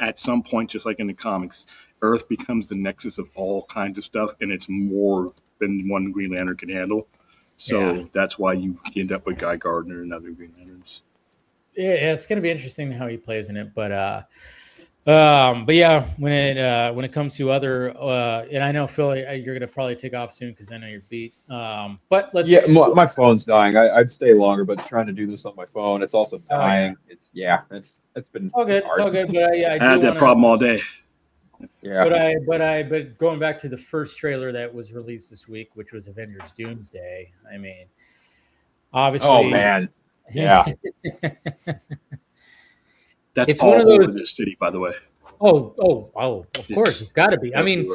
at some point, just like in the comics, Earth becomes the nexus of all kinds of stuff, and it's more than one Green Lantern can handle. So that's why you end up with Guy Gardner and other Green Lanterns. Yeah, it's going to be interesting how he plays in it, but yeah, when it comes to other, and I know Phil, you're going to probably take off soon because I know you're beat. But let's. Yeah, my phone's dying. I'd stay longer, but trying to do this on my phone, it's also dying. It's been all good. It's all good, but I had that problem all day. Yeah, but going back to the first trailer that was released this week, which was Avengers Doomsday. I mean, obviously. Oh man. Yeah. That's it's all one of over those, this city, by the way. Oh! Of course, it's got to be. I mean,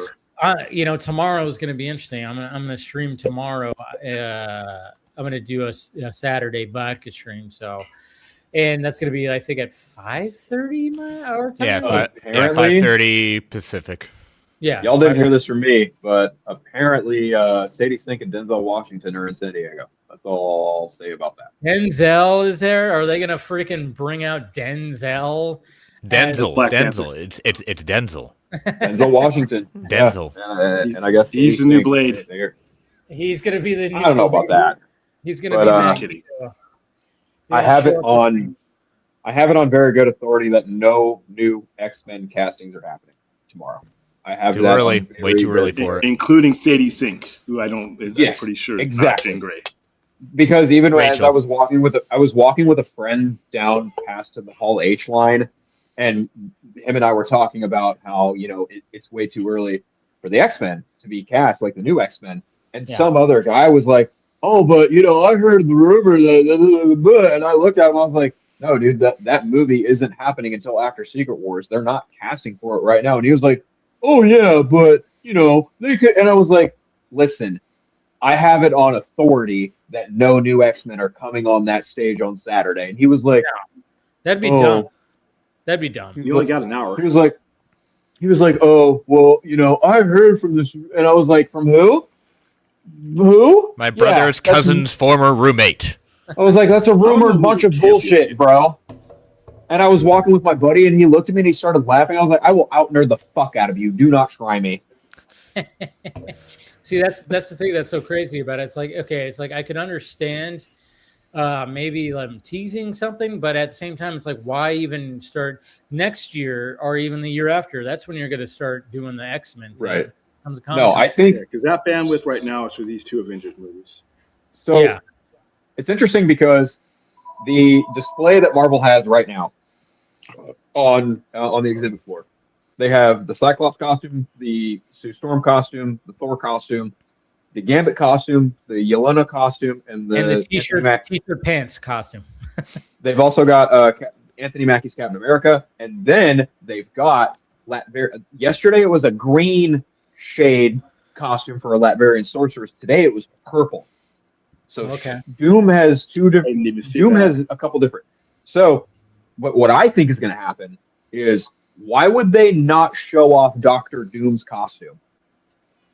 tomorrow is going to be interesting. I'm gonna stream tomorrow. I'm gonna do a Saturday vodka stream. So, and that's gonna be, I think, at 5:30 our time. Yeah, 5:30 Pacific. Yeah, y'all didn't hear this from me, but apparently Sadie Sink and Denzel Washington are in San Diego. That's all I'll say about that. Denzel is there? Are they gonna freaking bring out Denzel? Denzel. It's Denzel. Denzel Washington. Denzel. Yeah. And I guess he's the new Blade. He's gonna be the new. I don't know about that. He's gonna be just kidding. I have it on very good authority that no new X-Men castings are happening tomorrow. I have too early, way too early for it, including Sadie Sink, who I'm pretty sure is exactly great. Because even as I was walking with a friend down past to the Hall H line, and him and I were talking about how it's way too early for the X-Men to be cast like the new X-Men, and some other guy was like, "Oh, but I heard the rumor that," and I looked at him, I was like, "No, dude, that movie isn't happening until after Secret Wars. They're not casting for it right now." And he was like, "Oh yeah, but they could," and I was like, "Listen, I have it on authority that no new X-Men are coming on that stage on Saturday." And he was like, "That'd be dumb. That'd be dumb." You only got an hour. He was like, "Oh, well, I heard from this," and I was like, "From who? Who?" My brother's cousin's former roommate. I was like, "That's a rumored bunch of bullshit, bro." And I was walking with my buddy, and he looked at me and he started laughing. I was like, "I will out-nerd the fuck out of you. Do not try me." See, that's the thing that's so crazy about it. It's like, okay, it's like I could understand maybe I'm teasing something, but at the same time, it's like, why even start next year or even the year after? That's when you're going to start doing the X-Men thing. Right. No, I think because that bandwidth right now is for these two Avengers movies. So it's interesting because the display that Marvel has right now on the exhibit floor, they have the Cyclops costume, the Sue Storm costume, the Thor costume, the Gambit costume, the Yelena costume, and the t-shirt pants costume. They've also got Anthony Mackie's Captain America, and then they've got yesterday it was a green shade costume for a Latverian sorceress. Today it was purple. So Doom has two different. Doom has a couple different. So, what I think is going to happen is, why would they not show off Doctor Doom's costume?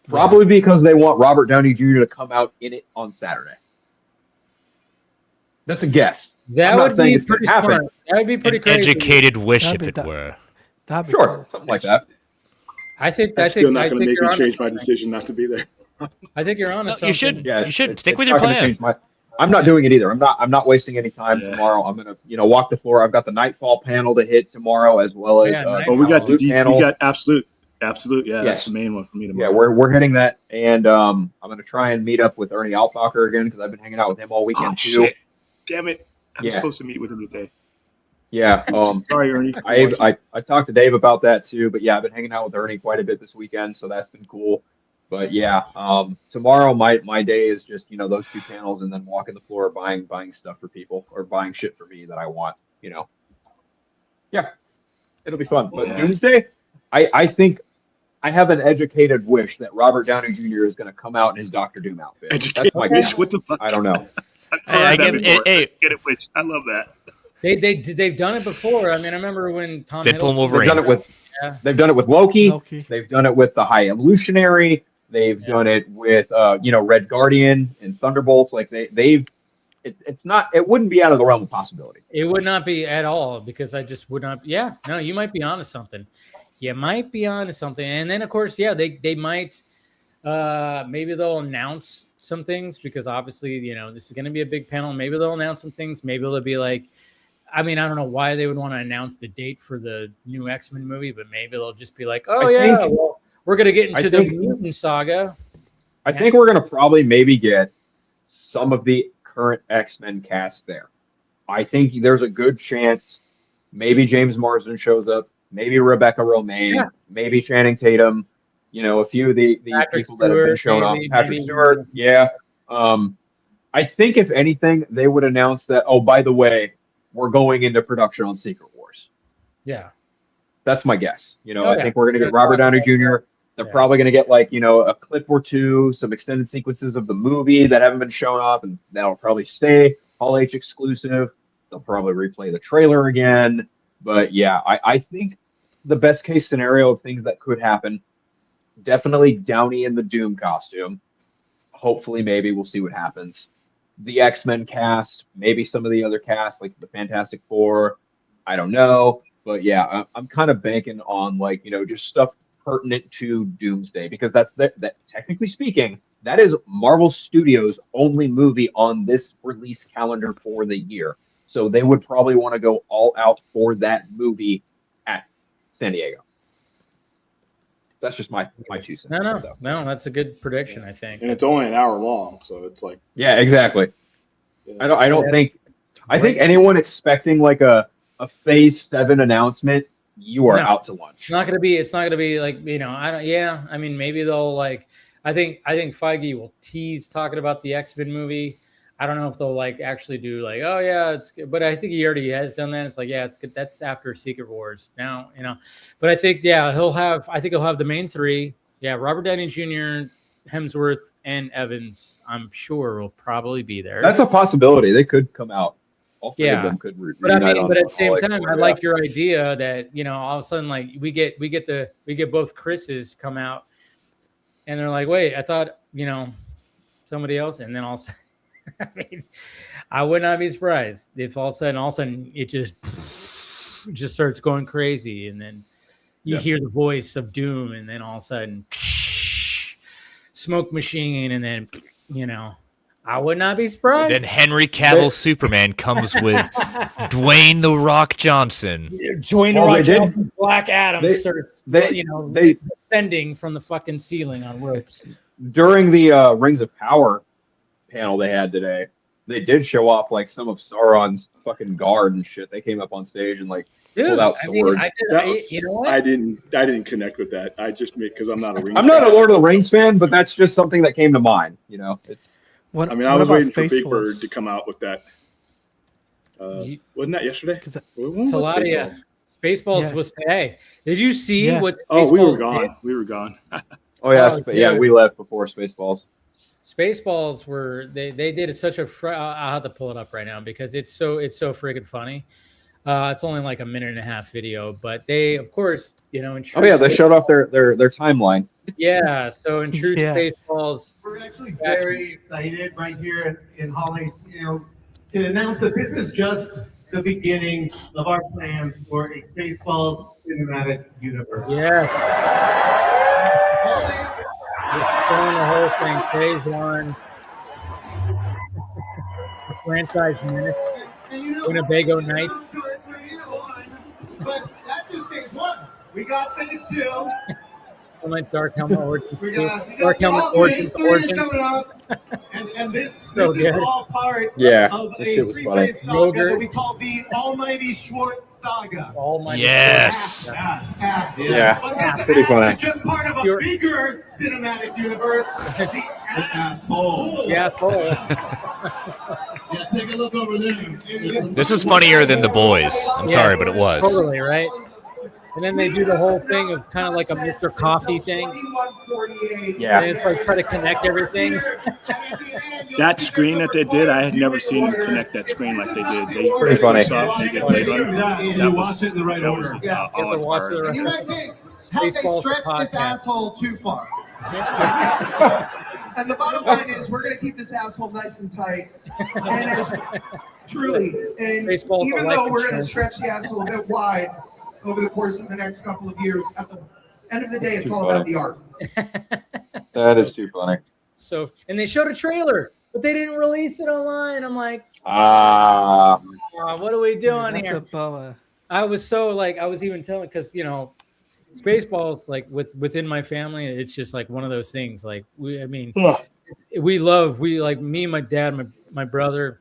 Probably because they want Robert Downey Jr. to come out in it on Saturday. That's a guess. That would be pretty smart. That would be pretty crazy. Educated wish, if it were. Sure, something like that. I think that's still not going to make me change my decision not to be there. I think you're honest. You should. Yeah, you should stick with your plan. I'm not doing it either. I'm not wasting any time tomorrow. I'm gonna walk the floor. I've got the Nightfall panel to hit tomorrow, as well as we got the DC panel. We got absolute. Yeah, that's the main one for me tomorrow. Yeah, we're hitting that, and I'm gonna try and meet up with Ernie Altbacher again because I've been hanging out with him all weekend too. Shit. Damn it! I'm supposed to meet with him today. Yeah. Sorry, Ernie. I talked to Dave about that too, but yeah, I've been hanging out with Ernie quite a bit this weekend, so that's been cool. But yeah, tomorrow my day is just those two panels and then walking the floor buying stuff for people or buying shit for me that I want. Yeah, it'll be fun. But Doomsday, I think I have an educated wish that Robert Downey Jr. is going to come out in his Doctor Doom outfit. Educated wish? What the fuck? I don't know. Get it, wish. I love that. They've done it before. I mean, I remember when Tom Hiddleston. They've done it with Loki. They've done it with the High Evolutionary. They've done it with Red Guardian and Thunderbolts. Like it's not. It wouldn't be out of the realm of possibility. It would not be at all because I just would not. Yeah, no, you might be onto something. You might be onto something, and then of course, they might. Maybe they'll announce some things because obviously, this is going to be a big panel. Maybe they'll announce some things. Maybe they'll be like, I mean, I don't know why they would want to announce the date for the new X-Men movie, but maybe they'll just be like, well, we're going to get into the mutant saga. I think we're going to probably maybe get some of the current X-Men cast there. I think there's a good chance maybe James Marsden shows up, maybe Rebecca Romijn, maybe Channing Tatum. A few of the people that have been shown off. Patrick Stewart, I think if anything, they would announce that, oh, by the way, we're going into production on Secret Wars. Yeah. That's my guess. I think we're going to get Robert Downey Jr. They're probably going to get a clip or two, some extended sequences of the movie that haven't been shown off, and that'll probably stay Hall H exclusive. They'll probably replay the trailer again. But yeah, I think the best case scenario of things that could happen, definitely Downey in the Doom costume. Hopefully, maybe we'll see what happens. The X-Men cast, maybe some of the other casts, like the Fantastic Four. I don't know. But yeah, I'm kind of banking on just stuff pertinent to Doomsday because that technically speaking, that is Marvel Studios' only movie on this release calendar for the year. So they would probably want to go all out for that movie at San Diego. That's just my 2 cents. No, that's a good prediction, I think. And it's only an hour long, so it's like. Yeah, exactly. I don't think. I think anyone expecting a Phase 7 announcement, you are out to lunch. It's not gonna be like I don't. Yeah, I mean maybe they'll I think Feige will tease talking about the X-Men movie. I don't know if they'll actually do it's good. But I think he already has done that. It's it's good. That's after Secret Wars now, But I think he'll have the main three. Yeah, Robert Downey Jr., Hemsworth, and Evans. I'm sure will probably be there. That's a possibility. They could come out. All three of them could. But at the same time, I like your idea that all of a sudden we get both Chris's come out, and they're like, wait, I thought somebody else, and then all of a sudden. I mean, I would not be surprised if all of a sudden it just starts going crazy, and then you hear the voice of Doom, and then all of a sudden smoke machine, and then I would not be surprised. Then Henry Cavill Superman comes with Dwayne the Rock Johnson. Dwayne the Rock Johnson, Black Adam starts descending from the fucking ceiling on ropes. During the Rings of Power panel they had today, they did show off like some of Sauron's fucking guard and shit. They came up on stage and like pulled out swords. I didn't connect with that. I just made because I'm not a Rings. I'm not a Lord of the Rings fan, but that's just something that came to mind. You know, it's. I mean, I was waiting for Big Bird to come out with that. Wasn't that yesterday? Spaceballs. Spaceballs was today. Did you see what? Oh, we were gone. Did? We were gone. Oh yeah, we left before Spaceballs. Spaceballs were they did such a. I'll have to pull it up right now because it's so friggin' funny. It's only like a minute and a half video, but they, of course, you know. They showed off their timeline. Yeah, so in true Spaceballs, we're actually very excited right here in Holly, to announce that this is just the beginning of our plans for a Spaceballs cinematic universe. Yeah. Just showing the whole thing, phase one. The franchise minute. Winnebago Nights. But that's just phase one. We got phase two. Dark Helmet Origins. Dark Helmet Origins coming up. And this is all part of a three-phase saga that we call the Almighty Schwartz Saga. Yes. Pretty funny. It's just part of a bigger cinematic universe. The asshole. Yeah, take a look over there. This was funnier than The Boys. I'm sorry, but it was. Totally, right? And then they do the whole thing of kind of like a Mr. Coffee thing. Yeah. And it's like try to connect everything. That screen that they did, I had never seen them connect that screen like they did. Pretty funny. You watch it in the right order. You might think, have they stretched this asshole too far? And the bottom line is, we're going to keep this asshole nice and tight. And as truly, and even though we're going to stretch the asshole a bit wide over the course of the next couple of years, at the end of the day, it's all about the art. That is too funny. So, and they showed a trailer, but they didn't release it online. I'm like, what are we doing here? I was so like, I was even telling, because Spaceballs, like within my family, it's just like one of those things. Like we like me, my dad, my brother.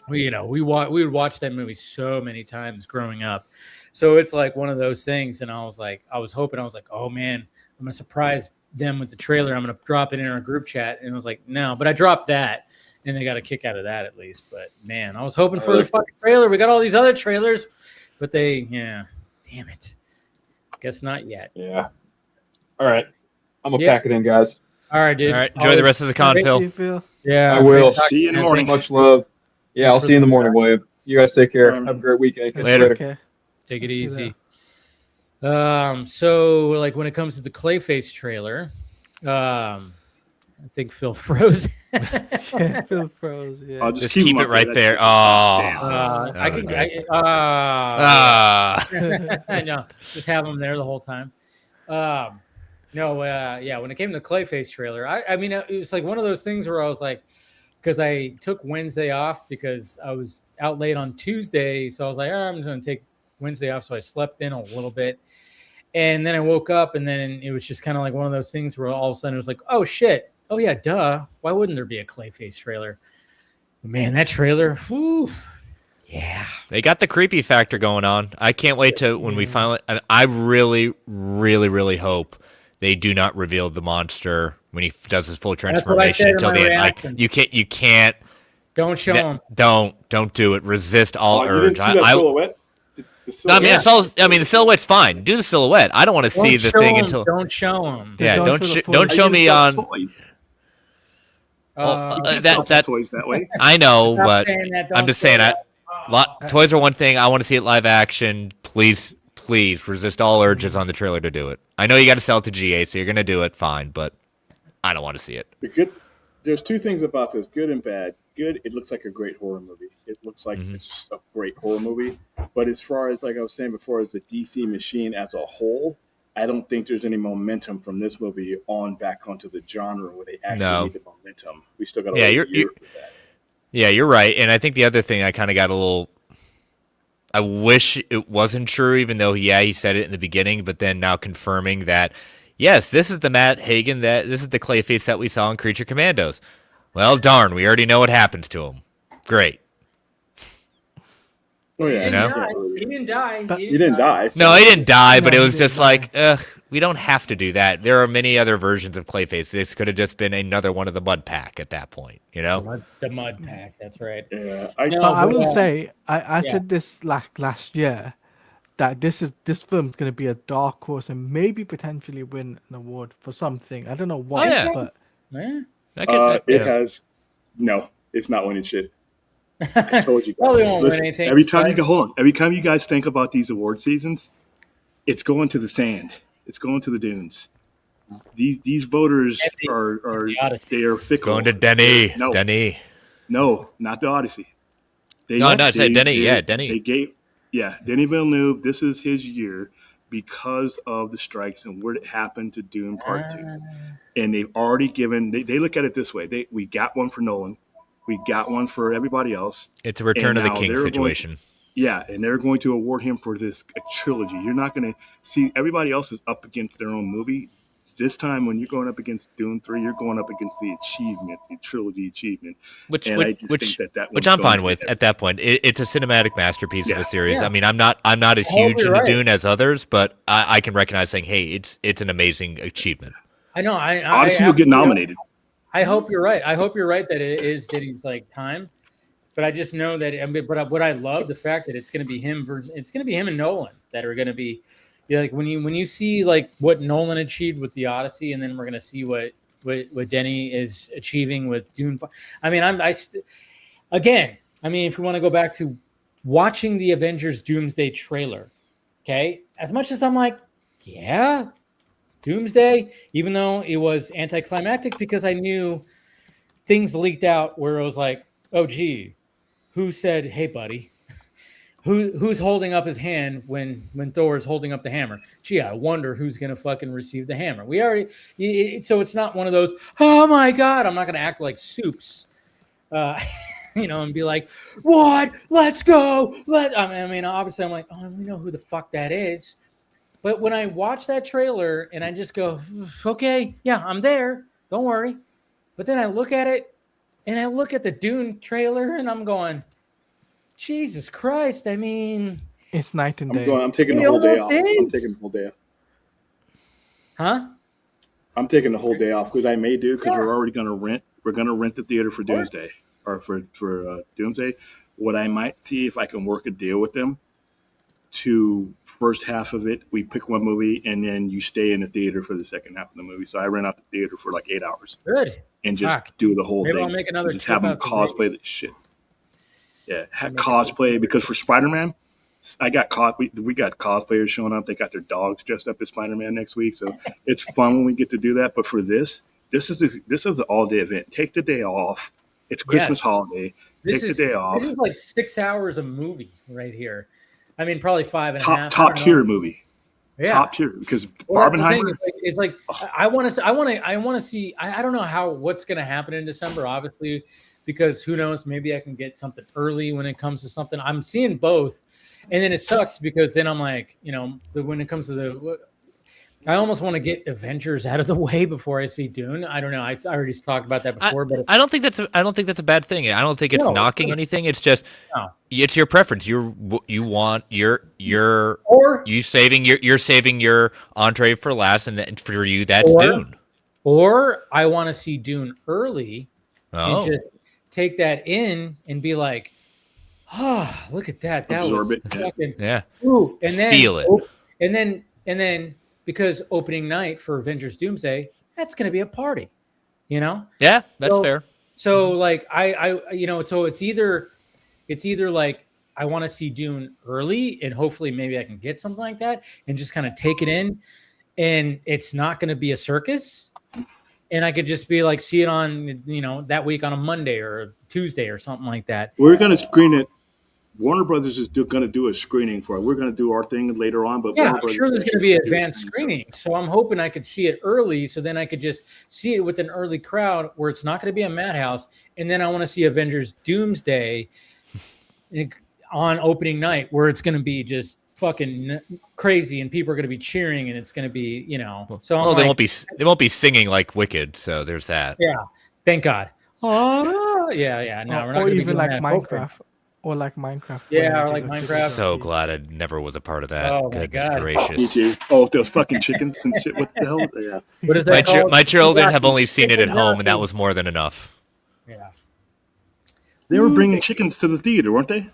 We would watch that movie so many times growing up. So it's like one of those things. And I was hoping, oh man, I'm gonna surprise them with the trailer. I'm gonna drop it in our group chat. And I was like, no, but I dropped that, and they got a kick out of that at least. But man, I was hoping for the fucking trailer. We got all these other trailers, but damn it. Guess not yet. Yeah. All right. I'm gonna pack it in, guys. All right, dude. All right. Enjoy the rest of the con, Phil. Yeah, I will. See you in the morning. Much love. Yeah, I'll see you in the morning, William. You guys take care. Have a great weekend. Later. Okay. Take it easy. So like when it comes to the Clayface trailer, I think Phil froze. Phil froze. Yeah. I'll just keep it right there. I know. Just have them there the whole time. When it came to the Clayface trailer, I mean, it was like one of those things where I was like, because I took Wednesday off because I was out late on Tuesday, so I was like, I'm just gonna take Wednesday off, so I slept in a little bit, and then I woke up, and then it was just kind of like one of those things where all of a sudden it was like, oh shit, oh yeah, duh, why wouldn't there be a Clayface trailer? Man, that trailer, whew, yeah, they got the creepy factor going on. I can't wait to when we finally. I really, really, really hope they do not reveal the monster when he does his full transformation until the end. Like you can't. Don't show him. Don't do it. Resist all urge. You didn't see that silhouette? I mean, the silhouette's fine. Do the silhouette. I don't want to see the thing until. Don't show him. Yeah, don't show me on. Toys. That toys that way. I know, but I'm just saying. that. Toys are one thing. I want to see it live action. Please resist all urges on the trailer to do it. I know you got to sell it to GA, so you're gonna do it. Fine, but I don't want to see it. There's two things about this: good and bad. Good, it looks like a great horror movie. It looks like it's just a great horror movie. But as far as, like I was saying before, as the DC machine as a whole, I don't think there's any momentum from this movie on back onto the genre where they actually need the momentum. We still got a year for that. Yeah, you're right. And I think the other thing I kind of got a little. I wish it wasn't true, even though he said it in the beginning, but then now confirming that. Yes, this is the Matt Hagen. This is the Clayface that we saw in Creature Commandos. Well, darn, we already know what happens to him. great. Oh yeah, You know? He didn't die. He didn't die. So. No, he didn't die, but No, it he was didn't just die. like, we don't have to do that. There are many other versions of Clayface. This could have just been another one of the Mud Pack at that point, you know? The Mud Pack. That's right. Yeah, But I will say, I said this last year that this film's going to be a dark horse and maybe potentially win an award for something. I don't know what, but it has. No, it's not winning shit. I told you guys. Probably won't Listen, win anything. every time you guys think about these award seasons, it's going to the sand. It's going to the dunes. These voters are they are fickle. Going to Denny. No, Denny. No, not the Odyssey. I said Denny. Denny. They gave Denny Villeneuve. This is his year because of the strikes and what happened to Dune Part 2. And they've already given. They look at it this way. We got one for Nolan. We got one for everybody else. It's a Return of the King situation. And they're going to award him for this trilogy. You're not going to see everybody else is up against their own movie. This time, when you're going up against Dune 3, you're going up against the achievement, the trilogy achievement. Which Which I'm fine with at that point. It's a cinematic masterpiece of a series. I mean, I'm not as huge into Dune as others, but I can recognize saying, hey, it's an amazing achievement. I know. Odyssey will get nominated. I hope you're right. I hope you're right that it is Diddy's like time, but I just know that. But what I love the fact that it's going to be him. It's going to be him and Nolan that are going to be. Like when you see like what Nolan achieved with the Odyssey, and then we're going to see what Denny is achieving with Dune. I mean, again. I mean, if we want to go back to watching the Avengers Doomsday trailer, okay. As much as I'm like, yeah. Doomsday, even though it was anticlimactic because I knew things leaked out where it was like, oh, gee, who said, hey, buddy? Who's holding up his hand when Thor's holding up the hammer? Gee, I wonder who's going to fucking receive the hammer. So it's not one of those, oh, my God. I'm not going to act like Soups, and be like, what? Let's go. I mean, obviously, I'm like, oh, we know who the fuck that is. But when I watch that trailer and I just go, okay, yeah, I'm there. Don't worry. But then I look at it and I look at the Dune trailer and I'm going, Jesus Christ. I mean, it's night and day. I'm taking the whole day off. I'm taking the whole day off. Huh? I'm taking the whole day off because I may do because we're already going to rent. We're going to rent the theater for Doomsday or for Doomsday. What I might see if I can work a deal with them. To first half of it, we pick one movie, and then you stay in the theater for the second half of the movie. So I rent out the theater for like 8 hours. Good. And just do the whole Maybe thing. I'll make another just have them cosplay the shit. Yeah, cosplay because for Spider-Man, we got cosplayers showing up. They got their dogs dressed up as Spider-Man next week, so it's fun when we get to do that. But for this is an all-day event. Take the day off. It's Christmas holiday. Take the day off. This is like 6 hours of movie right here. I mean, probably 5.5. Top tier movie. Yeah. Top tier because Barbenheimer. It's like I want to see. I don't know what's going to happen in December, obviously, because who knows? Maybe I can get something early when it comes to something. I'm seeing both, and then it sucks because then I'm like, when it comes to I almost want to get Avengers out of the way before I see Dune. I don't know. I already talked about that before, but I don't think that's a bad thing. I don't think it's knocking anything. It's just it's your preference. You're saving your entree for last, and then for you that's Dune. Or I want to see Dune early and just take that in and be like, oh, look at that. That absorb was it. fucking Ooh, and then feel it. And then. Because opening night for Avengers Doomsday, that's going to be a party, Yeah, that's fair. So like so it's either like I want to see Dune early and hopefully maybe I can get something like that and just kind of take it in, and it's not going to be a circus, and I could just be like see it on that week on a Monday or a Tuesday or something like that. We're going to screen it. Warner Brothers is going to do a screening for it. We're going to do our thing later on, but I'm sure there's going to be advanced screening. So I'm hoping I could see it early, so then I could just see it with an early crowd where it's not going to be a madhouse. And then I want to see Avengers Doomsday on opening night, where it's going to be just fucking crazy and people are going to be cheering, and it's going to be So they won't be singing like Wicked. So there's that. Yeah, thank God. Yeah. No, we're not or gonna be even doing like that. Minecraft, or like Minecraft. Yeah, where or they like go Minecraft. So glad I never was a part of that. Oh my Goodness God. gracious. Me too. Oh, those fucking chickens and shit. What the hell? Yeah. What is that called? My children have Jockey. only seen it at Chicken home, and that jockey. was more than enough. Yeah. They were bringing chickens to the theater, weren't they?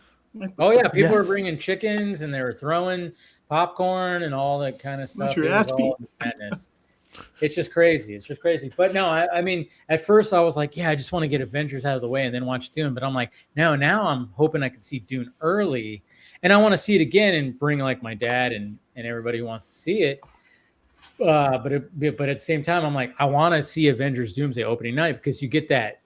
Oh yeah, people were Yes. bringing chickens and they were throwing popcorn and all that kind of stuff. your It was ass all madness. It's just crazy. It's just crazy. But no, I mean, at first I was like, yeah, I just want to get Avengers out of the way and then watch Dune. But I'm like, now I'm hoping I can see Dune early, and I want to see it again and bring like my dad and everybody who wants to see it. But at the same time, I'm like, I want to see Avengers Doomsday opening night because you get that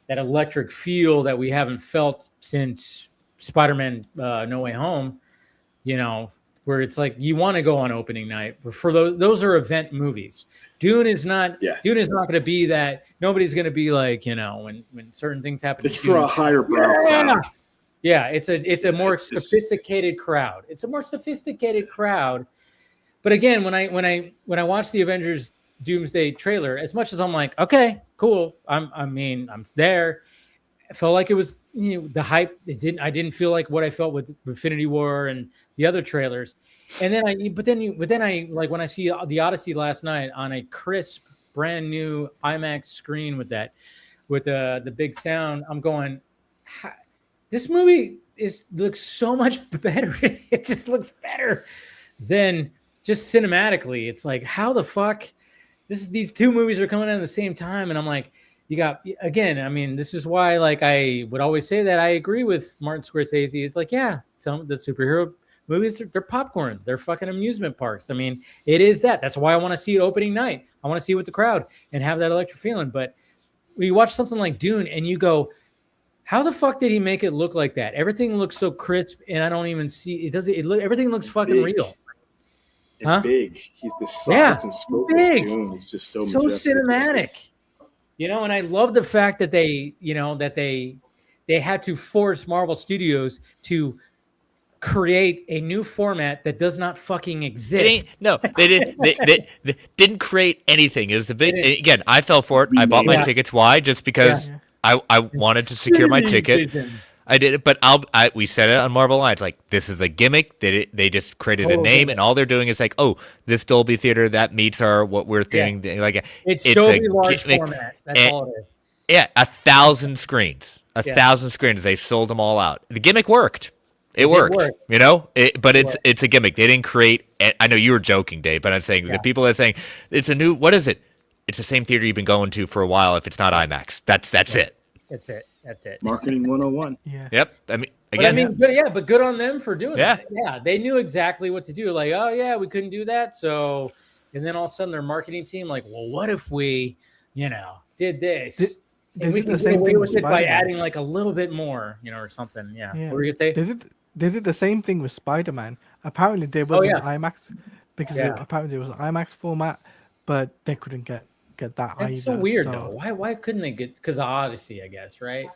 electric feel that we haven't felt since Spider-Man No Way Home. You know, where it's like you want to go on opening night. But for those are event movies. Dune is not going to be that. Nobody's going to be like, you know, when certain things happen. It's for a higher brow crowd. Yeah, it's a more sophisticated crowd. It's a more sophisticated crowd. But again, when I watch the Avengers Doomsday trailer, as much as I'm like, okay, cool. I'm there. I felt like it was, you know, the hype. I didn't feel like what I felt with Infinity War and the other trailers. And then I like when I see the Odyssey last night on a crisp, brand new IMAX screen with the big sound, I'm going, this movie looks so much better. It just looks better than just cinematically. It's like, how the fuck these two movies are coming out at the same time, and I'm like, you got, again, I mean, this is why, like, I would always say that I agree with Martin Scorsese. It's like, yeah, some of the superhero movies, they're popcorn. They're fucking amusement parks. I mean, it is that. That's why I want to see it opening night. I want to see it with the crowd and have that electric feeling. But when you watch something like Dune and you go, how the fuck did he make it look like that? Everything looks so crisp, and I don't even see it. Everything looks fucking big. real. And big. He's the size and scope big. of Dune is just so cinematic. You know, and I love the fact that they had to force Marvel Studios to create a new format that does not fucking exist. They didn't create anything. It was a bit, again, I fell for it. I bought my tickets. Why? Just because I wanted to secure my ticket. I did it, but we said it on Marvel Lines, like, this is a gimmick. They just created a name, and all they're doing is like, oh, this Dolby theater, that meets what we're thinking. Yeah. Like, it's Dolby large format. That's all it is. Yeah, 1,000 screens. 1,000 screens. They sold them all out. The gimmick worked. It worked. You know, but it's a gimmick. They didn't create. I know you were joking, Dave, but I'm saying the people that are saying it's a new. What is it? It's the same theater you've been going to for a while. If it's not IMAX, that's it. That's it. Marketing 101. Yeah. Yep. I mean, again. But good on them for doing that. Yeah, they knew exactly what to do. Like, oh yeah, we couldn't do that. So, and then all of a sudden, their marketing team, like, well, what if we, did this? And we can get away with it by adding like a little bit more, or something. Yeah. What were you gonna say? They did the same thing with Spider-Man. Apparently, there was an IMAX because apparently there was an IMAX format, but they couldn't get that either. That's so weird though. Why couldn't they get? Because of Odyssey, I guess, right?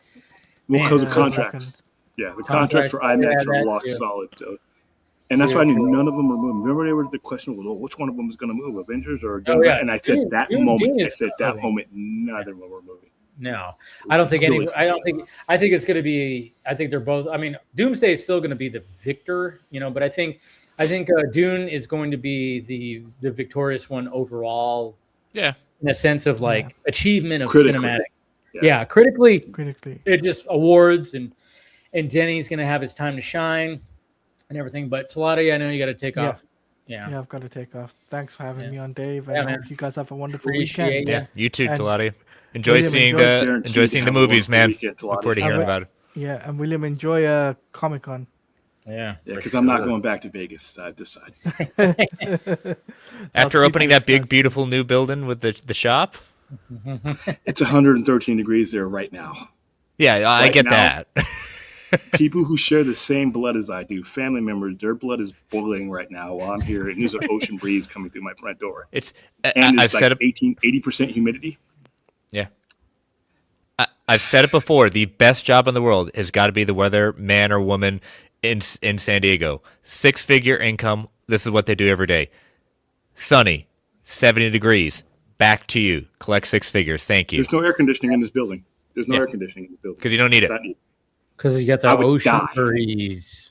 Well, because of contracts. Yeah, the contracts for IMAX are locked solid. So. And that's why I knew none of them were moving. Remember, the question was, which one of them is going to move, Avengers or Doomsday? And I said that moment, neither of them were moving. No, I don't think any. I think it's going to be. I think they're both. I mean, Doomsday is still going to be the victor, but I think Dune is going to be the victorious one overall. Yeah, in a sense of like achievement of critically. Cinematic. Yeah, critically, it just awards and Denny's going to have his time to shine and everything. But Talati, I know you got to take off. Yeah, I've got to take off. Thanks for having me on, Dave. And I hope you guys have a wonderful weekend. Yeah, you too, Talati. Enjoy seeing the movies, man. Look forward to hearing about it. Yeah, and William, enjoy Comic-Con. Yeah, because I'm not going back to Vegas. I've decided. After opening that big, beautiful new building with the shop, it's 113 degrees there right now. Yeah, I get that. People who share the same blood as I do, family members, their blood is boiling right now while I'm here, and there's an ocean breeze coming through my front door. I've said 80% humidity. Yeah. I've said it before. The best job in the world has got to be the weather man or woman in San Diego. 6-figure income. This is what they do every day. Sunny, 70 degrees. Back to you. Collect 6 figures. Thank you. There's no air conditioning in this building. There's no air conditioning in the building because you don't need it. Because you got the ocean breeze.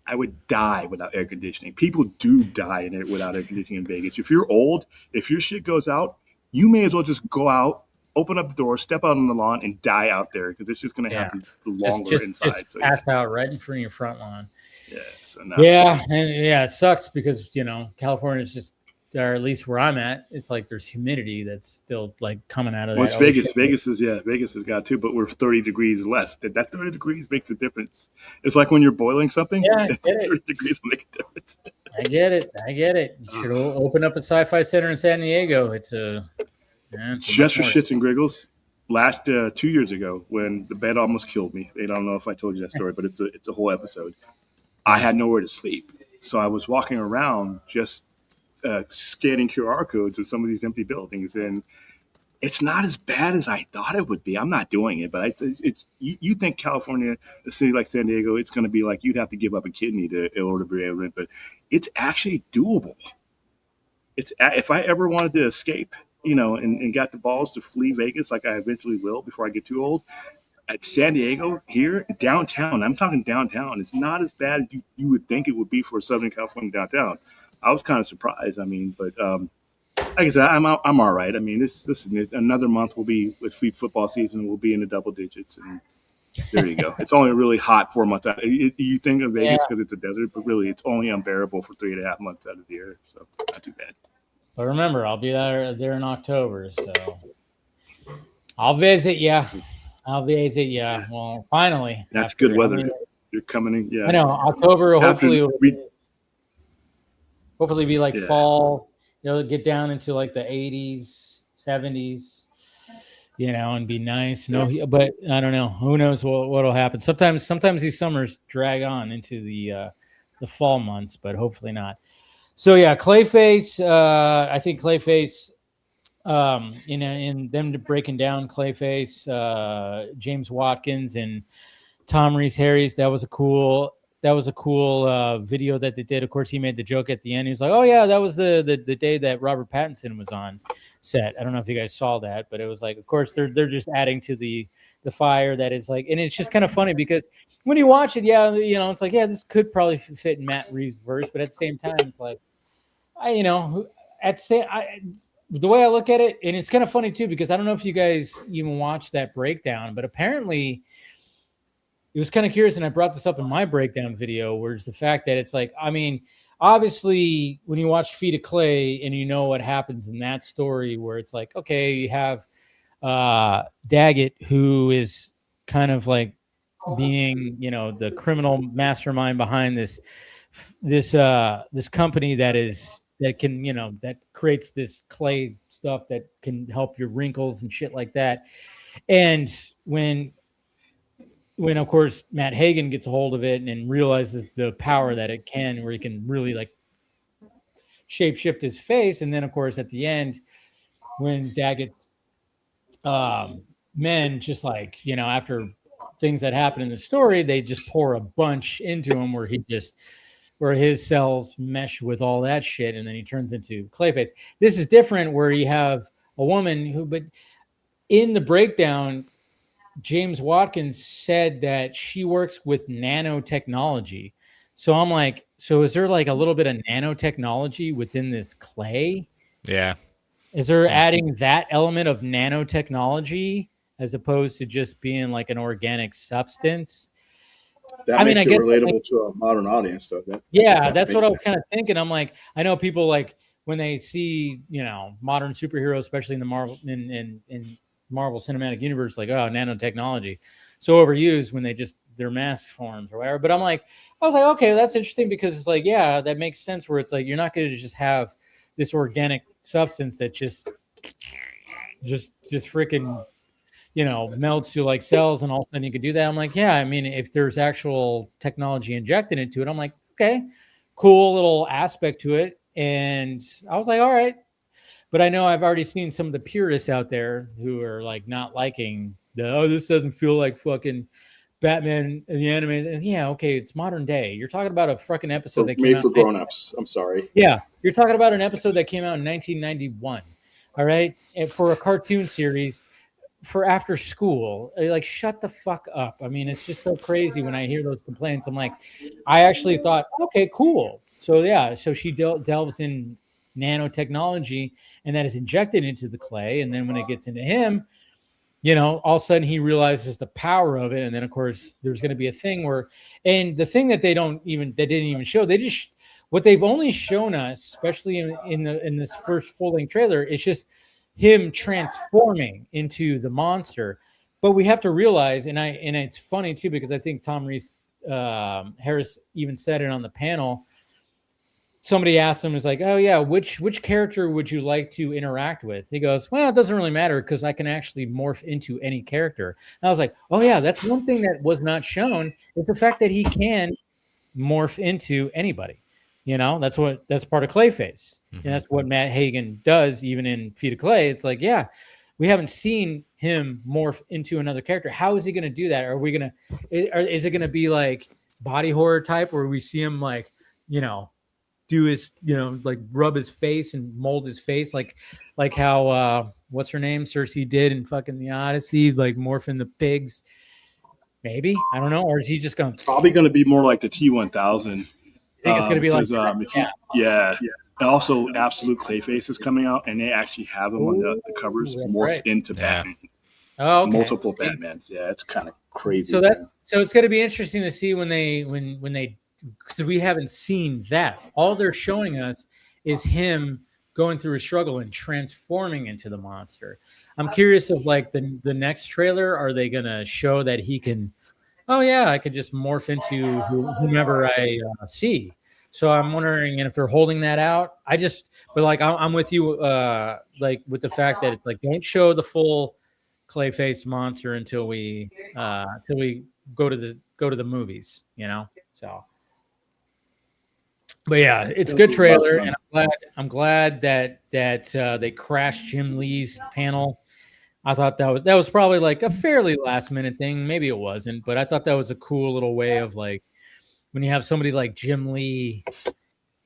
I would die without air conditioning. People do die without air conditioning in Vegas. If you're old, if your shit goes out, you may as well just go out, open up the door, step out on the lawn, and die out there because it's just going to happen longer inside. Just pass out right in front of your front lawn. Yeah. So it sucks because California is just, or at least where I'm at, it's like there's humidity that's still like coming out of that. Well, it's Vegas. Vegas has got too, but we're 30 degrees less. That 30 degrees makes a difference. It's like when you're boiling something. Yeah, I get it. 30 degrees will make a difference. I get it. You should open up a sci-fi center in San Diego. It's just for shits and giggles. Last 2 years ago, when the bed almost killed me. I don't know if I told you that story, but it's a whole episode. I had nowhere to sleep, so I was walking around just scanning QR codes in some of these empty buildings, and it's not as bad as I thought it would be. I'm not doing it, but it's you think California, a city like San Diego, it's going to be like you'd have to give up a kidney in order to be able to rent, but it's actually doable. It's if I ever wanted to escape, and got the balls to flee Vegas, like I eventually will before I get too old. At San Diego, here, downtown, I'm talking downtown, it's not as bad as you would think it would be for Southern California downtown. I was kind of surprised. But like I said, I'm all right. This is another month. We'll be with football season. We'll be in the double digits, and there you go. It's only really hot 4 months out. You think of Vegas because it's a desert, but really, it's only unbearable for 3.5 months out of the year. So not too bad. But remember, I'll be there in October, so I'll visit you. Well, finally. That's good weather. You're coming in. Yeah. I know. October, hopefully be like fall. Get down into like the 80s, 70s, and be nice. No, but I don't know. Who knows what'll happen? Sometimes these summers drag on into the fall months, but hopefully not. So yeah, Clayface. I think Clayface. In them breaking down Clayface, James Watkins and Tom Reese Harris, that was a cool video that they did. Of course, he made the joke at the end. He was like, "Oh yeah, that was the day that Robert Pattinson was on set." I don't know if you guys saw that, but it was like, of course, they're just adding to the fire that is like, and it's just kind of funny because when you watch it, it's like, yeah, this could probably fit in Matt Reeves' verse, but at the same time, it's like, the way I look at it, and it's kind of funny too, because I don't know if you guys even watched that breakdown, but apparently it was kind of curious. And I brought this up in my breakdown video, where it's the fact that it's like, obviously when you watch Feet of Clay and what happens in that story, where it's like, okay, you have Daggett, who is kind of like being, the criminal mastermind behind this company that creates this clay stuff that can help your wrinkles and shit like that. And when of course Matt Hagen gets a hold of it and realizes the power that it can, where he can really like shape shift his face. And then of course at the end, when Daggett's men just like, after things that happen in the story, they just pour a bunch into him where his cells mesh with all that shit, and then he turns into Clayface. This is different, where you have a woman but in the breakdown, James Watkins said that she works with nanotechnology. So I'm like, so is there like a little bit of nanotechnology within this clay? Yeah. Is there adding that element of nanotechnology as opposed to just being like an organic substance? That makes it relatable to a modern audience, though. That's what I was kind of thinking. I'm like, I know people like when they see, modern superheroes, especially in the Marvel in Marvel Cinematic Universe, like, oh, nanotechnology, so overused when their mask forms or whatever. But I was like, okay, that's interesting, because it's like, yeah, that makes sense. Where it's like, you're not going to just have this organic substance that just freaking melts to like cells, and all of a sudden you could do that. I'm like, yeah, if there's actual technology injected into it, I'm like, okay, cool little aspect to it. And I was like, all right. But I know I've already seen some of the purists out there who are like not liking this doesn't feel like fucking Batman in the anime. And yeah, okay, it's modern day. You're talking about a fucking episode that came out for grown-ups. I'm sorry. Yeah, you're talking about an episode that came out in 1991. All right, and for a cartoon series, for after school. Like, shut the fuck up. I mean, it's just so crazy when I hear those complaints. I'm like, I actually thought, okay, cool. So yeah, so she delves in nanotechnology, and that is injected into the Clay, and then when it gets into him, you know, all of a sudden he realizes the power of it, and then of course there's going to be a thing where, and the thing that they didn't even show, they just, what they've only shown us, especially in this first full-length trailer, is just him transforming into the monster. But we have to realize, and it's funny too, because I think Tom Reese Harris even said it on the panel. Somebody asked him, is like, oh yeah, which character would you like to interact with? He goes, well, it doesn't really matter because I can actually morph into any character. And I was like, oh yeah, that's one thing that was not shown. It's the fact that he can morph into anybody. You know, that's part of Clayface. And that's what Matt Hagen does even in Feet of Clay. It's like, yeah, we haven't seen him morph into another character. How is he going to do that? Is it going to be like body horror type where we see him like, you know, do his, you know, like rub his face and mold his face like how what's her name, Cersei did in fucking the Odyssey, like morphing the pigs? Maybe, I don't know. Or is he just going probably going to be more like the T-1000? I think it's going to be like yeah. And also, Absolute Clayface is coming out, and they actually have him on the covers morphed into Batman. Oh, okay. Multiple Batmans. Yeah, it's kind of crazy. So it's going to be interesting to see when they because we haven't seen that. All they're showing us is him going through a struggle and transforming into the monster. I'm curious of like the next trailer. Are they going to show that he can? Oh yeah, I could just morph into whomever I see. So I'm wondering if they're holding that out. But like I'm with you, like with the fact that it's like, don't show the full Clayface monster until we go to the movies, you know. So, but yeah, it's a good trailer, and I'm glad that they crashed Jim Lee's panel. I thought that was probably like a fairly last minute thing. Maybe it wasn't, but I thought that was a cool little way of like, when you have somebody like Jim Lee,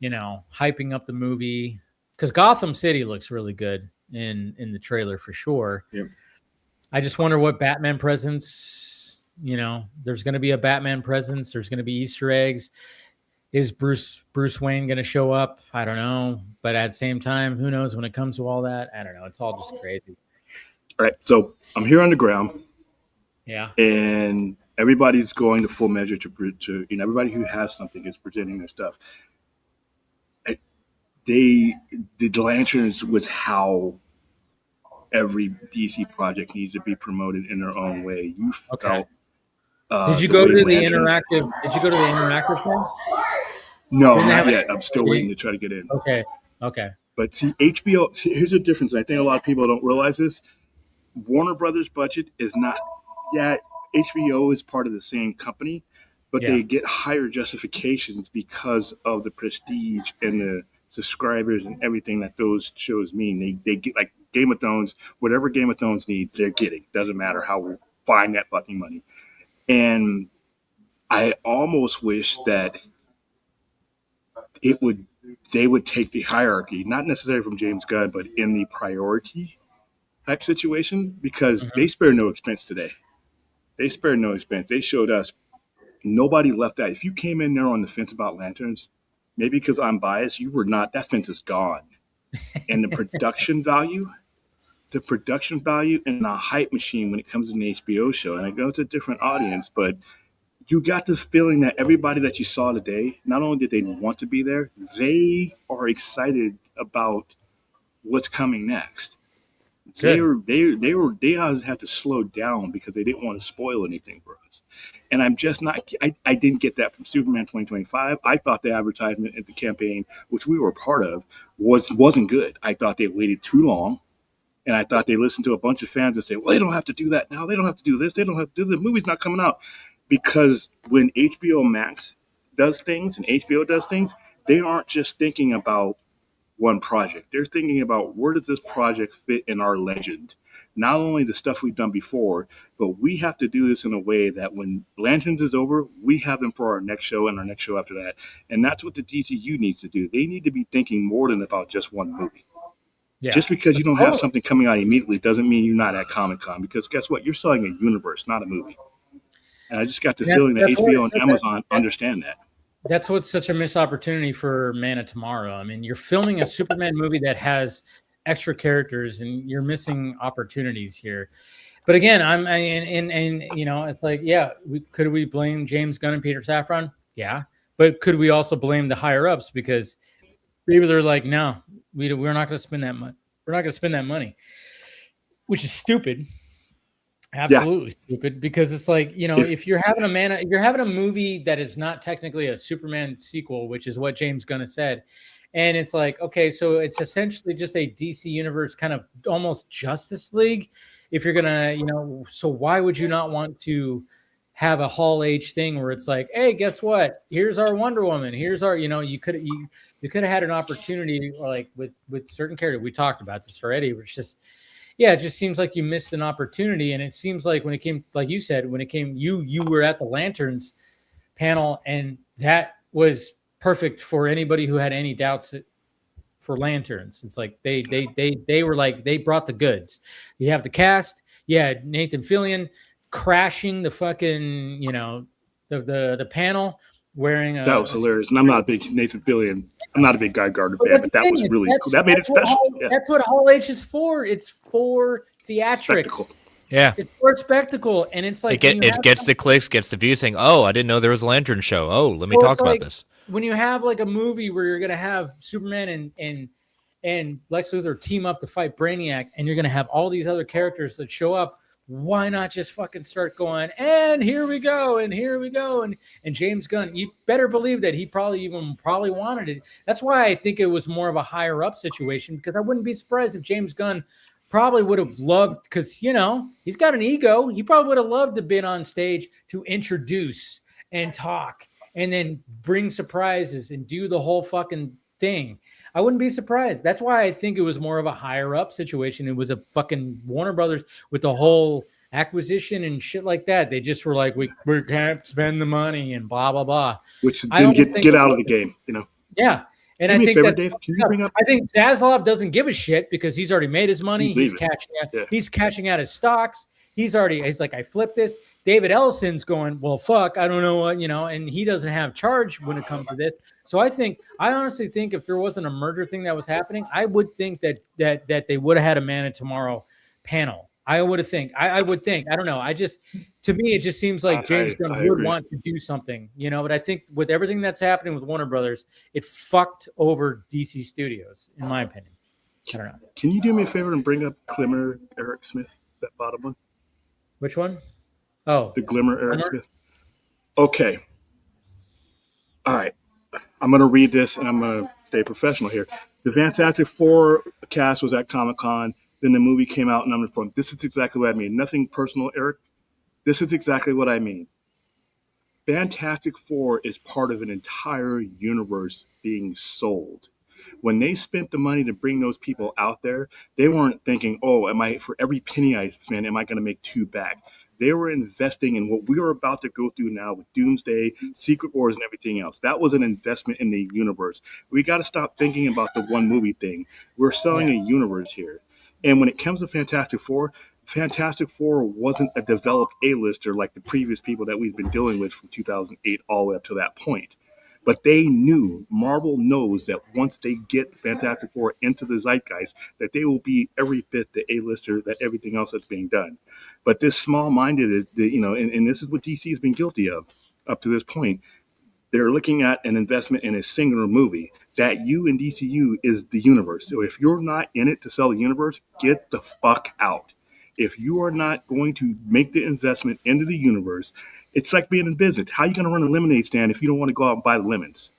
you know, hyping up the movie, because Gotham City looks really good in the trailer for sure. Yep. I just wonder what Batman presence, you know, there's going to be a Batman presence. There's going to be Easter eggs. Is Bruce Wayne going to show up? I don't know. But at the same time, who knows when it comes to all that? I don't know. It's all just crazy. All right. So I'm here on the ground. Yeah. And everybody's going to full measure to you know, everybody who has something is presenting their stuff. The Lanterns was how every DC project needs to be promoted in their own way. You felt. Did you go to the interactive? Did you go to the interactive one? No, not yet. I'm still waiting to try to get in. Okay. But see, HBO. Here's the difference. I think a lot of people don't realize this. Warner Brothers' budget is not. Yeah, HBO is part of the same company, but they get higher justifications because of the prestige and the subscribers and everything that those shows mean. They get like Game of Thrones, whatever Game of Thrones needs, they're getting. Doesn't matter how fine that fucking money. And I almost wish that they would take the hierarchy, not necessarily from James Gunn, but in the priority type situation, because they spare no expense today. They spared no expense. They showed us nobody left out. If you came in there on the fence about Lanterns, maybe because I'm biased, you were not. That fence is gone. And the production value and the hype machine when it comes to an HBO show, and I go to a different audience, but you got the feeling that everybody that you saw today, not only did they want to be there, they are excited about what's coming next. They had to slow down because they didn't want to spoil anything for us. And I'm just not. I didn't get that from Superman 2025. I thought the advertisement at the campaign, which we were a part of, wasn't good. I thought they waited too long, and I thought they listened to a bunch of fans that say, "Well, they don't have to do that now. They don't have to do this. They don't have to do the movie's not coming out." Because when HBO Max does things and HBO does things, they aren't just thinking about one project. They're thinking about, where does this project fit in our legend? Not only the stuff we've done before, but we have to do this in a way that when Lanterns is over, we have them for our next show and our next show after that. And that's what the DCU needs to do. They need to be thinking more than about just one movie. Just because you don't have something coming out immediately doesn't mean you're not at Comic-Con, because guess what? You're selling a universe, not a movie. And I just got the feeling that HBO and Amazon understand that. That's what's such a missed opportunity for Man of Tomorrow. I mean, you're filming a Superman movie that has extra characters, and you're missing opportunities here. But again, it's like, could we blame James Gunn and Peter Safran? Yeah, but could we also blame the higher ups, because maybe they're like, no, we're not going to spend that money. We're not going to spend that money, which is stupid. Absolutely stupid, because it's like, if you're having a movie that is not technically a Superman sequel, which is what James Gunn has said, and it's like, okay, so it's essentially just a DC universe kind of almost Justice League. If you're gonna, so why would you not want to have a Hall H thing where it's like, hey, guess what? Here's our Wonder Woman. Here's our, you could have had an opportunity, like with certain characters. We talked about this already, which just. Yeah, it just seems like you missed an opportunity. And it seems like when it came, like you said, you were at the Lanterns panel, and that was perfect for anybody who had any doubts for Lanterns. It's like they were like, they brought the goods. You have the cast. Yeah, Nathan Fillion crashing the fucking, the panel, wearing that was hilarious. And I'm not a big Nathan Fillion. I'm not a big Guy Gardner fan, but that was really cool. That made it special. That's what Hall H is for. It's for theatrics. Spectacle. Yeah, it's for spectacle, and it's like it gets the clicks, gets the views, saying, "Oh, I didn't know there was a Lantern show. Oh, let me talk about this." When you have like a movie where you're gonna have Superman and Lex Luthor team up to fight Brainiac, and you're gonna have all these other characters that show up. Why not just fucking start going, and here we go, and here we go, and James Gunn, you better believe that he probably wanted it. That's why I think it was more of a higher up situation, because I wouldn't be surprised if James Gunn probably would have loved, because he's got an ego. He probably would have loved to been on stage to introduce and talk, and then bring surprises and do the whole fucking thing. I wouldn't be surprised. That's why I think it was more of a higher up situation. It was a fucking Warner Brothers with the whole acquisition and shit like that. They just were like, we can't spend the money and blah, blah, blah. Which didn't get out of the game, Yeah. And I think I think Zaslav doesn't give a shit, because he's already made his money. He's cashing out his stocks. He's like, I flipped this. David Ellison's going, well, fuck, I don't know what, and he doesn't have charge when it comes to this. So I honestly think if there wasn't a merger thing that was happening, I would think that they would have had a Man of Tomorrow panel. I would think, I don't know. To me, it just seems like James Gunn would want to do something, but I think with everything that's happening with Warner Brothers, it fucked over DC Studios, in my opinion. I don't know. Can you do me a favor and bring up Glimmer Eric Smith, that bottom one? Which one? Oh, the Glimmer Eric Smith. Okay. All right. I'm going to read this, and I'm going to stay professional here. The Fantastic Four cast was at Comic-Con. Then the movie came out, and I'm just going, this is exactly what I mean. Nothing personal, Eric. This is exactly what I mean. Fantastic Four is part of an entire universe being sold. When they spent the money to bring those people out there, they weren't thinking, for every penny I spend, am I going to make two back? They were investing in what we are about to go through now with Doomsday, Secret Wars, and everything else. That was an investment in the universe. We got to stop thinking about the one movie thing. We're selling a universe here. And when it comes to Fantastic Four wasn't a developed A-lister like the previous people that we've been dealing with from 2008 all the way up to that point. But they knew, Marvel knows, that once they get Fantastic Four into the zeitgeist, that they will be every bit the A-lister that everything else that's being done. But this small-minded, and this is what DC has been guilty of up to this point. They're looking at an investment in a singular movie. That you in DCU is the universe. So if you're not in it to sell the universe, get the fuck out. If you are not going to make the investment into the universe, it's like being in business. How are you going to run a lemonade stand if you don't want to go out and buy the lemons?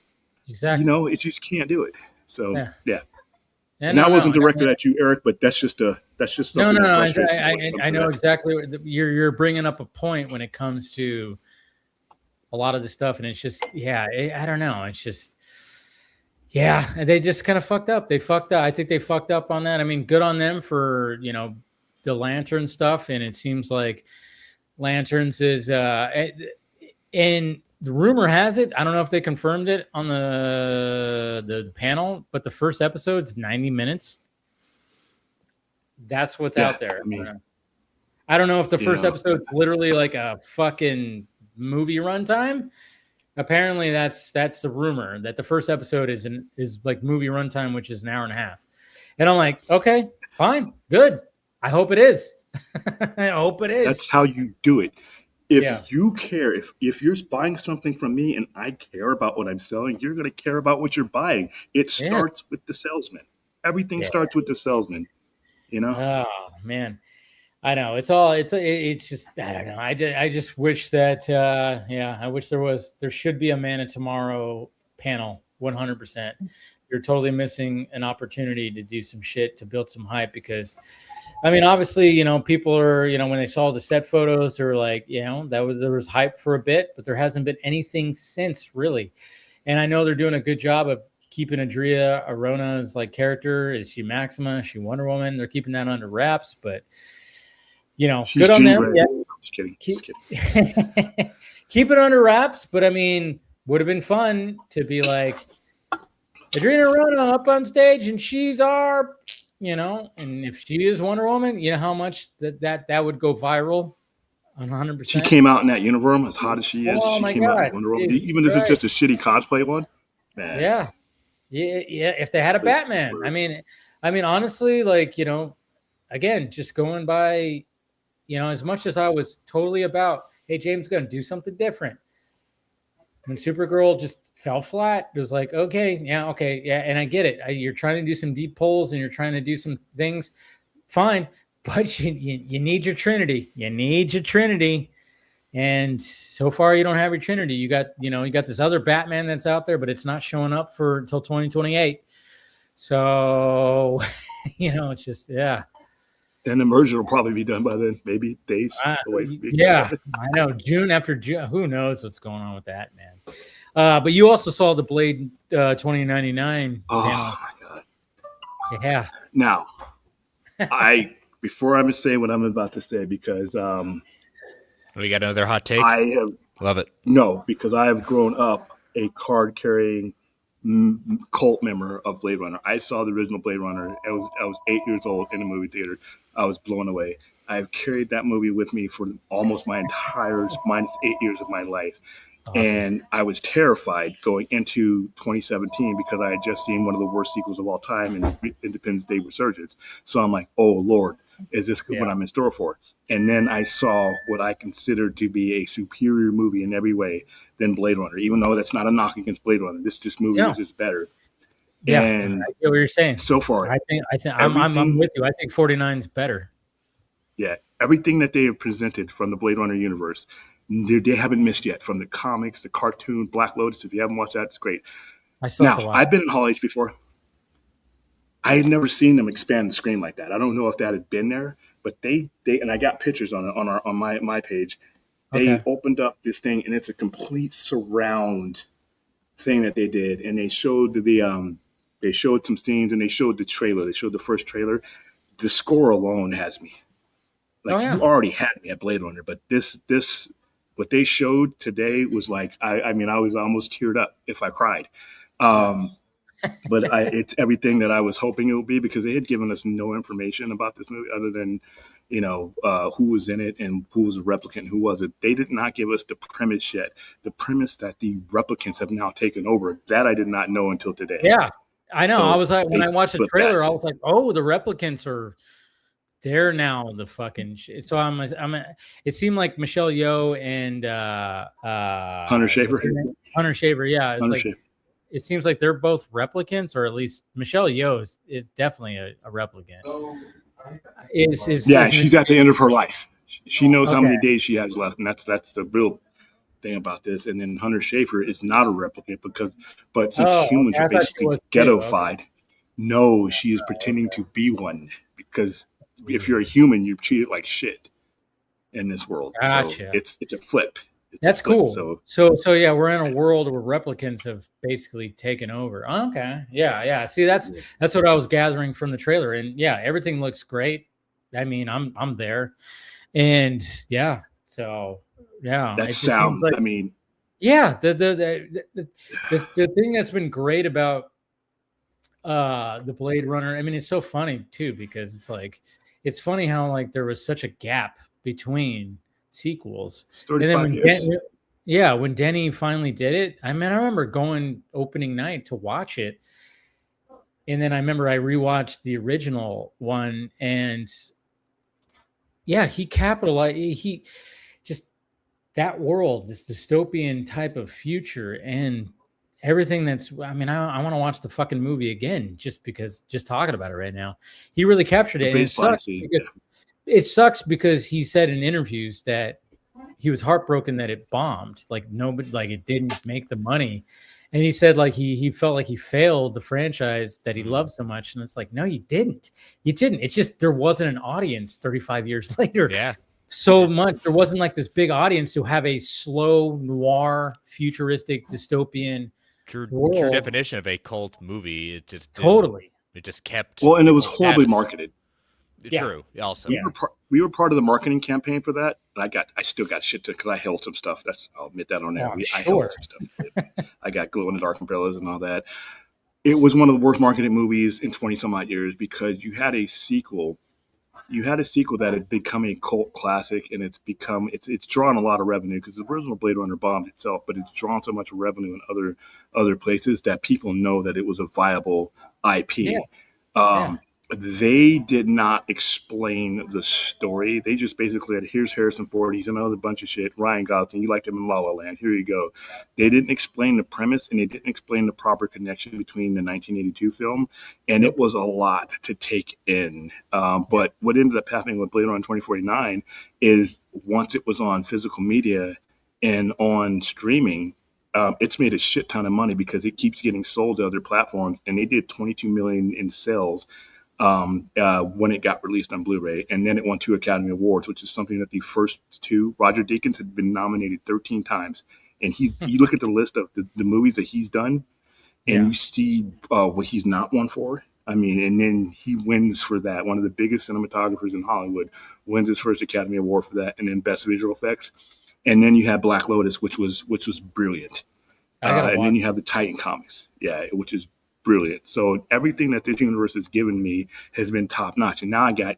Exactly. It just can't do it. So yeah. And that wasn't directed at you, Eric, but that's just something. No. I know exactly what you're bringing up a point when it comes to a lot of the stuff, and it's just I don't know. It's just they just kind of fucked up. They fucked up. I think they fucked up on that. I mean, good on them for the Lantern stuff, and it seems like Lanterns is and the rumor has it, I don't know if they confirmed it on the panel, but the first episode's 90 minutes. that's what's Yeah, out there. I mean, I don't know if the you first know, episode's literally like a fucking movie runtime. Apparently, that's the rumor that the first episode is like movie runtime, which is an hour and a half. And I'm like, okay, fine, good. I hope it is. I hope it is. That's how you do it. If Yeah. you care, if you're buying something from me and I care about what I'm selling, you're going to care about what you're buying. It starts with the salesman. Everything starts with the salesman. You know? Oh man, I know it's just I don't know. I just wish that I wish there should be a Man of Tomorrow panel. 100%. You're totally missing an opportunity to do some shit to build some hype because. I mean, obviously, you know, people are, you know, when they saw the set photos, they're like, you know, there was hype for a bit, but there hasn't been anything since really. And I know they're doing a good job of keeping Adria Arona's like character. Is she Maxima? Is she Wonder Woman? They're keeping that under wraps, but you know, She's good on Jean them. Grey. Yeah. Just kidding. Keep it under wraps, but I mean, would have been fun to be like Adria Arona up on stage and she's our, you know, and if she is Wonder Woman, you know how much that would go viral 100%. She came out in that uniform as hot as she is. Oh She my came out God. in Wonder Woman. Jesus Even if it's Christ. just a shitty cosplay one. Man. Yeah. If they had a Batman, I mean, honestly, like, you know, again, just going by, you know, as much as I was totally about, hey, James Gunn, do something different. When Supergirl just fell flat, it was like, okay, yeah, and I get it. You're trying to do some deep pulls and you're trying to do some things, fine, but you need your Trinity. You need your Trinity, and so far you don't have your Trinity. You got this other Batman that's out there, but it's not showing up until 2028. So, you know, it's just And the merger will probably be done by then, maybe days away from being done. I know. June after June, who knows what's going on with that, man. But you also saw the Blade 2099 Oh panel. my God. Yeah. Now, before I say what I'm about to say, because we got another hot take. I have love it. No, because I have grown up a card carrying cult member of Blade Runner. I saw the original Blade Runner. I was 8 years old in a movie theater. I was blown away. I've carried that movie with me for almost my entire minus 8 years of my life. Awesome. And I was terrified going into 2017 because I had just seen one of the worst sequels of all time in Independence Day Resurgence. So I'm like, oh Lord, is this what I'm in store for? And then I saw what I considered to be a superior movie in every way than Blade Runner, even though that's not a knock against Blade Runner. This movie is just better. Yeah, and I get what you're saying. So far, I think I'm with you. I think 49 is better. Yeah, everything that they have presented from the Blade Runner universe, they haven't missed yet. From the comics, the cartoon, Black Lotus. If you haven't watched that, it's great. I've been in Hall H before. I had never seen them expand the screen like that. I don't know if that had been there, but they and I got pictures on my page. They opened up this thing and it's a complete surround thing that they did, and they showed they showed some scenes and they showed the trailer. They showed the first trailer. The score alone has me. You already had me at Blade Runner, but this what they showed today was like I mean I was almost teared up if I cried. But it's everything that I was hoping it would be, because they had given us no information about this movie other than, you know, who was in it and who was a replicant and who wasn't. They did not give us the premise yet. The premise that the replicants have now taken over, that I did not know until today. Yeah, I know. So I was like, when I watched the trailer, I was like, oh, the replicants are there now. The fucking shit. So it seemed like Michelle Yeoh and Hunter Schafer. Yeah, it's Hunter like. Schafer. It seems like they're both replicants, or at least Michelle Yeoh is definitely a replicant. She's at the end of her life. She knows how many days she has left, and that's the real thing about this. And then Hunter Schafer is not a replicant but since humans are basically ghettofied, no, she is pretending to be one, because if you're a human, you're treated like shit in this world. Gotcha. So it's a flip. That's cool. So yeah, we're in a world where replicants have basically taken over. Okay. Yeah. See, that's what I was gathering from the trailer. And yeah, everything looks great. I mean, I'm there. And yeah, so yeah. That sound, like, I mean. Yeah, the thing that's been great about the Blade Runner, I mean, it's so funny too, because it's like it's funny how like there was such a gap between sequels. It's And then 35 years. when Denny finally did it, I mean, I remember going opening night to watch it. And then I remember I rewatched the original one, and yeah, he capitalized. He just that world, this dystopian type of future, and everything that's. I mean, I want to watch the fucking movie again just talking about it right now. He really captured it. And it sucks because he said in interviews that he was heartbroken that it bombed. Like nobody, like it didn't make the money. And he said like he felt like he failed the franchise that he loved so much. And it's like, no, you didn't. You didn't. It's just there wasn't an audience 35 years later. Yeah. So much. There wasn't like this big audience to have a slow noir, futuristic, dystopian true world. definition of a cult movie. It just totally. It just kept. Well, and it was horribly marketed. True. Also, we were part of the marketing campaign for that, and I still got shit to because I held some stuff. I'll admit that on there. I held some stuff. I got glow in the dark umbrellas and all that. It was one of the worst marketed movies in 20 some odd years because you had a sequel. You had a sequel that had become a cult classic, and it's drawn a lot of revenue because the original Blade Runner bombed itself, but it's drawn so much revenue in other places that people know that it was a viable IP. They did not explain the story. They just basically said, here's Harrison Ford. He's another bunch of shit. Ryan Gosling, you liked him in La La Land. Here you go. They didn't explain the premise, and they didn't explain the proper connection between the 1982 film. And it was a lot to take in. But what ended up happening with Blade Runner 2049 is once it was on physical media and on streaming, it's made a shit ton of money because it keeps getting sold to other platforms. And they did $22 million in sales when it got released on Blu-ray, and then it won 2 Academy Awards, which is something that the first 2, Roger Deakins, had been nominated 13 times. And you look at the list of the movies that he's done, and you see what he's not won for. I mean, and then he wins for that. One of the biggest cinematographers in Hollywood wins his first Academy Award for that, and then Best Visual Effects. And then you have Black Lotus, which was brilliant. And then you have the Titan comics, which is brilliant. So everything that this universe has given me has been top notch. And now I got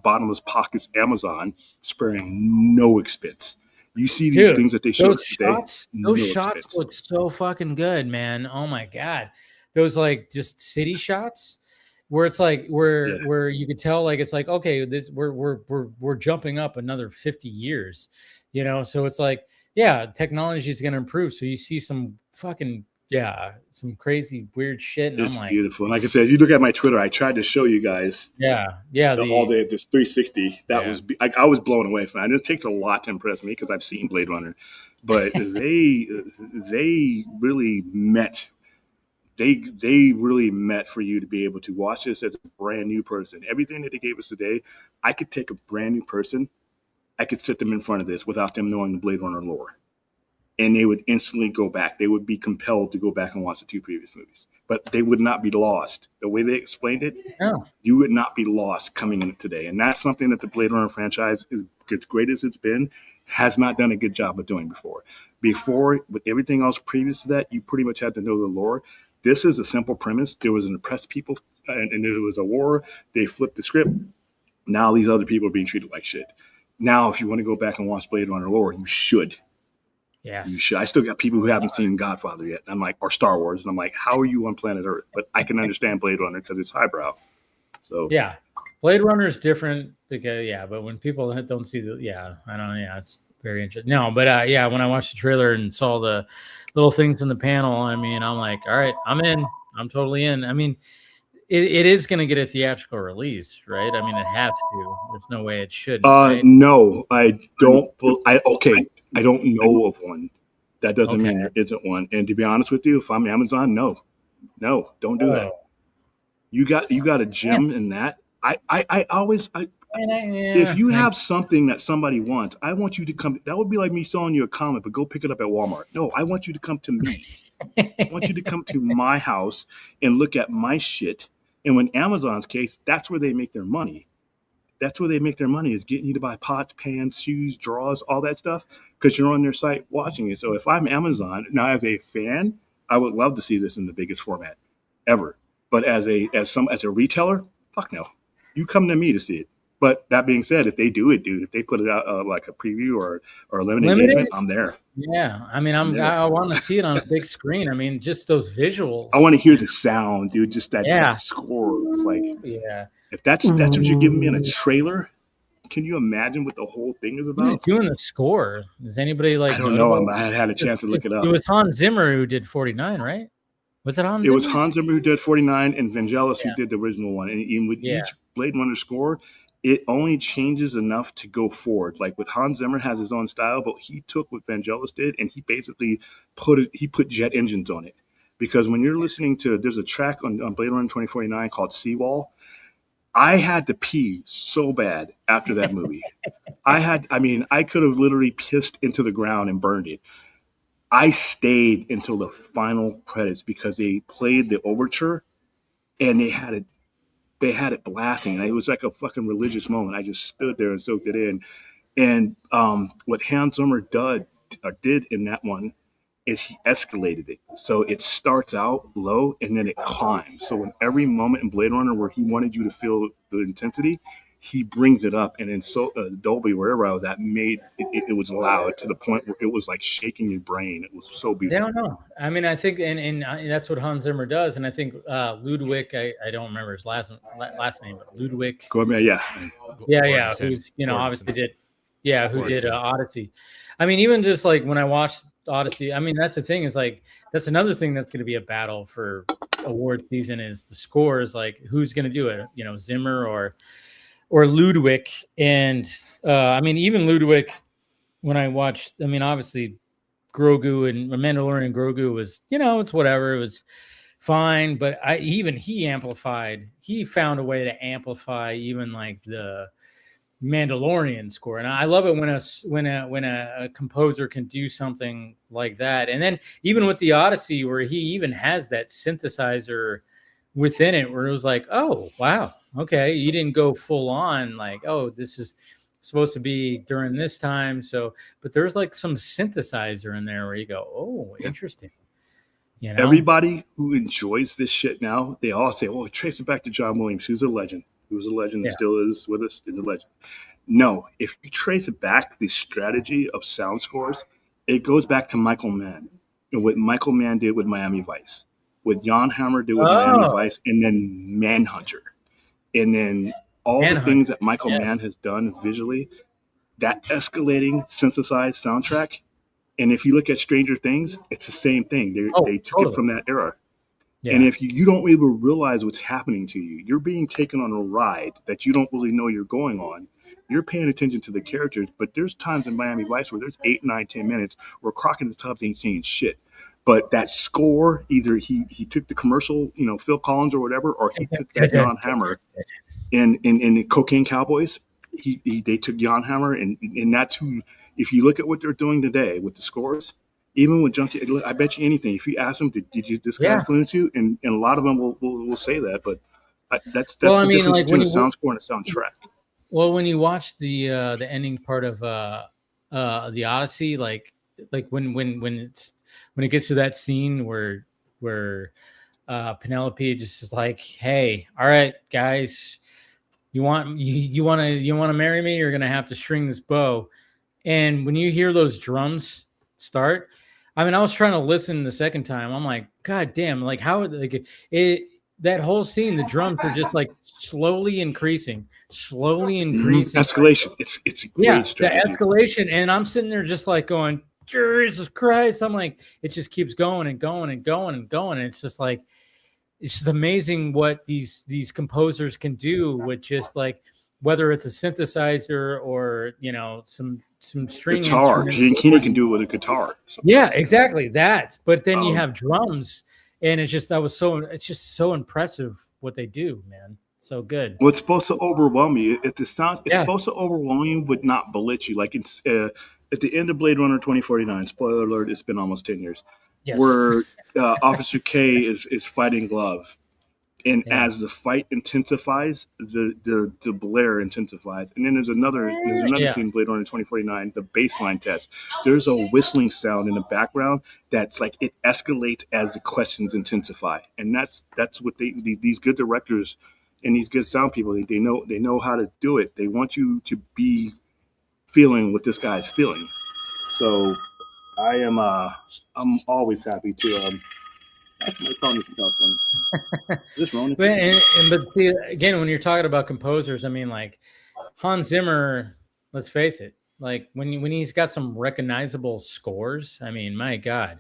bottomless pockets Amazon sparing no expense. You see these things that they showed today. Those shots look so fucking good, man. Oh my God. Those like just city shots where it's like where you could tell like it's like, okay, this we're jumping up another 50 years, you know. So it's like, yeah, technology is gonna improve. So you see some fucking some crazy weird shit, and it's I'm like, beautiful. And like I said, if you look at my Twitter, I tried to show you guys. All this 360. That was I was blown away from that. It takes a lot to impress me because I've seen Blade Runner, but they really met. They really meant for you to be able to watch this as a brand new person. Everything that they gave us today, I could take a brand new person, I could sit them in front of this without them knowing the Blade Runner lore. And they would instantly go back. They would be compelled to go back and watch the 2 previous movies. But they would not be lost. The way they explained it, you would not be lost coming in today. And that's something that the Blade Runner franchise, is as great as it's been, has not done a good job of doing before. Before, with everything else previous to that, you pretty much had to know the lore. This is a simple premise. There was an oppressed people, and there was a war. They flipped the script. Now these other people are being treated like shit. Now, if you want to go back and watch Blade Runner lore, you should. Yes. You should. I still got people who haven't seen Godfather yet. And I'm like, or Star Wars. And I'm like, how are you on planet Earth? But I can understand Blade Runner because it's highbrow. So Blade Runner is different because but when people don't see it's very interesting. No, but when I watched the trailer and saw the little things in the panel, I mean, I'm like, all right, I'm in. I'm totally in. I mean, it is going to get a theatrical release, right? I mean, it has to. There's no way it shouldn't. Right? No, I don't. I don't know of one. That doesn't mean there isn't one. And to be honest with you, if I'm Amazon, no, don't do that. You got a gem in that. If you have something that somebody wants, I want you to come. That would be like me selling you a comic, but go pick it up at Walmart. No, I want you to come to me. I want you to come to my house and look at my shit. And in Amazon's case, that's where they make their money. That's where they make their money, is getting you to buy pots, pans, shoes, drawers, all that stuff, because you're on their site watching it. So if I'm Amazon, now as a fan, I would love to see this in the biggest format ever. But as a retailer, fuck no. You come to me to see it. But that being said, if they do it, dude, if they put it out like a preview or limited engagement, I'm there. Yeah, I mean, I want to see it on a big screen. I mean, just those visuals. I want to hear the sound, dude. Just that score. It's like, if that's what you're giving me in a trailer, can you imagine what the whole thing is about? Who's doing the score? Does anybody like? I don't know. I had a chance to look it up. It was Hans Zimmer who did 49, right? Was it Hans Zimmer? It was Hans Zimmer who did 49 and Vangelis who did the original one. And with each Blade Runner score, it only changes enough to go forward. Like with Hans Zimmer has his own style, but he took what Vangelis did and he basically put jet engines on it. Because when you're listening to, there's a track on Blade Runner 2049 called Seawall. I had to pee so bad after that movie. I could have literally pissed into the ground and burned it. I stayed until the final credits because they played the overture and they had it blasting. And it was like a fucking religious moment. I just stood there and soaked it in. And what Hans Zimmer did in that one is he escalated it. So it starts out low and then it climbs. So in every moment in Blade Runner where he wanted you to feel the intensity, he brings it up. And in Dolby, wherever I was at, it was loud to the point where it was like shaking your brain. It was so beautiful. I don't know. I mean, I think, and that's what Hans Zimmer does. And I think Ludwig, I don't remember his last name, but Ludwig. Yeah. Who's, obviously did, who did Odyssey. I mean, even just like when I watched Odyssey, I mean, that's the thing is like, that's another thing that's going to be a battle for award season is the scores. Like who's going to do it? Zimmer or Ludwig. And I mean, even Ludwig, when I watched, I mean, obviously Grogu and Mandalorian Grogu was, it's whatever. It was fine. But he found a way to amplify even like the Mandalorian score. And I love it when a composer can do something like that. And then even with the Odyssey, where he even has that synthesizer within it, where it was like, oh wow, okay, you didn't go full on like, oh, this is supposed to be during this time. So, but there's like some synthesizer in there where you go, oh, interesting. Everybody who enjoys this shit now, they all say, oh, trace it back to John Williams, who's a legend. He was a legend and still is with us, is a legend. No, if you trace it back, the strategy of sound scores, it goes back to Michael Mann and what Michael Mann did with Miami Vice, what Jan Hammer did with Miami Vice, and then Manhunter. And then all the things that Michael Mann has done visually, that escalating synthesized soundtrack. And if you look at Stranger Things, it's the same thing. They took it from that era. Yeah. And if you don't even realize what's happening to you, you're being taken on a ride that you don't really know you're going on. You're paying attention to the characters, but there's times in Miami Vice where there's 8, 9, 10 minutes where Croc and the Tubbs ain't saying shit. But that score, either he took the commercial, Phil Collins or whatever, or he took that Jan Hammer. In the Cocaine Cowboys, they took Jan Hammer, and that's who. If you look at what they're doing today with the scores, even with Junkie, I bet you anything. If you ask them, did this guy influence you? And a lot of them will say that. But that's the difference between a sound score and a soundtrack. Well, when you watch the ending part of the Odyssey, like when it gets to that scene where Penelope just is like, hey, all right, guys, you want to marry me? You're gonna have to string this bow. And when you hear those drums start, I mean, I was trying to listen the second time. I'm like, God damn, like how that whole scene, the drums are just like slowly increasing. Escalation. It's a great strategy. The escalation. And I'm sitting there just like going, Jesus Christ. I'm like, it just keeps going and going and going and going. And it's just like, it's just amazing what these composers can do with just like, whether it's a synthesizer or, some string guitar. Gianchini can do it with a guitar. Yeah, exactly that. But then you have drums, and it's just so impressive what they do, man. So good. Well, it's supposed to overwhelm you. It's supposed to overwhelm you, but not belittle you. Like it's at the end of Blade Runner 2049. Spoiler alert! It's been almost 10 years. Yes. Where Officer K is fighting Glove. And as the fight intensifies, the blare intensifies. And then there's another scene in Blade Runner 2049, the baseline test. There's a whistling sound in the background that's like it escalates as the questions intensify. And that's what these good directors and these good sound people, they know how to do it. They want you to be feeling what this guy's feeling. So I'm always happy to actually call me from California. Just wrong. But see, again, when you're talking about composers, I mean, like Hans Zimmer, let's face it, like when he's got some recognizable scores, I mean, my God,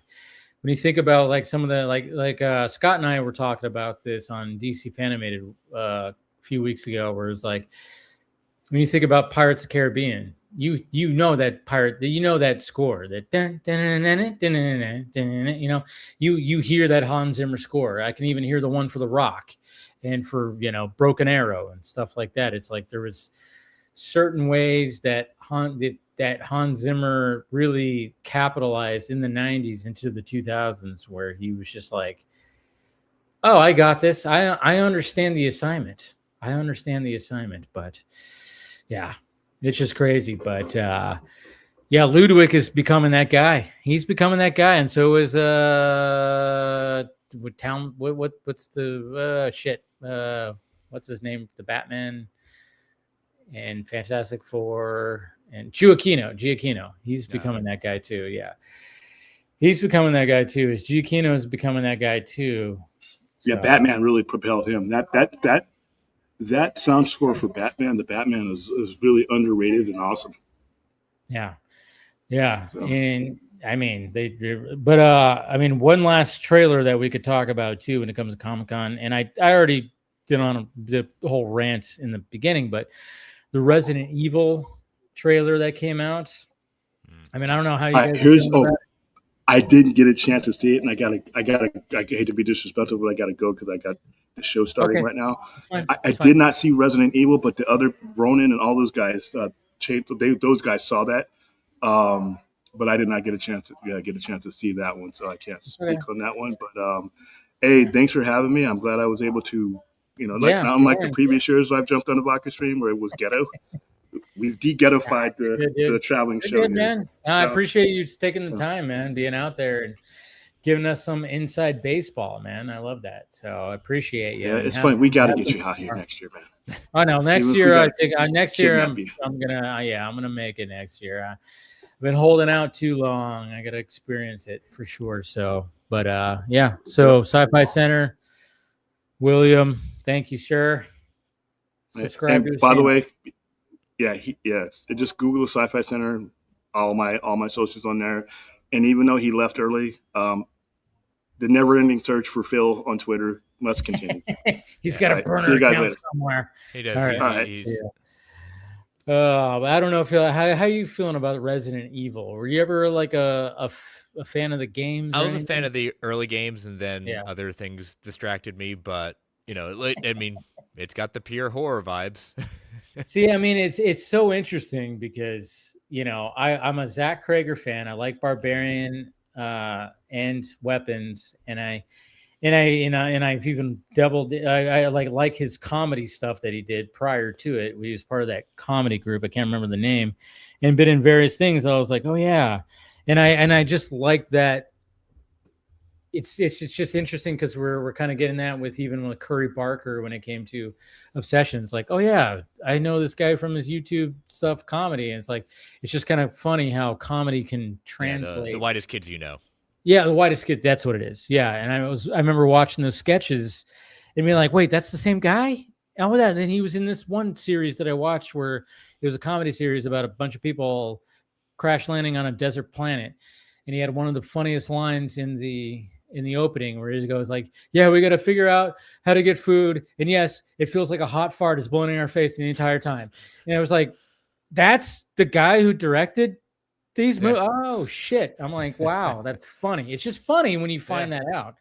when you think about like some of the like Scott and I were talking about this on DC Fanimated a few weeks ago, where it's like when you think about Pirates of the Caribbean, you know that that score, that you know, you hear that Hans Zimmer score. I can even hear the one for The Rock and for, you know, Broken Arrow and stuff like that. It's like there was certain ways that Hans Zimmer really capitalized in the 90s into the 2000s, where he was just like, oh, I got this. I understand the assignment. But yeah, it's just crazy. But yeah, Ludwig is becoming that guy. He's becoming that guy. And so is what's the shit? What's his name? The Batman and Fantastic Four and Giacchino. He's becoming that guy too. Yeah. He's becoming that guy too. Giacchino is becoming that guy too. So. Yeah, Batman really propelled him. That sound score for Batman, the Batman is really underrated and awesome. Yeah. So. And I mean, I mean, one last trailer that we could talk about too when it comes to Comic-Con, and I already did on the whole rant in the beginning, but the Resident Evil trailer that came out. I mean, I don't know how you guys I didn't get a chance to see it, and I hate to be disrespectful, but I gotta go because I got the show starting right now. I did not see Resident Evil, but the other Ronin and all those guys, those guys saw that. But I did not get a chance to see that one, so I can't speak on that one. But hey, thanks for having me. I'm glad I was able to, you know, unlike the previous years I've jumped on the Vodka stream where it was ghetto. We've de-ghettofied the traveling show. Good, man. So. I appreciate you taking the time, man, being out there and giving us some inside baseball, man. I love that. So I appreciate you. Yeah, it's funny. We got to get you out here next year, man. I know. Next year, I think next year I'm gonna make it next year. I've been holding out too long. I got to experience it for sure. So, but yeah. So Sci-Fi Center, William, thank you, sir. Subscribe to his by channel. the way, yes. Just Google the Sci-Fi Center. All my socials on there. And even though he left early, the never-ending search for Phil on Twitter must continue. He's got a burner account somewhere. He does. All right. But I don't know, Phil. How you feeling about Resident Evil? Were you ever like a fan of the games? I was a fan of the early games, and then other things distracted me. But you know, I mean, it's got the pure horror vibes. See, I mean, it's so interesting because, you know, I'm a Zach Krager fan. I like Barbarian and Weapons, and I've even dabbled. I like his comedy stuff that he did prior to it. He was part of that comedy group. I can't remember the name, and been in various things. I was like, oh yeah, and I just like that. It's just interesting because we're kind of getting that with Curry Barker when it came to Obsessions. Like, oh yeah, I know this guy from his YouTube stuff, comedy, and it's just kind of funny how comedy can translate. The whitest kids you know. Yeah, the whitest kid. That's what it is. Yeah, and I remember watching those sketches and being like, wait, that's the same guy? Oh, yeah. And then he was in this one series that I watched where it was a comedy series about a bunch of people crash landing on a desert planet, and he had one of the funniest lines in the opening where he goes like, yeah, we got to figure out how to get food. And yes, it feels like a hot fart is blowing in our face the entire time. And I was like, that's the guy who directed these movies. Oh shit. I'm like, wow, that's funny. It's just funny when you find that out.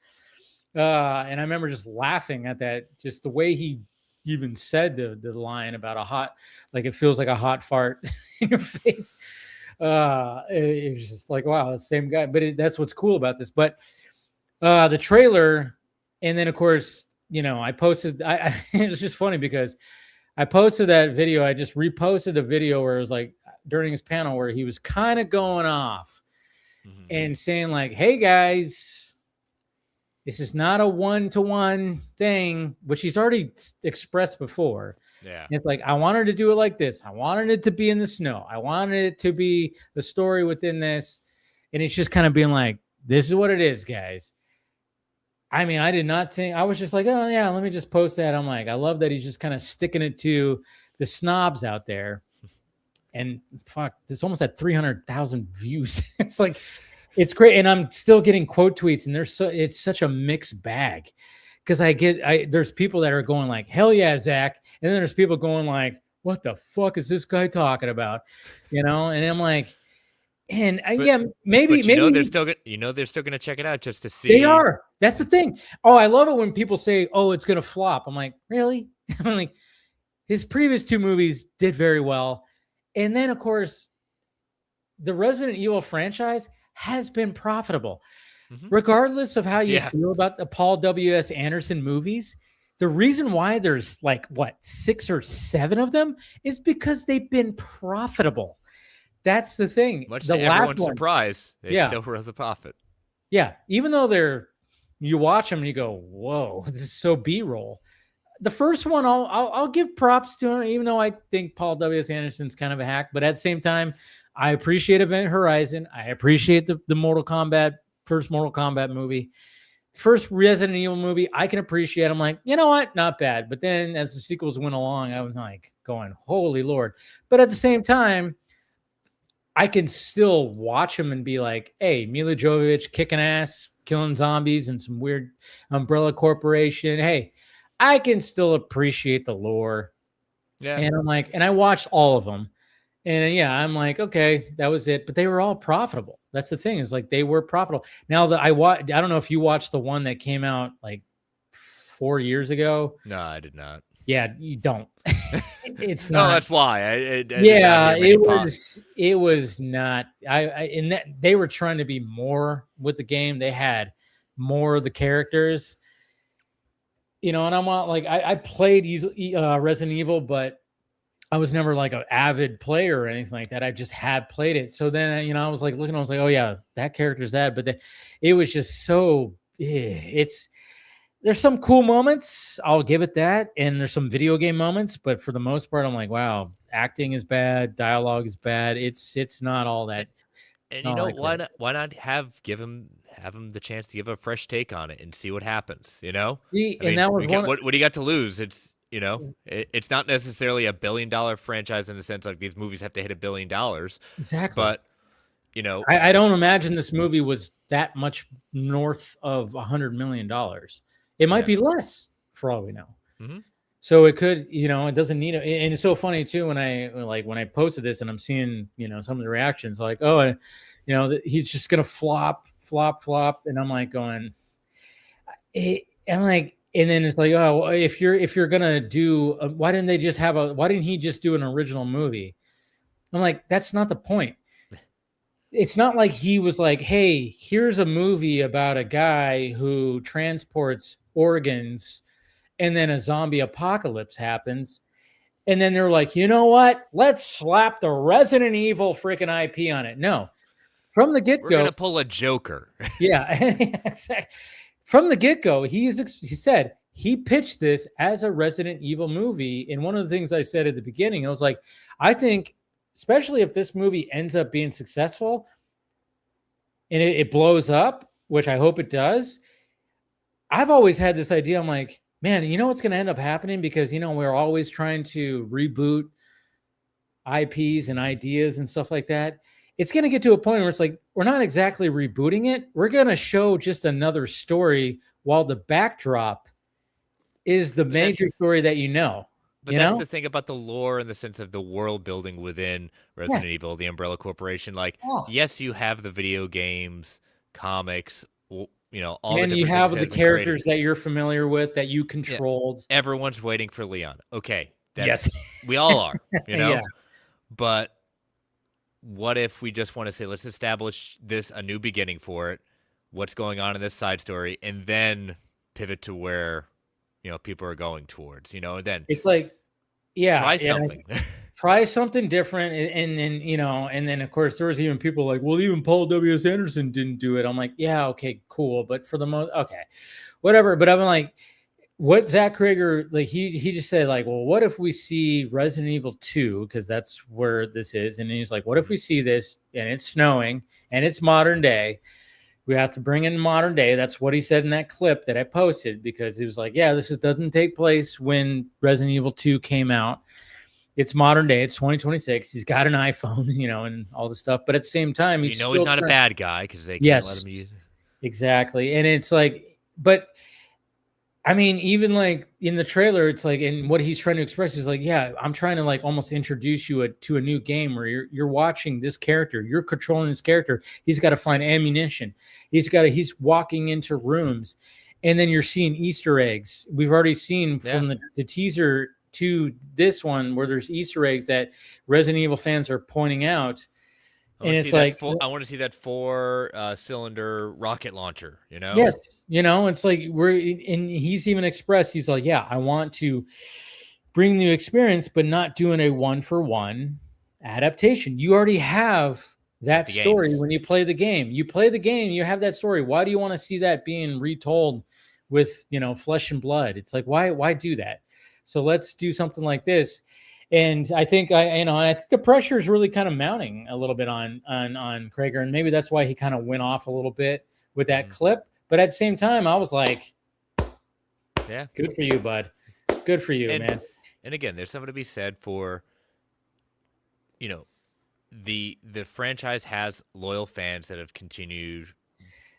And I remember just laughing at that, just the way he even said the line about like it feels like a hot fart in your face. It was just like, wow, the same guy. But that's what's cool about this. But the trailer, and then of course, you know, I posted. It was just funny because I posted that video. I just reposted a video where it was like during his panel where he was kind of going off and saying like, "Hey guys, This is not a one-to-one thing, which he's already expressed before. Yeah. It's like, I wanted to do it like this. I wanted it to be in the snow. I wanted it to be the story within this. And it's just kind of being like, this is what it is, guys. I mean, I did not think, I was just like, oh yeah, let me just post that. I'm like, I love that he's just kind of sticking it to the snobs out there. And fuck, this almost had 300,000 views. It's like, it's great. And I'm still getting quote tweets, and it's such a mixed bag. Because there's people that are going like, hell yeah, Zach. And then there's people going like, what the fuck is this guy talking about? And I'm like, maybe they're still gonna check it out just to see. They are. That's the thing. Oh, I love it when people say, oh, it's gonna flop. I'm like, really? I'm like, his previous 2 movies did very well. And then of course, the Resident Evil franchise has been profitable. Regardless of how you feel about the Paul W.S. Anderson movies, the reason why there's like 6 or 7 of them is because they've been profitable. That's the thing. Much to everyone's surprise, it still was a profit. Yeah, even though you watch them and you go, whoa, this is so B-roll. The first one, I'll give props to him, even though I think Paul W.S. Anderson's kind of a hack. But at the same time, I appreciate Event Horizon. I appreciate the Mortal Kombat. First Mortal Kombat movie, first Resident Evil movie, I can appreciate. I'm like, you know what? Not bad. But then as the sequels went along, I was like going, holy Lord. But at the same time, I can still watch them and be like, hey, Mila Jovovich kicking ass, killing zombies and some weird Umbrella Corporation. Hey, I can still appreciate the lore. Yeah. And I'm like, and I watched all of them. And yeah, I'm like, okay, that was it. But they were all profitable. That's the thing, is like they were profitable. Now I don't know if you watched the one that came out like 4 years ago. No, I did not. Yeah, you don't. It's not. No, that's why. It was not. In that they were trying to be more with the game. They had more of the characters. And I'm like, I played Resident Evil, but I was never like an avid player or anything like that. I just had played it. So then, I was like looking, I was like, oh yeah, that character's that. But then it was just so, there's some cool moments. I'll give it that. And there's some video game moments, but for the most part, I'm like, wow, acting is bad. Dialogue is bad. It's not all that. And why not have him the chance to give a fresh take on it and see what happens, See, that was what do you got to lose? It's not necessarily $1 billion franchise in the sense like these movies have to hit $1 billion. Exactly. But I don't imagine this movie was that much north of $100 million. It might be less for all we know. Mm-hmm. So it could, it doesn't need it. And it's so funny too when I posted this and I'm seeing, some of the reactions like, oh, he's just gonna flop, and I'm like going, and then it's like, oh, well, if you're gonna do, why didn't he just do an original movie? I'm like, that's not the point. It's not like he was like, hey, here's a movie about a guy who transports organs and then a zombie apocalypse happens. And then they're like, you know what? Let's slap the Resident Evil freaking IP on it. No. From the get-go. We're going to pull a Joker. Yeah. Exactly. From the get-go, he said he pitched this as a Resident Evil movie. And one of the things I said at the beginning, I was like, I think, especially if this movie ends up being successful and it blows up, which I hope it does. I've always had this idea. I'm like, man, you know what's going to end up happening? Because, we're always trying to reboot IPs and ideas and stuff like that. It's going to get to a point where it's like, we're not exactly rebooting it. We're going to show just another story while the backdrop is the major story that But that's the thing about the lore in the sense of the world building within Resident Evil, the Umbrella Corporation. Like, yes, you have the video games, comics, all and the you have the characters that you're familiar with that you controlled. Yeah. Everyone's waiting for Leon. Okay. Yes. We all are, Yeah. But what if we just want to say, let's establish a new beginning for it, what's going on in this side story, and then pivot to where, people are going towards, and then it's like, try something. Try something different, and then and then of course there was even people like, well, even Paul W.S. Anderson didn't do it. I'm like, yeah, okay, cool, but for the most, okay, whatever. But I'm like, what Zach Krager, like he just said like, well, what if we see Resident Evil 2, because that's where this is, and he's like, what if we see this and it's snowing and it's modern day? We have to bring in modern day. That's what he said in that clip that I posted, because he was like, yeah, doesn't take place when Resident Evil 2 came out. It's modern day. It's 2026. He's got an iPhone, and all this stuff. But at the same time, so he's not a bad guy because they can't let him use it. Exactly. And it's like, but I mean, even like in the trailer, it's like, and what he's trying to express is like, yeah, I'm trying to like almost introduce you to a new game where you're watching this character, you're controlling this character. He's got to find ammunition. He's walking into rooms, and then you're seeing Easter eggs. We've already seen from the teaser to this one where there's Easter eggs that Resident Evil fans are pointing out. And it's like, I want to see that 4-cylinder rocket launcher, Yes. It's like and he's even expressed, he's like, yeah, I want to bring the experience, but not doing a 1-for-1 adaptation. You already have that story when you play the game. You play the game, you have that story. Why do you want to see that being retold with, flesh and blood? It's like, why do that? So let's do something like this. And I think I think the pressure is really kind of mounting a little bit on Krager, and maybe that's why he kind of went off a little bit with that clip. But at the same time, I was like, yeah, good for you, bud. Good for you, man. And again, there's something to be said for, the franchise has loyal fans that have continued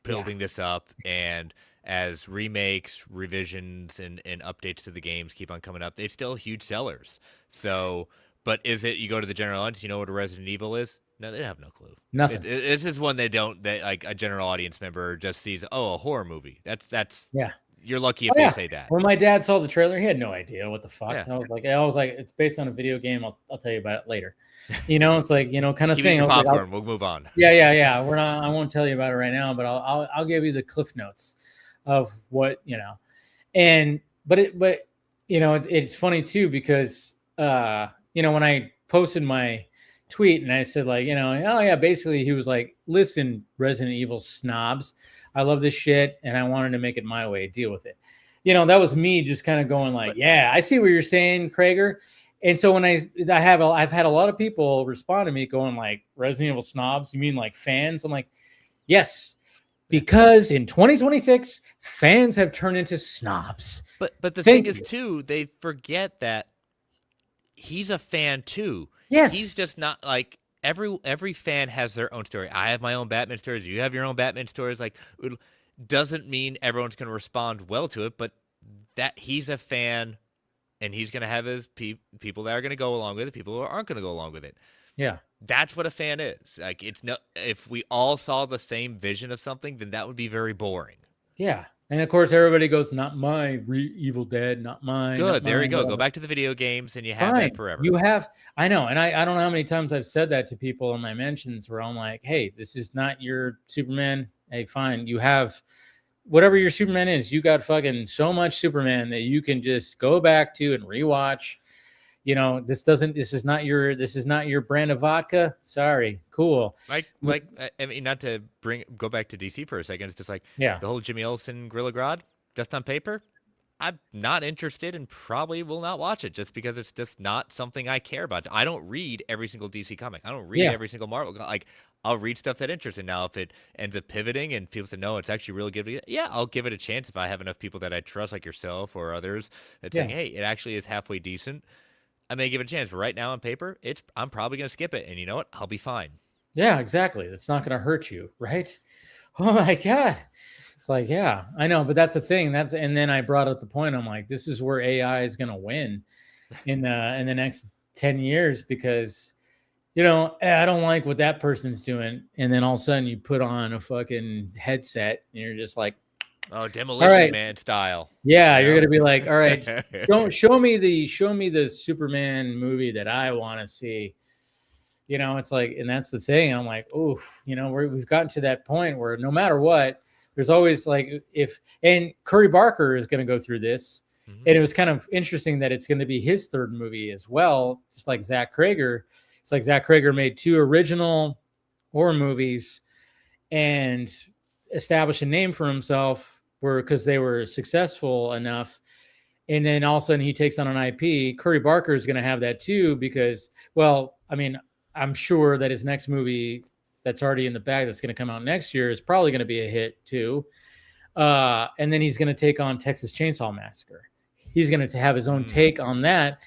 building this up, and as remakes, revisions, and updates to the games keep on coming up, they're still huge sellers. So, but is it, you go to the general audience, you know what a Resident Evil is? No, they have no clue. Nothing. This is one they like a general audience member just sees, a horror movie. That's yeah. You're lucky if they say that. When my dad saw the trailer, he had no idea what the fuck. Yeah. I was like, it's based on a video game. I'll tell you about it later. It's like, kind of thing. Popcorn. We'll move on. Yeah. I won't tell you about it right now, but I'll give you the cliff notes of what, but it's funny too, because when I posted my tweet and I said like, oh yeah, basically he was like, listen, Resident Evil snobs, I love this shit and I wanted to make it my way, deal with it. That was me just kind of going like, yeah, I see what you're saying, Krager. And so when I've had a lot of people respond to me going like, Resident Evil snobs, you mean like fans? I'm like, yes. Because in 2026, fans have turned into snobs. But the thing is, too, they forget that he's a fan, too. Yes. He's just not like every fan has their own story. I have my own Batman stories. You have your own Batman stories. Like, it doesn't mean everyone's going to respond well to it, but that he's a fan and he's going to have his people that are going to go along with it, people who aren't going to go along with it. Yeah. That's what a fan is. Like, if we all saw the same vision of something, then that would be very boring. Yeah. And of course, everybody goes, not my Evil Dead, not mine. Good. There you go. Whatever. Go back to the video games and you have that forever. You have, I know. And I don't know how many times I've said that to people in my mentions where I'm like, hey, this is not your Superman. Hey, fine. You have whatever your Superman is. You got fucking so much Superman that you can just go back to and rewatch. This is not your brand of vodka. Sorry. Cool. Like, I mean, not to go back to DC for a second. It's just like, the whole Jimmy Olsen Gorilla Grodd, just on paper, I'm not interested and probably will not watch it just because it's just not something I care about. I don't read every single DC comic. I don't read every single Marvel. Like, I'll read stuff that interests me. Now, if it ends up pivoting and people say, no, it's actually really good, yeah, I'll give it a chance if I have enough people that I trust, like yourself or others, that saying, hey, it actually is halfway decent. I may give it a chance, but right now on paper, I'm probably going to skip it. And you know what? I'll be fine. Yeah, exactly. It's not going to hurt you, right? Oh my God. It's like, yeah, I know, but that's the thing. And then I brought up the point. I'm like, this is where AI is going to win in the next 10 years because, I don't like what that person's doing. And then all of a sudden you put on a fucking headset and you're just like, oh, Demolition Man style. Yeah, you're gonna be like, all right, don't show me the Superman movie that I want to see. It's like, and that's the thing. I'm like, oof, we've gotten to that point where no matter what, there's always like and Curry Barker is gonna go through this. And it was kind of interesting that it's going to be his third movie as well, just like Zach Krager. It's like Zach Krager made 2 original horror movies and established a name for himself because they were successful enough. And then all of a sudden he takes on an IP. Curry Barker is going to have that too because, well, I mean, I'm sure that his next movie that's already in the bag that's going to come out next year is probably going to be a hit too. And then he's going to take on Texas Chainsaw Massacre. He's going to have his own take on that.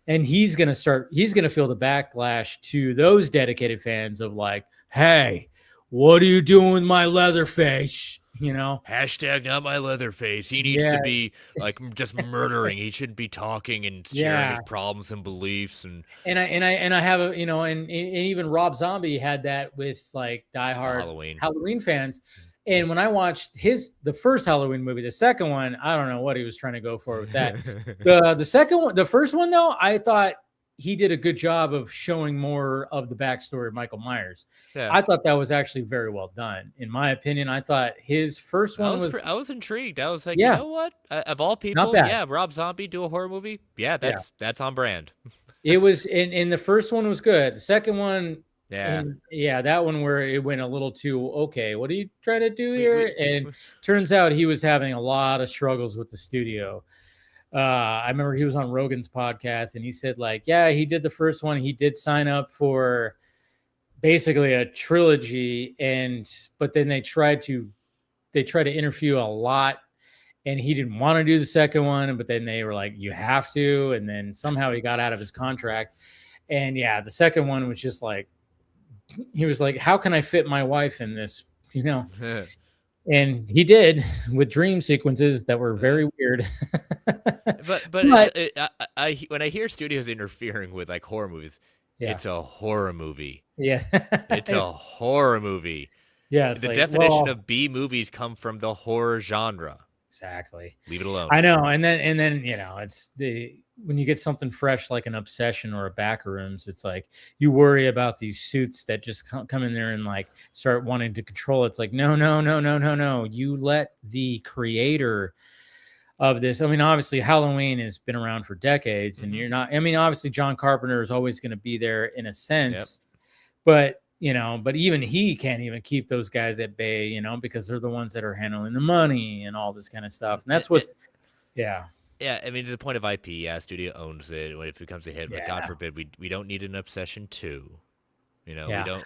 And he's going to feel the backlash to those dedicated fans of like, hey, what are you doing with my Leatherface? You know, hashtag not my Leatherface. He needs to be like just murdering. He shouldn't be talking and sharing his problems and beliefs. And I have a, you know, and even Rob Zombie had that with like diehard Halloween fans. And when I watched the first Halloween movie, the second one, I don't know what he was trying to go for with that. The first one though, I thought he did a good job of showing more of the backstory of Michael Myers. Yeah. I thought that was actually very well done. In my opinion, I thought his first one I was intrigued. I was like, you know what? Of all people, Rob Zombie do a horror movie. Yeah, that's on brand. It was in the first one was good. The second one, that one where it went a little too, okay, what are you trying to do here? And turns out he was having a lot of struggles with the studio. I remember he was on Rogan's podcast and he said like, yeah, he did the first one. He did sign up for basically a trilogy but then they tried to interview a lot and he didn't want to do the second one. But then they were like, you have to. And then somehow he got out of his contract. And the second one was just like, he was like, how can I fit my wife in this, you know? And he did with dream sequences that were very weird. but when I hear studios interfering with like horror movies, it's a horror movie. Yeah, it's a horror movie. Yeah, the definition of B movies come from the horror genre. Exactly. Leave it alone. I know, and then you know, it's when you get something fresh like an Obsession or a Backrooms, it's like you worry about these suits that just come in there and like start wanting to control. It's like no. You let the creator of this. I mean, obviously Halloween has been around for decades, and you're not. I mean, obviously John Carpenter is always going to be there in a sense, but you know, but even he can't even keep those guys at bay, you know, because they're the ones that are handling the money and all this kind of stuff. And that's what's, Yeah, I mean, to the point of IP, studio owns it. When it becomes a hit, but God forbid, we don't need an Obsession 2. You know, we don't.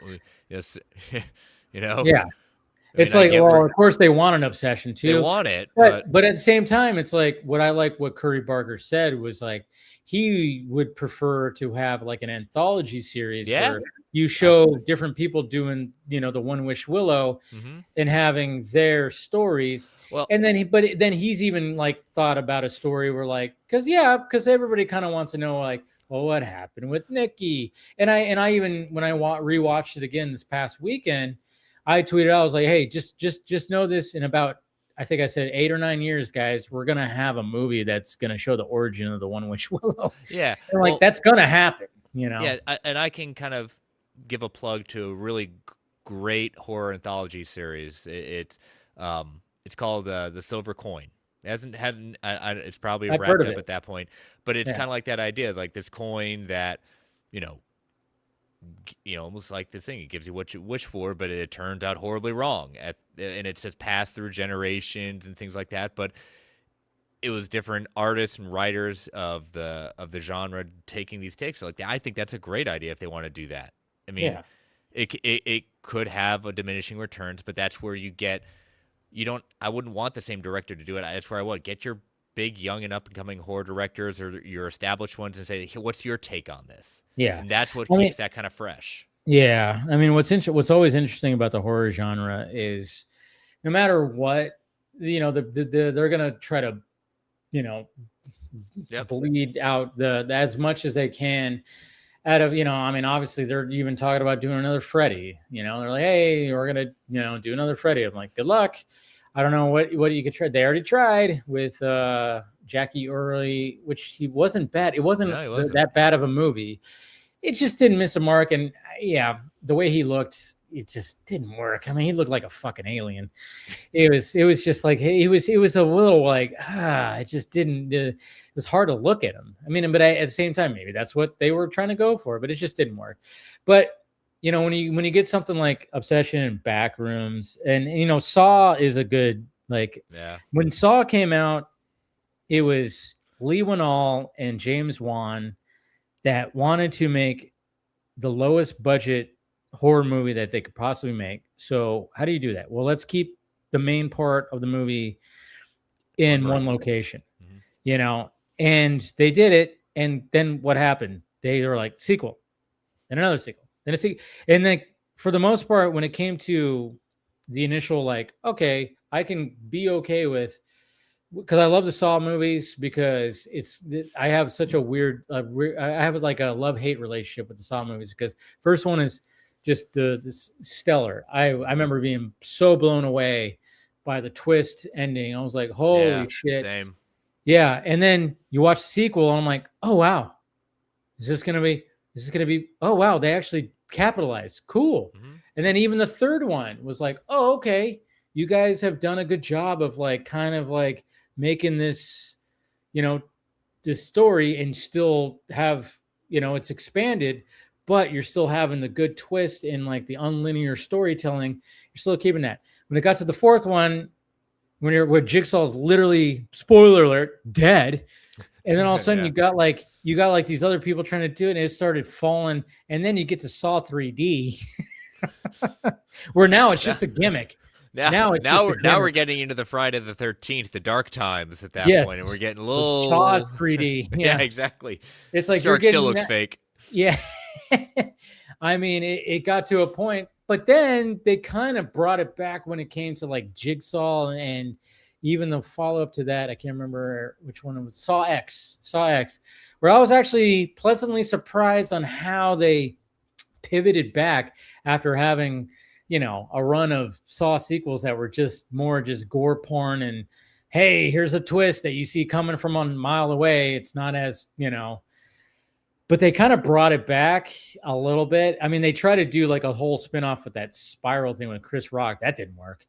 You know. Yeah. It's like, well, of course they want an Obsession 2. They want it, but at the same time, it's like what Curry Barker said was like he would prefer to have like an anthology series where you show different people doing, you know, the One Wish Willow and having their stories. Well, and then then he's even like thought about a story where like, because everybody kind of wants to know like, well, what happened with Nikki? And I even when I rewatched it again this past weekend, I tweeted out, I was like, hey, just know this in about, I think I said 8 or 9 years, guys, we're going to have a movie that's going to show the origin of the One Wish Willow. Yeah. And like, that's going to happen, you know? Yeah. And I can kind of give a plug to a really great horror anthology series. It's called The Silver Coin. It's probably wrapped up at that point, but it's kind of like that idea, like this coin that, you know, almost like this thing. It gives you what you wish for, but it turns out horribly wrong. And it's just passed through generations and things like that. But it was different artists and writers of the genre taking these takes. Like I think that's a great idea if they want to do that. I mean, it could have a diminishing returns, but that's where you get. I wouldn't want the same director to do it. That's where I would get your big, young, and up-and-coming horror directors or your established ones and say, hey, what's your take on this? Yeah. And that's what keeps that kind of fresh. Yeah. I mean, what's always interesting about the horror genre is no matter what, you know, they're going to try to, you know, bleed out as much as they can out of, you know, I mean, obviously they're even talking about doing another Freddy, you know, they're like, hey, we're going to, you know, do another Freddy. I'm like, good luck. I don't know what you could try. They already tried with Jackie Early, which he wasn't bad. It wasn't that bad of a movie. It just didn't miss a mark. And the way he looked, it just didn't work. I mean, he looked like a fucking alien. It was just like it was a little like it just didn't. It was hard to look at him. I mean, but at the same time, maybe that's what they were trying to go for, but it just didn't work. But you know, when you get something like Obsession and Backrooms, and you know, Saw is a good like. Yeah. When Saw came out, it was Lee Winnall and James Wan that wanted to make the lowest budget horror movie that they could possibly make. So how do you do that? Well, let's keep the main part of the movie in one location, you know, and they did it. And then what happened? They were like sequel, then another sequel, then a sequel. And then for the most part, when it came to the initial, like, okay, I can be okay with, because I love the Saw movies because I have such a weird, I have like a love-hate relationship with the Saw movies because first one is just this stellar. I remember being so blown away by the twist ending. I was like, holy shit. Same. Yeah. And then you watch the sequel and I'm like, oh wow. Is this gonna be, oh wow, they actually capitalized. Cool. And then even the third one was like, oh, okay. You guys have done a good job of like kind of like making this, you know, this story and still have, you know, it's expanded, but you're still having the good twist in like the unlinear storytelling. You're still keeping that. When it got to the fourth one, where Jigsaw's literally, spoiler alert, dead, and then all of a sudden you got like these other people trying to do it, and it started falling, and then you get to Saw 3D, where now it's just a gimmick. Now we're getting into the Friday the 13th, the dark times at that point, and we're getting a little Jaws 3D. Yeah, exactly. It's like Shark still looks fake. Yeah. I mean, it got to a point, but then they kind of brought it back when it came to like Jigsaw and even the follow-up to that. I can't remember which one it was. Saw X, where I was actually pleasantly surprised on how they pivoted back after having, you know, a run of Saw sequels that were just more just gore porn and, hey, here's a twist that you see coming from a mile away. It's not as, you know, but they kind of brought it back a little bit. I mean, they tried to do like a whole spinoff with that Spiral thing with Chris Rock. That didn't work.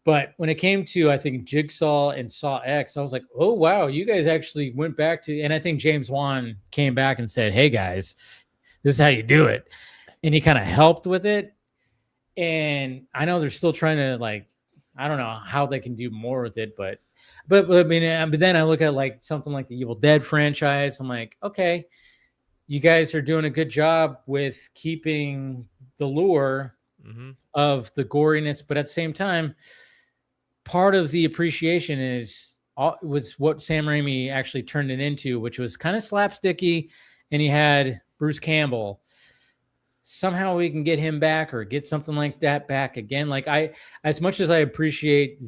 But when it came to, I think, Jigsaw and Saw X, I was like, oh, wow, you guys actually went back to, and I think James Wan came back and said, hey, guys, this is how you do it. And he kind of helped with it. And I know they're still trying to, like, I don't know how they can do more with it, but I mean, but then I look at like something like the Evil Dead franchise. I'm like, okay, you guys are doing a good job with keeping the lure of the goriness, but at the same time, part of the appreciation was what Sam Raimi actually turned it into, which was kind of slapsticky, and he had Bruce Campbell. Somehow we can get him back or get something like that back again. Like as much as I appreciate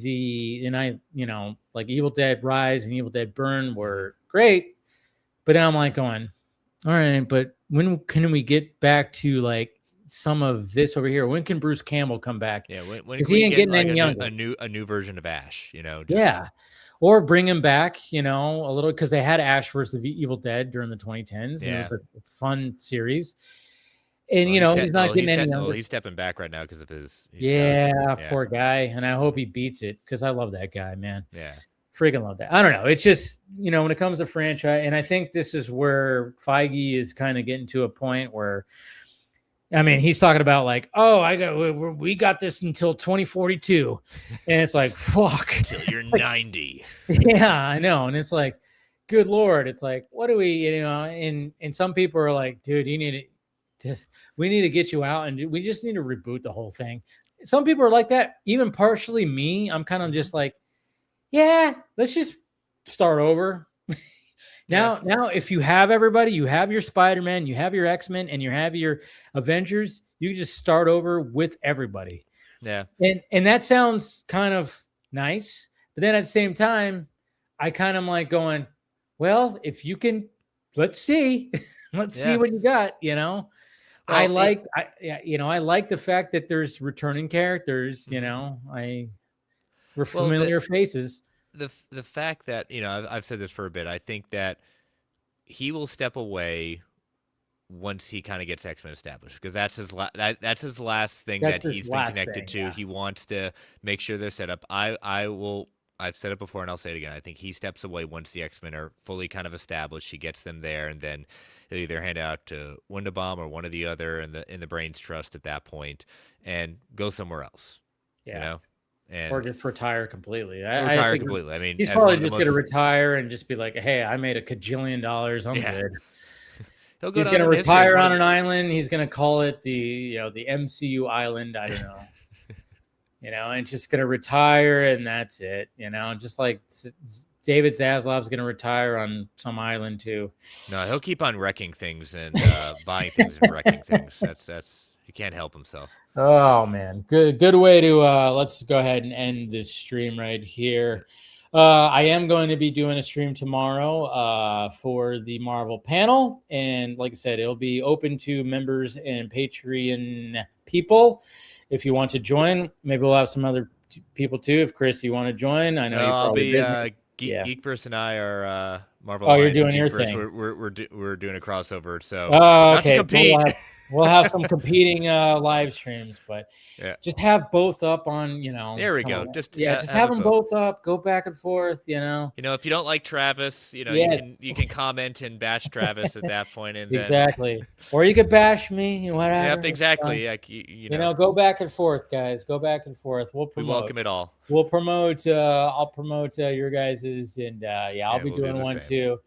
like Evil Dead Rise and Evil Dead Burn were great, but now I'm like going, all right, but when can we get back to like some of this over here? When can Bruce Campbell come back? Yeah, when he ain't getting like any younger. A new version of Ash, you know. Yeah, or bring him back, you know, a little, because they had Ash versus the Evil Dead during the 2010s. Yeah. It was a fun series. And, you know, he's not getting any younger. Well, he's stepping back right now because of his. Poor guy. And I hope he beats it because I love that guy, man. Yeah. Freaking love that. I don't know. It's just, you know, when it comes to franchise, and I think this is where Feige is kind of getting to a point where, I mean, he's talking about like, oh, we got this until 2042. And it's like, fuck. Until you're 90. Yeah, I know. And it's like, good Lord. It's like, what do we, you know, and some people are like, dude, you need to. We need to get you out, and we just need to reboot the whole thing. Some people are like that. Even partially me, I'm kind of just like, yeah, let's just start over. Now, if you have everybody, you have your Spider-Man, you have your X-Men, and you have your Avengers, you can just start over with everybody. Yeah. And that sounds kind of nice, but then at the same time, I kind of like going, well, if you can, let's see. Let's see what you got, you know. Well, I like the fact that there's returning characters, you know. We're familiar faces. The fact that, you know, I've said this for a bit. I think that he will step away once he kind of gets X-Men established, because that's his last thing That's that his he's been last connected thing, to. yeah. He wants to make sure they're set up. I've said it before and I'll say it again. I think he steps away once the X-Men are fully kind of established. He gets them there, and then he'll either hand out to Wunderbaum or one or the other in the Brain's trust at that point, and go somewhere else. Yeah. You know, and or just retire completely. retire I think completely. I mean, he's as probably one of the just going to most- retire and just be like, "Hey, I made $1 kajillion. I'm Yeah. good." He'll go He's down going to in history as retire one on of an island. He's going to call it the MCU island. I don't know. And just going to retire, and that's it. Just like David Zaslav's going to retire on some island too. No, he'll keep on wrecking things and buying things and wrecking things. That's he can't help himself. Oh man, good way to let's go ahead and end this stream right here. I am going to be doing a stream tomorrow for the Marvel panel, and like I said, it'll be open to members and Patreon people. If you want to join, maybe we'll have some other people too. If Chris, you want to join, I know you're I'll probably be busy. Geekverse and I are Marvel. Oh, you're Alliance doing your Geekverse. thing. We're doing a crossover, so Oh, not okay. to compete. We'll have some competing live streams, but yeah. just have both up on, There we go. just have have it them both up, go back and forth, if you don't like Travis, Yes. you can comment and bash Travis at that point, and then exactly. Or you could bash me, whatever. Yep, exactly. Like, go back and forth, guys. Go back and forth. We'll we promote. welcome it all. We'll promote. I'll promote your guys's, and I'll be we'll do doing the one same. too.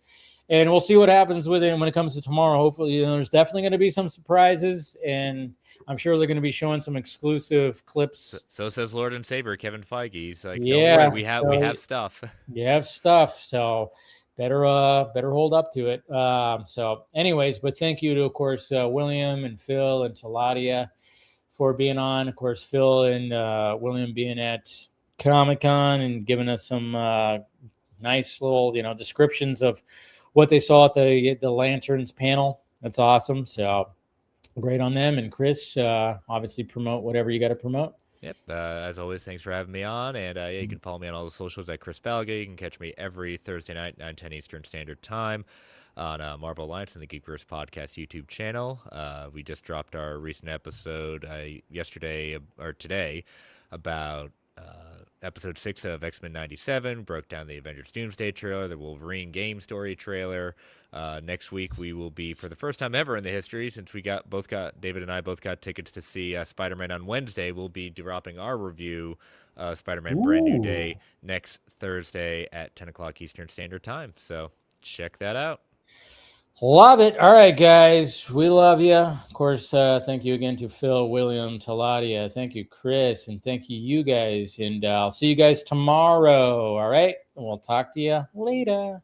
And we'll see what happens with it when it comes to tomorrow. Hopefully, there's definitely going to be some surprises, and I'm sure they're going to be showing some exclusive clips. So says Lord and Savior Kevin Feige. He's like, Yeah, don't worry, we have stuff. You have stuff, so better hold up to it. So, anyways, but thank you to, of course, William and Phil and Taladia for being on. Of course, Phil and William being at Comic-Con and giving us some nice little descriptions of what they saw at the Lanterns panel. That's awesome. So great on them. And Chris, obviously promote whatever you got to promote. Yep. As always, thanks for having me on. And you can follow me on all the socials at Chris Balga. You can catch me every Thursday night, 9:10 Eastern Standard Time on Marvel Alliance and the Geekverse Podcast YouTube channel. We just dropped our recent episode yesterday or today about episode 6 of X-Men 97, broke down the Avengers Doomsday trailer, the Wolverine game story trailer. Next week we will be, for the first time ever in the history, since David and I both got tickets to see Spider-Man on Wednesday, we'll be dropping our review Spider-Man Brand New Day next Thursday at 10 o'clock Eastern Standard Time. So check that out. Love it. All right, guys. We love you. Of course, thank you again to Phil, William, Taladia. Thank you, Chris. And thank you guys. And I'll see you guys tomorrow. All right. And we'll talk to you later.